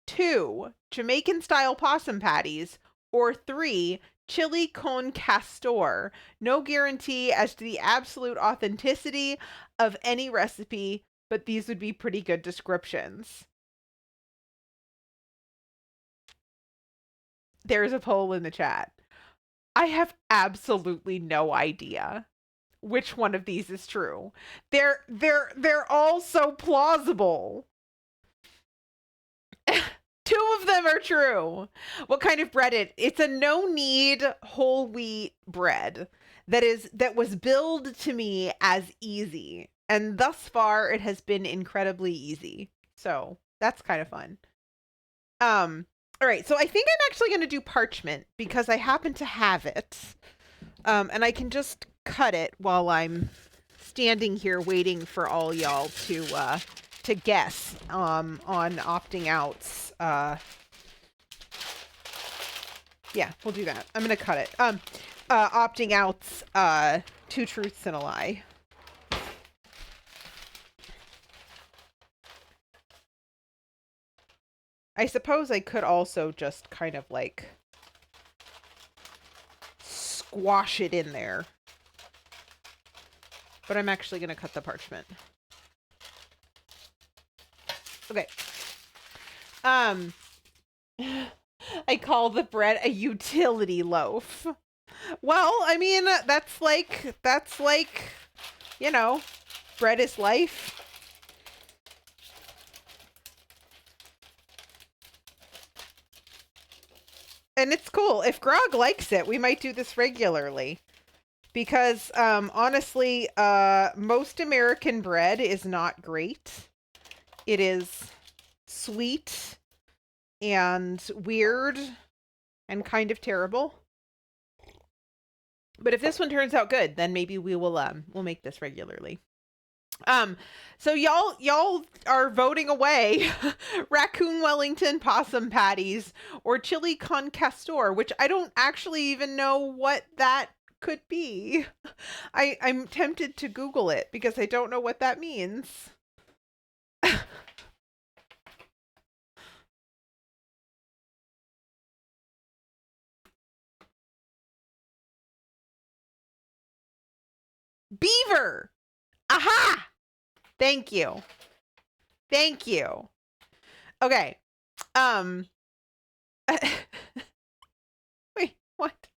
2, Jamaican style possum patties, or 3, chili con castor. No guarantee as to the absolute authenticity of any recipe, but these would be pretty good descriptions. There's a poll in the chat. I have absolutely no idea which one of these is true. They're all so plausible. 2 of them are true. What kind of bread it's a no-knead whole wheat bread that was billed to me as easy. And thus far it has been incredibly easy. So that's kind of fun. All right, so I think I'm actually going to do parchment because I happen to have it. And I can just cut it while I'm standing here waiting for all y'all to guess on opting outs. Yeah, we'll do that. I'm gonna cut it. Opting outs 2 truths and a lie. I suppose I could also just kind of like squash it in there. But I'm actually going to cut the parchment. Okay. I call the bread a utility loaf. Well, I mean, that's like, you know, bread is life. And it's cool. If Grog likes it, we might do this regularly. Because, honestly, most American bread is not great. It is sweet and weird and kind of terrible. But if this one turns out good, then maybe we'll make this regularly. So y'all are voting away raccoon Wellington, possum patties, or chili con castor, which I don't actually even know what that could be. I'm tempted to Google it because I don't know what that means. Beaver. Aha! Thank you. Thank you. Okay. Wait, what?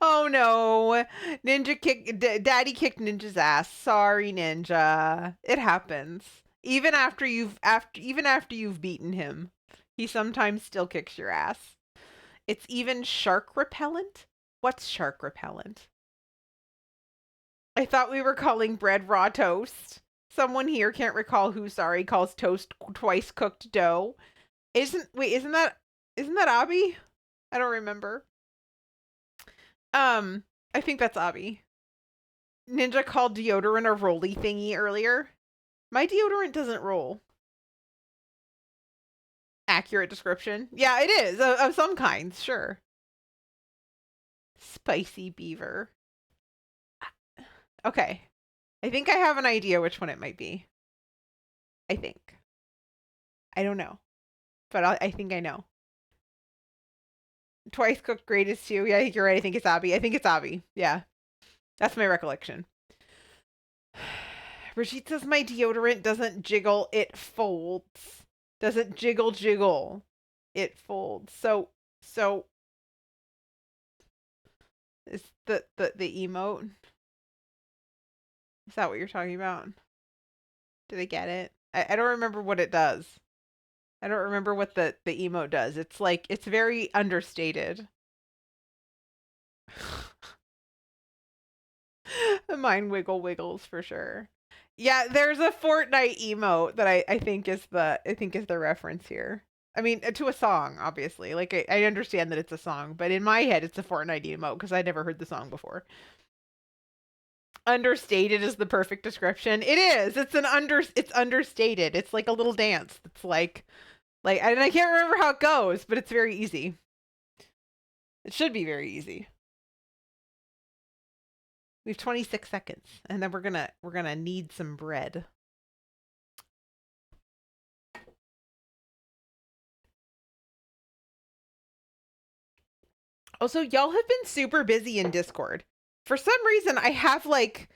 Oh no. Daddy kicked Ninja's ass. Sorry, Ninja. It happens. Even after you've beaten him, he sometimes still kicks your ass. It's even shark repellent? What's shark repellent? I thought we were calling bread raw toast. Someone here can't recall who, sorry, calls toast twice cooked dough. Isn't that Abby? I don't remember. I think that's Abby. Ninja called deodorant a rolly thingy earlier. My deodorant doesn't roll. Accurate description. Yeah, it is. Of some kinds, sure. Spicy beaver. Okay. I think I have an idea which one it might be. I think. I don't know. But I think I know. Twice cooked greatest too. Yeah, I think you're right. I think it's Abby. Yeah. That's my recollection. Brigitte says my deodorant doesn't jiggle, it folds. Doesn't jiggle. It folds. So is the emote? Is that what you're talking about? Did I get it? I don't remember what it does. I don't remember what the emote does. It's like, it's very understated. Mine wiggles for sure. Yeah, there's a Fortnite emote that I think is the reference here. I mean, to a song, obviously. Like, I understand that it's a song, but in my head, it's a Fortnite emote because I never heard the song before. Understated is the perfect description. It is. It's understated. It's like a little dance. It's like, and I can't remember how it goes, but it's very easy. It should be very easy. We have 26 seconds, and then we're gonna knead some bread. Also, y'all have been super busy in Discord. For some reason, I have like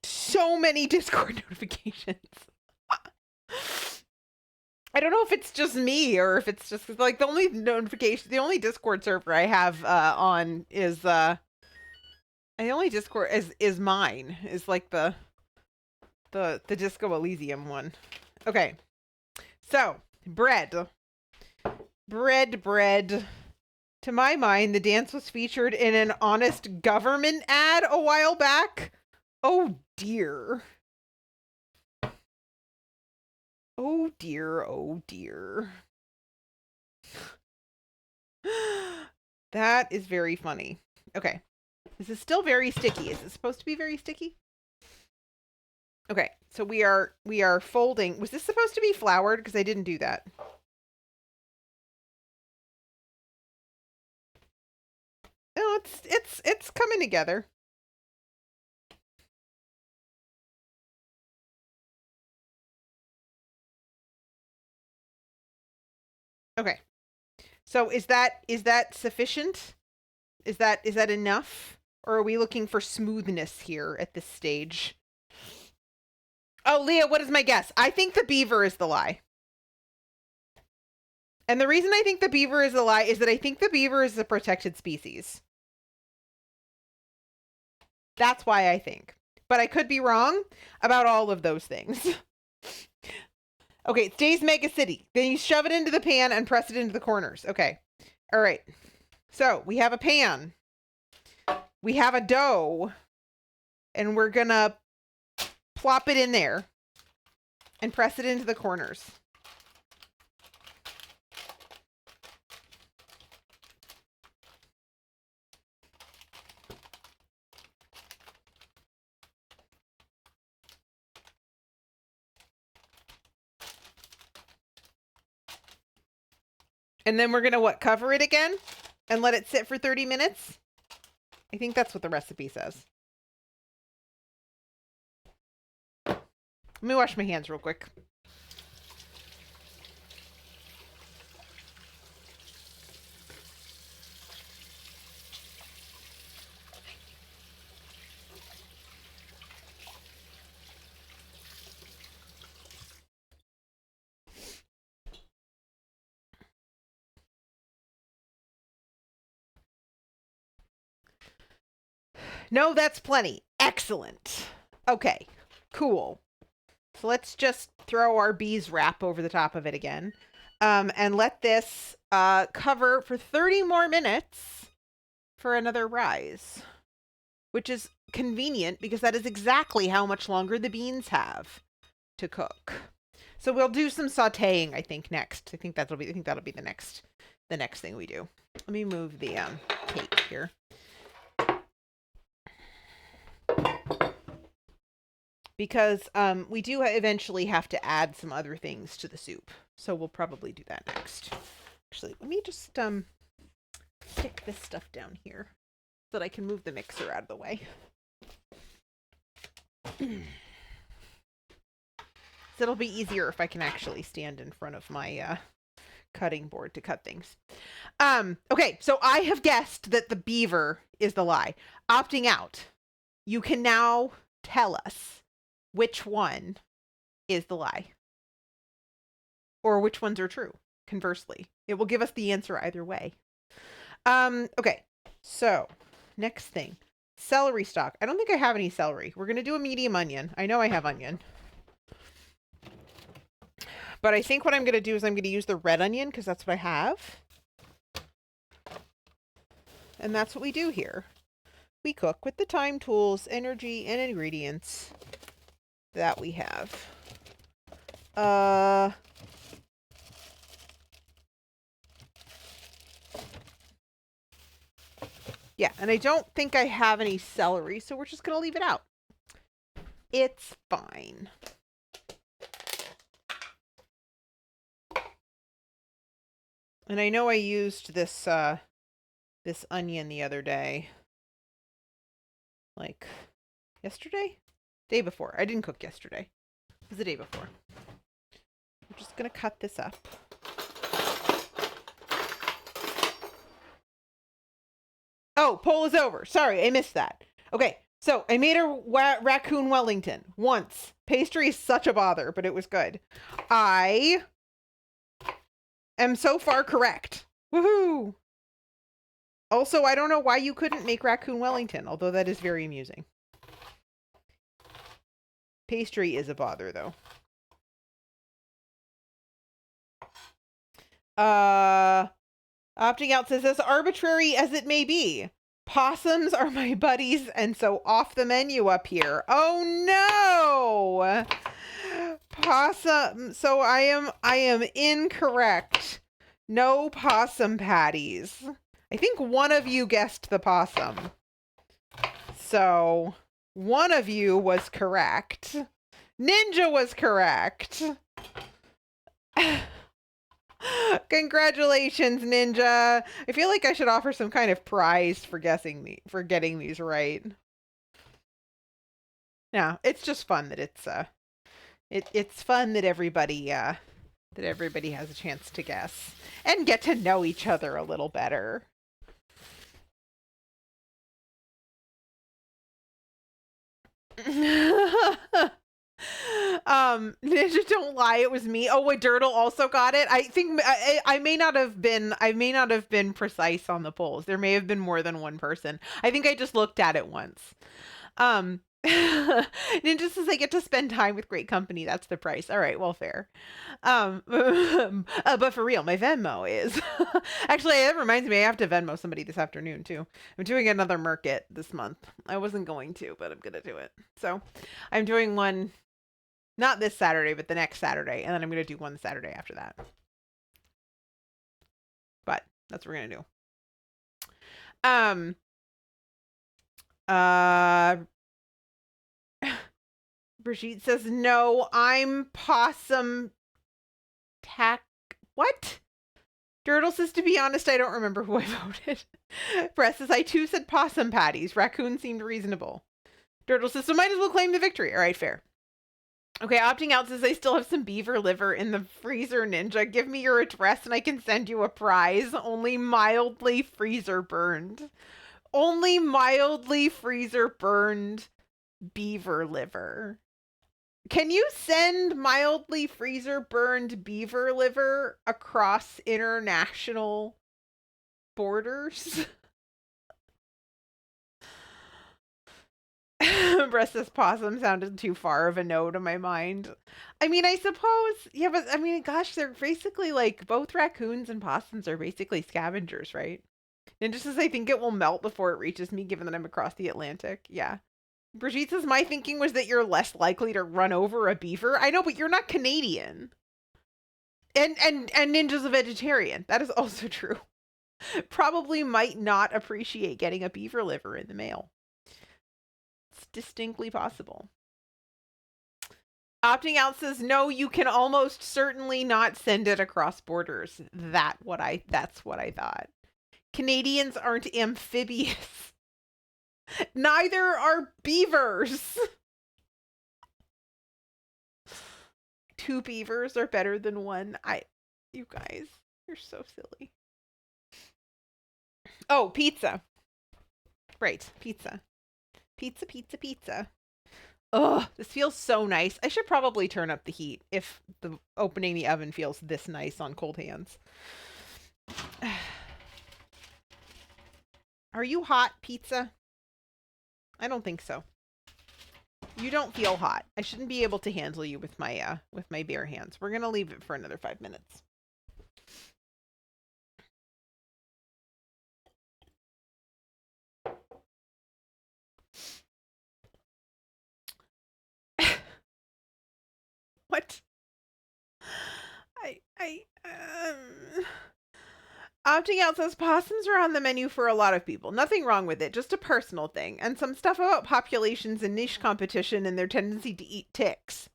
so many Discord notifications. I don't know if it's just me or if it's just like the only Discord server I have on is the only Discord is mine, is like the Disco Elysium one. Okay. So, bread. To my mind, the dance was featured in an Honest Government ad a while back. Oh dear. Oh dear. That is very funny. Okay. This is still very sticky. Is it supposed to be very sticky? Okay, so we are folding. Was this supposed to be floured? Because I didn't do that. Oh, it's coming together. Okay. So is that sufficient? Is that enough? Or are we looking for smoothness here at this stage? Oh, Leah, what is my guess? I think the beaver is the lie. And the reason I think the beaver is the lie is that I think the beaver is a protected species. That's why I think. But I could be wrong about all of those things. Okay, it stays mega city. Then you shove it into the pan and press it into the corners. Okay. All right. So we have a pan. We have a dough. And we're going to plop it in there and press it into the corners. And then we're going to what? Cover it again and let it sit for 30 minutes? I think that's what the recipe says. Let me wash my hands real quick. No, that's plenty. Excellent. Okay, cool. So let's just throw our bees wrap over the top of it again. And let this cover for 30 more minutes for another rise, which is convenient because that is exactly how much longer the beans have to cook. So we'll do some sautéing, I think, next. I think that'll be the next thing we do. Let me move the cake here. Because we do eventually have to add some other things to the soup. So we'll probably do that next. Actually, let me just stick this stuff down here so that I can move the mixer out of the way. So it'll be easier if I can actually stand in front of my cutting board to cut things. Okay, so I have guessed that the beaver is the lie. Opting out, you can now tell us which one is the lie. Or which ones are true, conversely. It will give us the answer either way. Okay, so next thing. Celery stalk. I don't think I have any celery. We're going to do a medium onion. I know I have onion. But I think what I'm going to do is I'm going to use the red onion because that's what I have. And that's what we do here. We cook with the time tools, energy, and ingredients that we have. Yeah, and I don't think I have any celery, so we're just going to leave it out. It's fine. And I know I used this this onion the other day. Like yesterday? Day before. I didn't cook yesterday. It was the day before. I'm just going to cut this up. Oh, poll is over. Sorry, I missed that. Okay, so I made a raccoon Wellington once. Pastry is such a bother, but it was good. I am so far correct. Woohoo! Also, I don't know why you couldn't make raccoon Wellington, although that is very amusing. Pastry is a bother, though. Opting out says, as arbitrary as it may be, possums are my buddies, and so off the menu up here. Oh no! Possum. So I am incorrect. No possum patties. I think one of you guessed the possum. So one of you was correct. Ninja was correct. Congratulations, Ninja. I feel like I should offer some kind of prize for getting these right. Yeah, it's just fun that it's fun that everybody has a chance to guess and get to know each other a little better. Ninja, don't lie, it was me. Oh, Dirtle also got it. I think I may not have been precise on the polls. There may have been more than one person. I think I just looked at it once. Ninja says I get to spend time with great company. That's the price. All right, well, fair. But for real, my Venmo is actually, that reminds me, I have to Venmo somebody this afternoon too. I'm doing another market this month. I wasn't going to, but I'm gonna do it. So I'm doing one, not this Saturday, but the next Saturday, and then I'm gonna do one the Saturday after that. But that's what we're gonna do. Brigitte says, no, I'm possum what? Dirtle says, to be honest, I don't remember who I voted. Brett says, I too said possum patties. Raccoon seemed reasonable. Dirtle says, so might as well claim the victory. All right, fair. Okay, opting out says, I still have some beaver liver in the freezer, Ninja. Give me your address and I can send you a prize. Only mildly freezer burned. Only mildly freezer burned beaver liver. Can you send mildly freezer burned beaver liver across international borders? Breast's possum sounded too far of a no to my mind. I mean, I suppose, yeah, but I mean, gosh, they're basically like both raccoons and possums are basically scavengers, right? Ninja says, I think it will melt before it reaches me, given that I'm across the Atlantic. Yeah. Brigitte says, my thinking was that you're less likely to run over a beaver. I know, but you're not Canadian. And Ninja's a vegetarian. That is also true. Probably might not appreciate getting a beaver liver in the mail. It's distinctly possible. Opting out says, no, you can almost certainly not send it across borders. That's what I thought. Canadians aren't amphibious. Neither are beavers. 2 beavers are better than 1. You guys, you're so silly. Oh, pizza. Right, pizza. Pizza. Ugh, this feels so nice. I should probably turn up the heat if opening the oven feels this nice on cold hands. Are you hot, pizza? I don't think so. You don't feel hot. I shouldn't be able to handle you with my bare hands. We're gonna leave it for another 5 minutes. What? Opting out says possums are on the menu for a lot of people. Nothing wrong with it, just a personal thing. And some stuff about populations and niche competition and their tendency to eat ticks.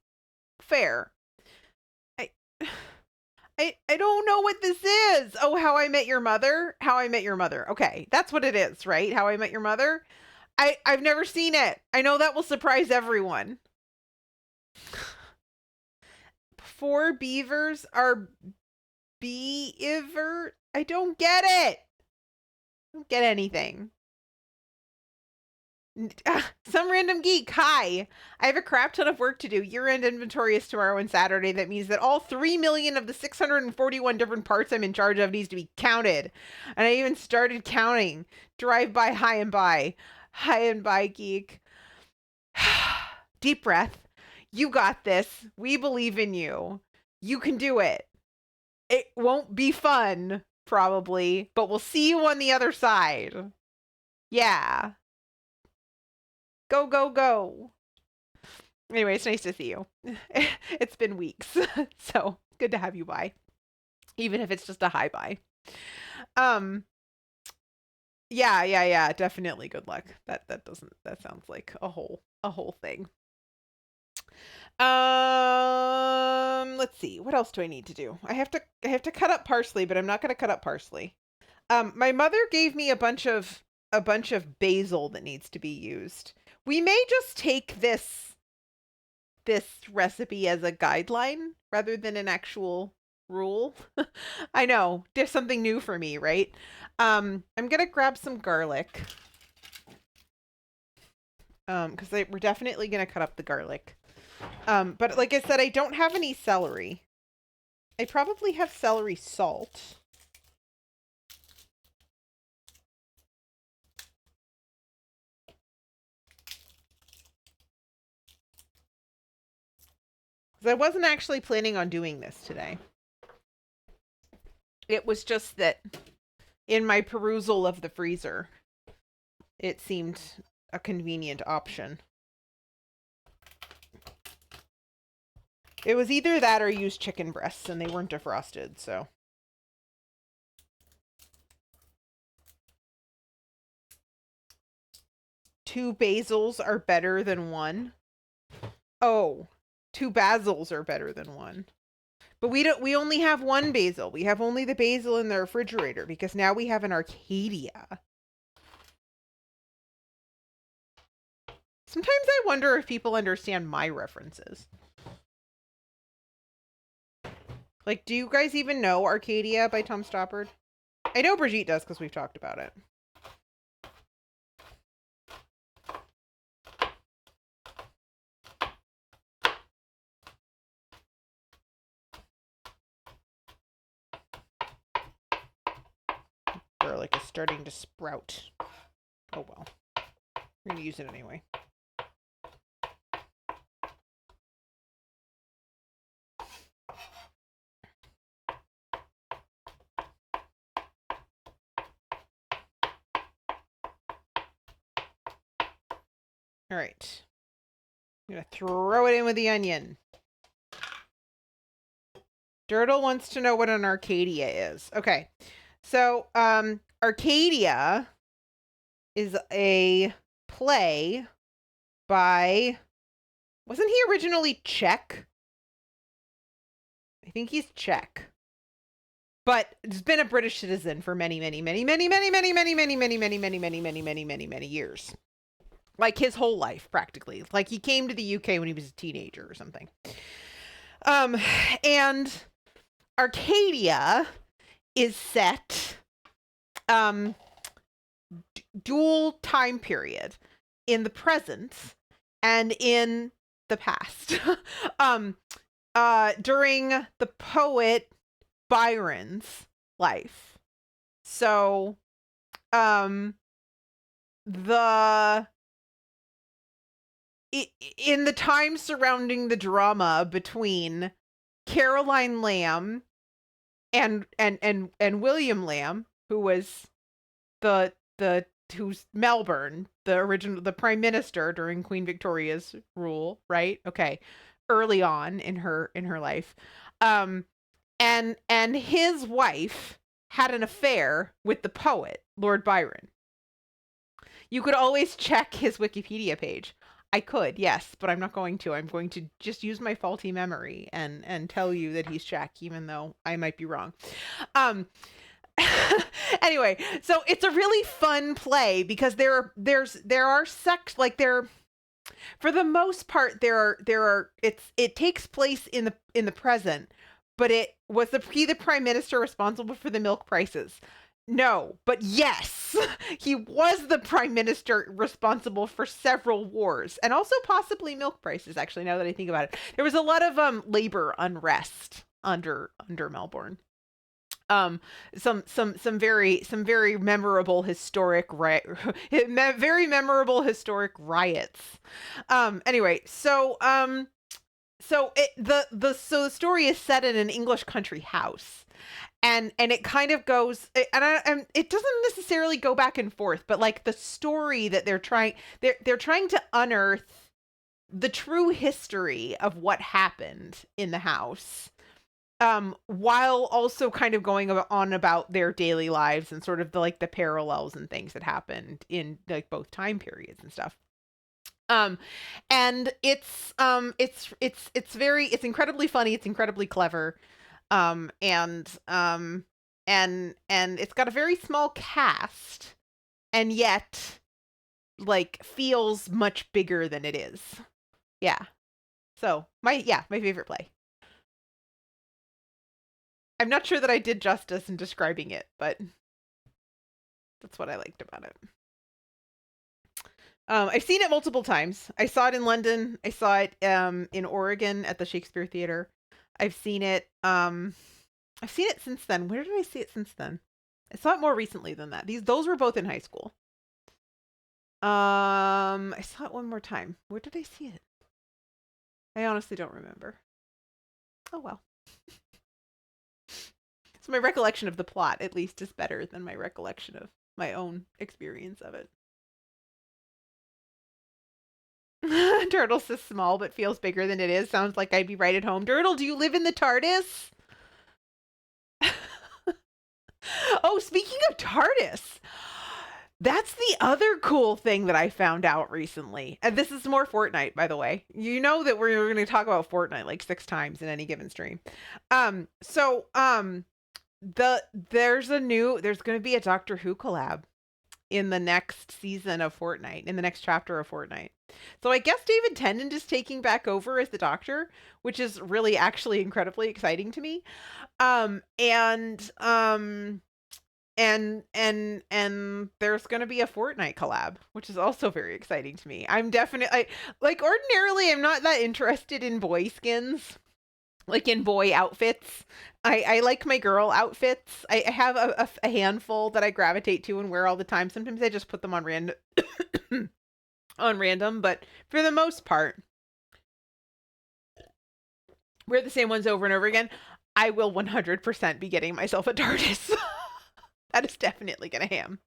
Fair. I don't know what this is. Oh, How I Met Your Mother? How I Met Your Mother. Okay, that's what it is, right? How I Met Your Mother? I've never seen it. I know that will surprise everyone. 4 beavers are beaver. I don't get it. I don't get anything. Some random geek. Hi. I have a crap ton of work to do. Year-end inventory is tomorrow and Saturday. That means that all 3 million of the 641 different parts I'm in charge of needs to be counted. And I even started counting. Drive by, high and by. High and by, geek. Deep breath. You got this. We believe in you. You can do it. It won't be fun, probably, but we'll see you on the other side. Yeah. Go, go, go. Anyway, it's nice to see you. It's been weeks, so good to have you by, even if it's just a hi bye. Yeah, definitely good luck. That sounds like a whole thing. Let's see. What else do I need to do? I have to cut up parsley, but I'm not going to cut up parsley. My mother gave me a bunch of basil that needs to be used. We may just take this recipe as a guideline rather than an actual rule. I know, there's something new for me, right? I'm going to grab some garlic. Because we're definitely going to cut up the garlic. But like I said, I don't have any celery. I probably have celery salt. Because I wasn't actually planning on doing this today. It was just that in my perusal of the freezer, it seemed a convenient option. It was either that or use chicken breasts, and they weren't defrosted, so. Two basils are better than one. Oh, 2 basils are better than 1. But we only have one basil. We have only the basil in the refrigerator because now we have an Arcadia. Sometimes I wonder if people understand my references. Like, do you guys even know Arcadia by Tom Stoppard? I know Brigitte does because we've talked about it. Garlic is starting to sprout. Oh well. We're going to use it anyway. All right. I'm going to throw it in with the onion. Dirtle wants to know what an Arcadia is. Okay. So, Arcadia is a play by, wasn't he originally Czech? I think he's Czech. But he's been a British citizen for many years. Like his whole life, practically. Like he came to the UK when he was a teenager or something. And Arcadia is set dual time period in the present and in the past. During the poet Byron's life. So in the time surrounding the drama between Caroline Lamb and William Lamb, who was who's Melbourne, the prime minister during Queen Victoria's rule, right? Okay. Early on in her life. And his wife had an affair with the poet, Lord Byron. You could always check his Wikipedia page. I could, yes, but I'm not going to. I'm going to just use my faulty memory and tell you that he's Czech, even though I might be wrong. Anyway, so it's a really fun play because there are for the most part it takes place in the present, but was the prime minister responsible for the milk prices? No, but yes, he was the prime minister responsible for several wars and also possibly milk prices. Actually, now that I think about it, there was a lot of labor unrest under Melbourne. Some very memorable historic very memorable historic riots. Anyway, so the story is set in an English country house. And it kind of goes, and it doesn't necessarily go back and forth, but like the story that they're trying to unearth the true history of what happened in the house, while also kind of going on about their daily lives and sort of the parallels and things that happened in like both time periods and stuff. And it's incredibly funny. It's incredibly clever. And it's got a very small cast and yet like feels much bigger than it is. Yeah. So my favorite play. I'm not sure that I did justice in describing it, but that's what I liked about it. I've seen it multiple times. I saw it in London. I saw it in Oregon at the Shakespeare Theater. I've seen it since then. Where did I see it since then? I saw it more recently than that. Those were both in high school. I saw it one more time. Where did I see it? I honestly don't remember. Oh well. So my recollection of the plot at least is better than my recollection of my own experience of it. Turtle says small but feels bigger than it is. Sounds like I'd be right at home. Turtle, do you live in the TARDIS? Oh, speaking of TARDIS, That's the other cool thing that I found out recently. And this is more Fortnite, by the way. You know that we're going to talk about Fortnite like 6 times in any given stream. There's going to be a Doctor Who collab in the next season of Fortnite, in the next chapter of Fortnite. So I guess David Tennant is taking back over as the Doctor, which is really actually incredibly exciting to me. And there's going to be a Fortnite collab, which is also very exciting to me. I'm definitely like ordinarily I'm not that interested in boy skins, like in boy outfits. I like my girl outfits. I have a handful that I gravitate to and wear all the time. Sometimes I just put them on random, but for the most part, wear the same ones over and over again. I will 100% be getting myself a TARDIS. That is definitely gonna ham.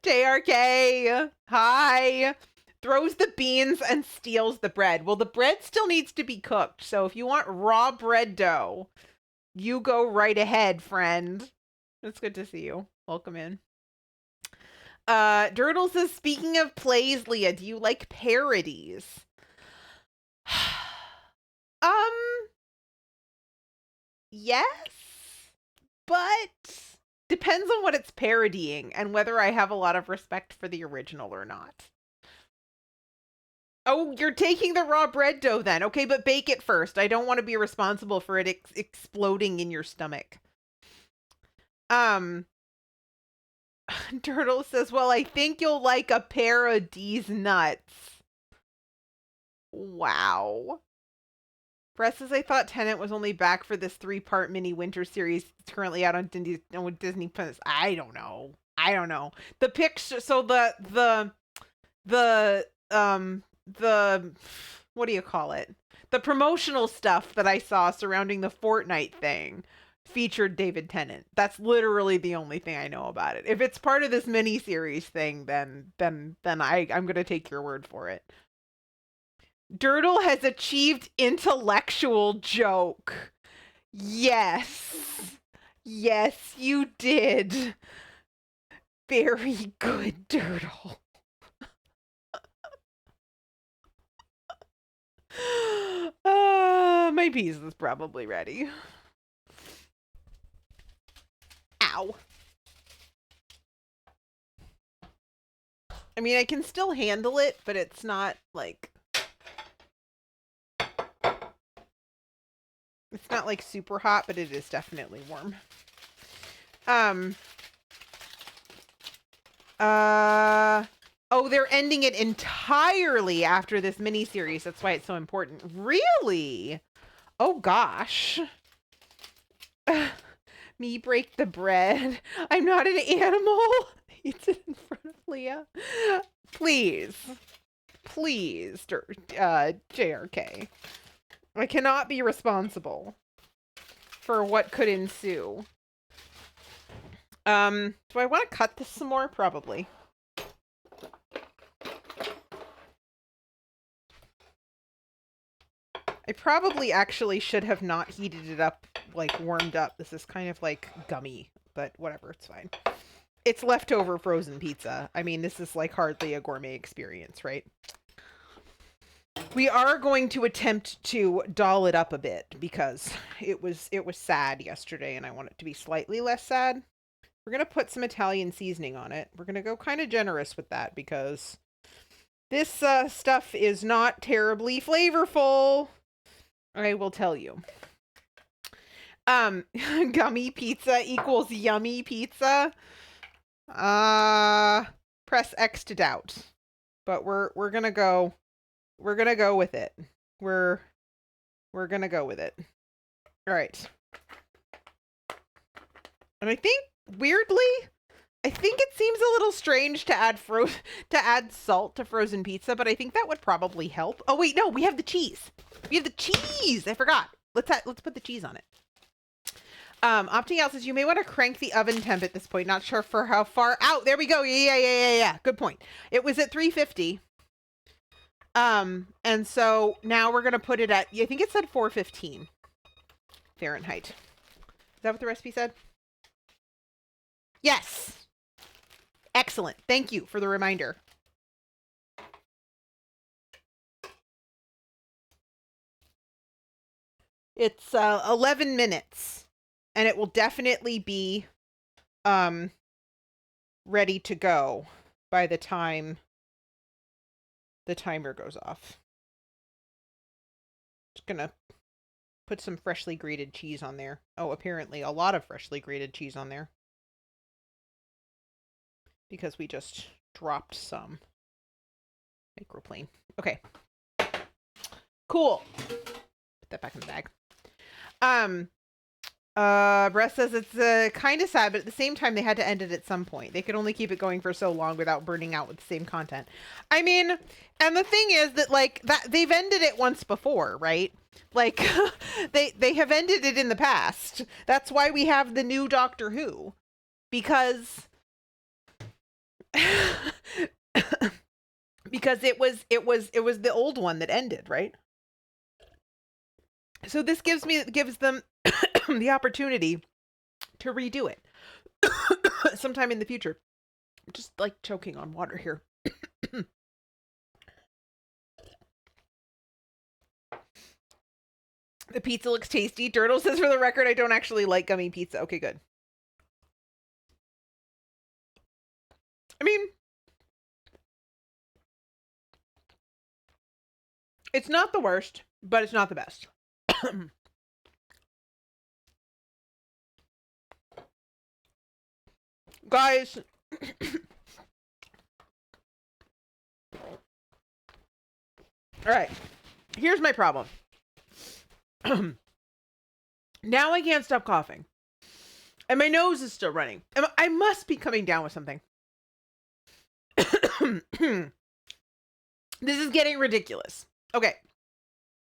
JRK, hi. Throws the beans and steals the bread. Well, the bread still needs to be cooked. So if you want raw bread dough, you go right ahead, friend. It's good to see you. Welcome in. Dirtle says, speaking of plays, Leah, do you like parodies? Yes, but depends on what it's parodying and whether I have a lot of respect for the original or not. Oh, you're taking the raw bread dough then. Okay, but bake it first. I don't want to be responsible for it exploding in your stomach. Turtle says, well, I think you'll like a pair of these nuts. Wow. Press says, I thought Tenet was only back for this 3-part mini winter series. It's currently out on Disney Plus. I don't know. The picture, so the what do you call it? The promotional stuff that I saw surrounding the Fortnite thing featured David Tennant. That's literally the only thing I know about it. If it's part of this mini series thing, then I'm gonna take your word for it. Dirtle has achieved intellectual joke. Yes. Yes, you did. Very good, Dirtle. My pizza is probably ready. Ow. I mean, I can still handle it, but it's not like... It's not like super hot, but it is definitely warm. Oh, they're ending it entirely after this miniseries. That's why it's so important. Really? Oh, gosh. Me break the bread. I'm not an animal. Eats it in front of Leah. Please. Please, JRK. I cannot be responsible for what could ensue. Do I want to cut this some more? Probably. I probably actually should have not heated it up, like warmed up. This is kind of like gummy, but whatever, it's fine. It's leftover frozen pizza. I mean, this is like hardly a gourmet experience, right? We are going to attempt to doll it up a bit because it was sad yesterday and I want it to be slightly less sad. We're going to put some Italian seasoning on it. We're going to go kind of generous with that because this stuff is not terribly flavorful. I will tell you. Gummy pizza equals yummy pizza. Press X to doubt. But we're going to go with it. We're going to go with it. All right. And I think weirdly, I think it seems a little strange to add salt to frozen pizza, but I think that would probably help. Oh wait, no, we have the cheese. We have the cheese. I forgot. Let's put the cheese on it. Opting out says you may want to crank the oven temp at this point. Not sure for how far out. There we go. Yeah. Good point. It was at 350. And so now we're going to put it at, I think it said 415 Fahrenheit. Is that what the recipe said? Yes. Excellent. Thank you for the reminder. It's 11 minutes, and it will definitely be ready to go by the time the timer goes off. Just gonna put some freshly grated cheese on there. Oh, apparently a lot of freshly grated cheese on there. Because we just dropped some microplane. Okay. Cool. Put that back in the bag. Brett says it's kind of sad, but at the same time, they had to end it at some point. They could only keep it going for so long without burning out with the same content. I mean, and the thing is that like that they've ended it once before, right? Like they have ended it in the past. That's why we have the new Doctor Who, because because it was the old one that ended, right? So this gives them the opportunity to redo it sometime in the future. I'm just like choking on water here. The pizza looks tasty. Dirtle says, for the record, I don't actually like gummy pizza. Okay, good. I mean, it's not the worst, but it's not the best. Guys, all right, here's my problem. Now I can't stop coughing, and my nose is still running. I must be coming down with something. This is getting ridiculous. Okay.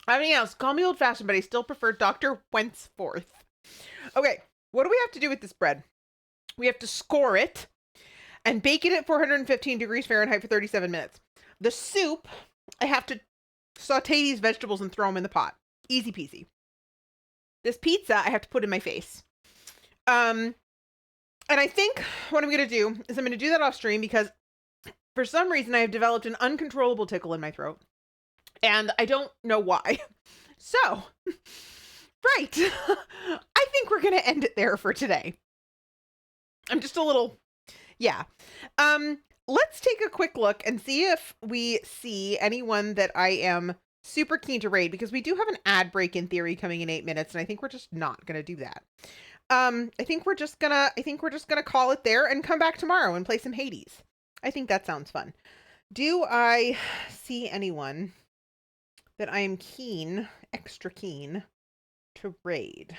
Everything else, call me old-fashioned, but I still prefer Dr. Wentworth. Okay, what do we have to do with this bread? We have to score it and bake it at 415 degrees Fahrenheit for 37 minutes. The soup, I have to saute these vegetables and throw them in the pot. Easy peasy. This pizza, I have to put in my face. And I think what I'm going to do is I'm going to do that off stream because for some reason I have developed an uncontrollable tickle in my throat. And I don't know why. So, right. I think we're going to end it there for today. I'm just a little, yeah. Let's take a quick look and see if we see anyone that I am super keen to raid, because we do have an ad break in theory coming in 8 minutes, and I think we're just not going to do that. I think we're just gonna call it there and come back tomorrow and play some Hades. I think that sounds fun. Do I see anyone that I am extra keen to raid?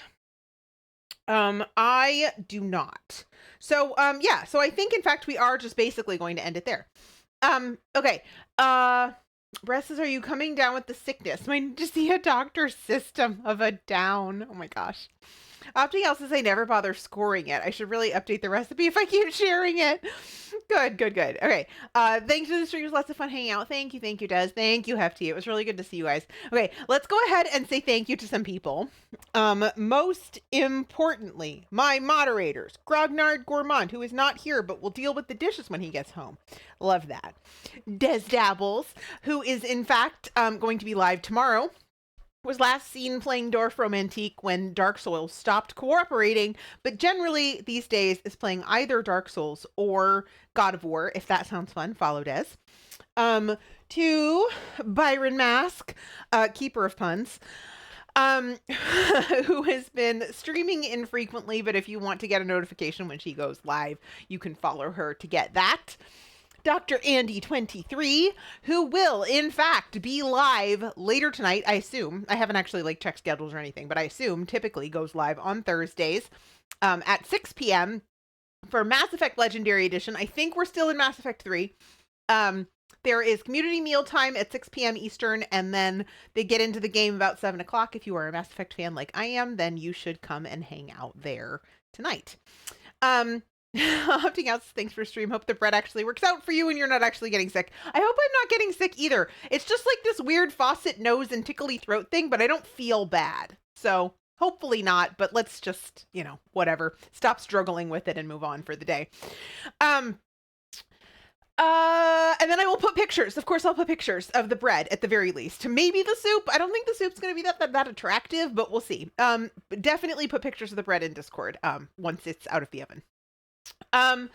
I do not. So, yeah, so I think in fact we are just basically going to end it there. Okay. Brett says, are you coming down with the sickness? I need to see a doctor's system of a down. Oh my gosh. Opting else says I never bother scoring it. I should really update the recipe if I keep sharing it. Good. Okay. Thanks for the stream. It was lots of fun hanging out. Thank you, Des. Thank you, Hefty. It was really good to see you guys. Okay, let's go ahead and say thank you to some people. Most importantly, my moderators, Grognard Gourmand, who is not here but will deal with the dishes when he gets home. Love that. Des Dabbles, who is in fact going to be live tomorrow. Was last seen playing Dorf Romantique when Dark Souls stopped cooperating, but generally these days is playing either Dark Souls or God of War. If that sounds fun, follow Des. To Byron Mask, keeper of puns, who has been streaming infrequently, but if you want to get a notification when she goes live, you can follow her to get that. Dr. Andy23, who will, in fact, be live later tonight, I assume. I haven't actually, checked schedules or anything, but I assume typically goes live on Thursdays at 6 p.m. for Mass Effect Legendary Edition. I think we're still in Mass Effect 3. There is community mealtime at 6 p.m. Eastern, and then they get into the game about 7 o'clock. If you are a Mass Effect fan like I am, then you should come and hang out there tonight. Opting out, thanks for stream. Hope the bread actually works out for you and you're not actually getting sick. I hope I'm not getting sick either. It's just like this weird faucet nose and tickly throat thing, but I don't feel bad. So hopefully not, but let's just, whatever. Stop struggling with it and move on for the day. And then I will put pictures. Of course, I'll put pictures of the bread at the very least. Maybe the soup. I don't think the soup's going to be that attractive, but we'll see. Definitely put pictures of the bread in Discord. Once it's out of the oven. And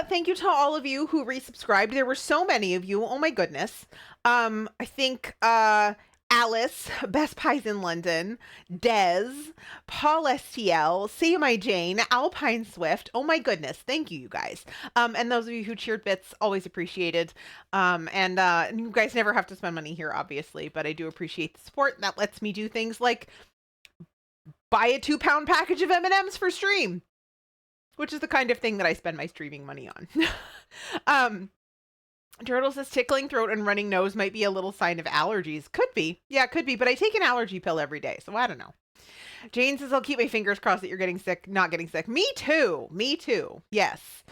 thank you to all of you who resubscribed. There were so many of you. Oh my goodness. I think Alice, Best Pies in London, Des, Paul STL, Sami Jane, Alpine Swift. Oh my goodness. Thank you, you guys. And those of you who cheered bits, always appreciated. And you guys never have to spend money here, obviously, but I do appreciate the support. That lets me do things like buy a 2-pound package of M&Ms for stream, which is the kind of thing that I spend my streaming money on. Turtle says tickling throat and running nose might be a little sign of allergies. Could be. Yeah, could be. But I take an allergy pill every day, so I don't know. Jane says, I'll keep my fingers crossed that you're getting sick, not getting sick. Me too. Me too. Yes.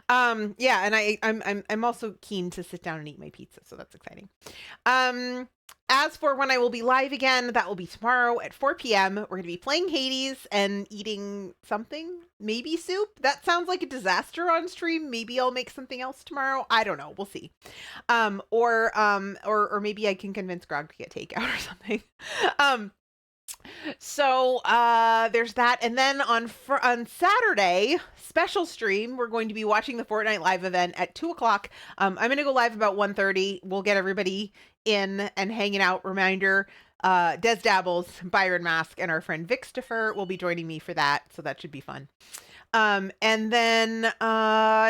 Yeah, and I'm also keen to sit down and eat my pizza, so that's exciting. As for when I will be live again, that will be tomorrow at 4 p.m. We're going to be playing Hades and eating something, maybe soup. That sounds like a disaster on stream. Maybe I'll make something else tomorrow. I don't know. We'll see. Or maybe I can convince Grog to get takeout or something. So there's that. And then on Saturday, special stream, we're going to be watching the Fortnite live event at 2 o'clock. I'm going to go live about 1:30. We'll get everybody in and hanging out. Reminder, Des Dabbles, Byron Mask, and our friend Vixtifer will be joining me for that. So that should be fun. And then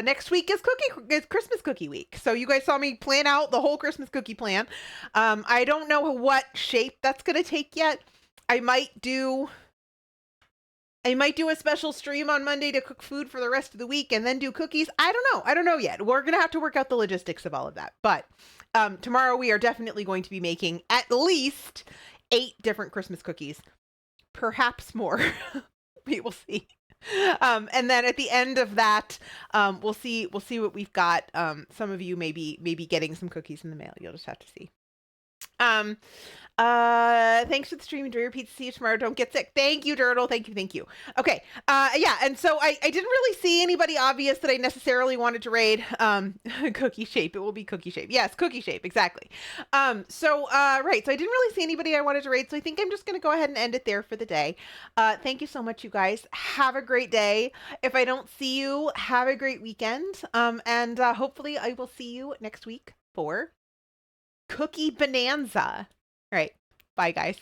next week is Christmas cookie week. So you guys saw me plan out the whole Christmas cookie plan. I don't know what shape that's going to take yet. I might do a special stream on Monday to cook food for the rest of the week and then do cookies. I don't know yet. We're going to have to work out the logistics of all of that. But tomorrow we are definitely going to be making at least 8 different Christmas cookies, perhaps more. We will see. And then at the end of that, we'll see what we've got. Some of you maybe getting some cookies in the mail. You'll just have to see. Thanks for the stream. Enjoy your pizza. See you tomorrow. Don't get sick. Thank you, Dirtle. Thank you. Okay. Yeah. And so I didn't really see anybody obvious that I necessarily wanted to raid. Cookie shape. It will be cookie shape. Yes, cookie shape. Exactly. Right. So I didn't really see anybody I wanted to raid. So I think I'm just going to go ahead and end it there for the day. Thank you so much, you guys. Have a great day. If I don't see you, have a great weekend. And hopefully I will see you next week for Cookie Bonanza. All right. Bye, guys.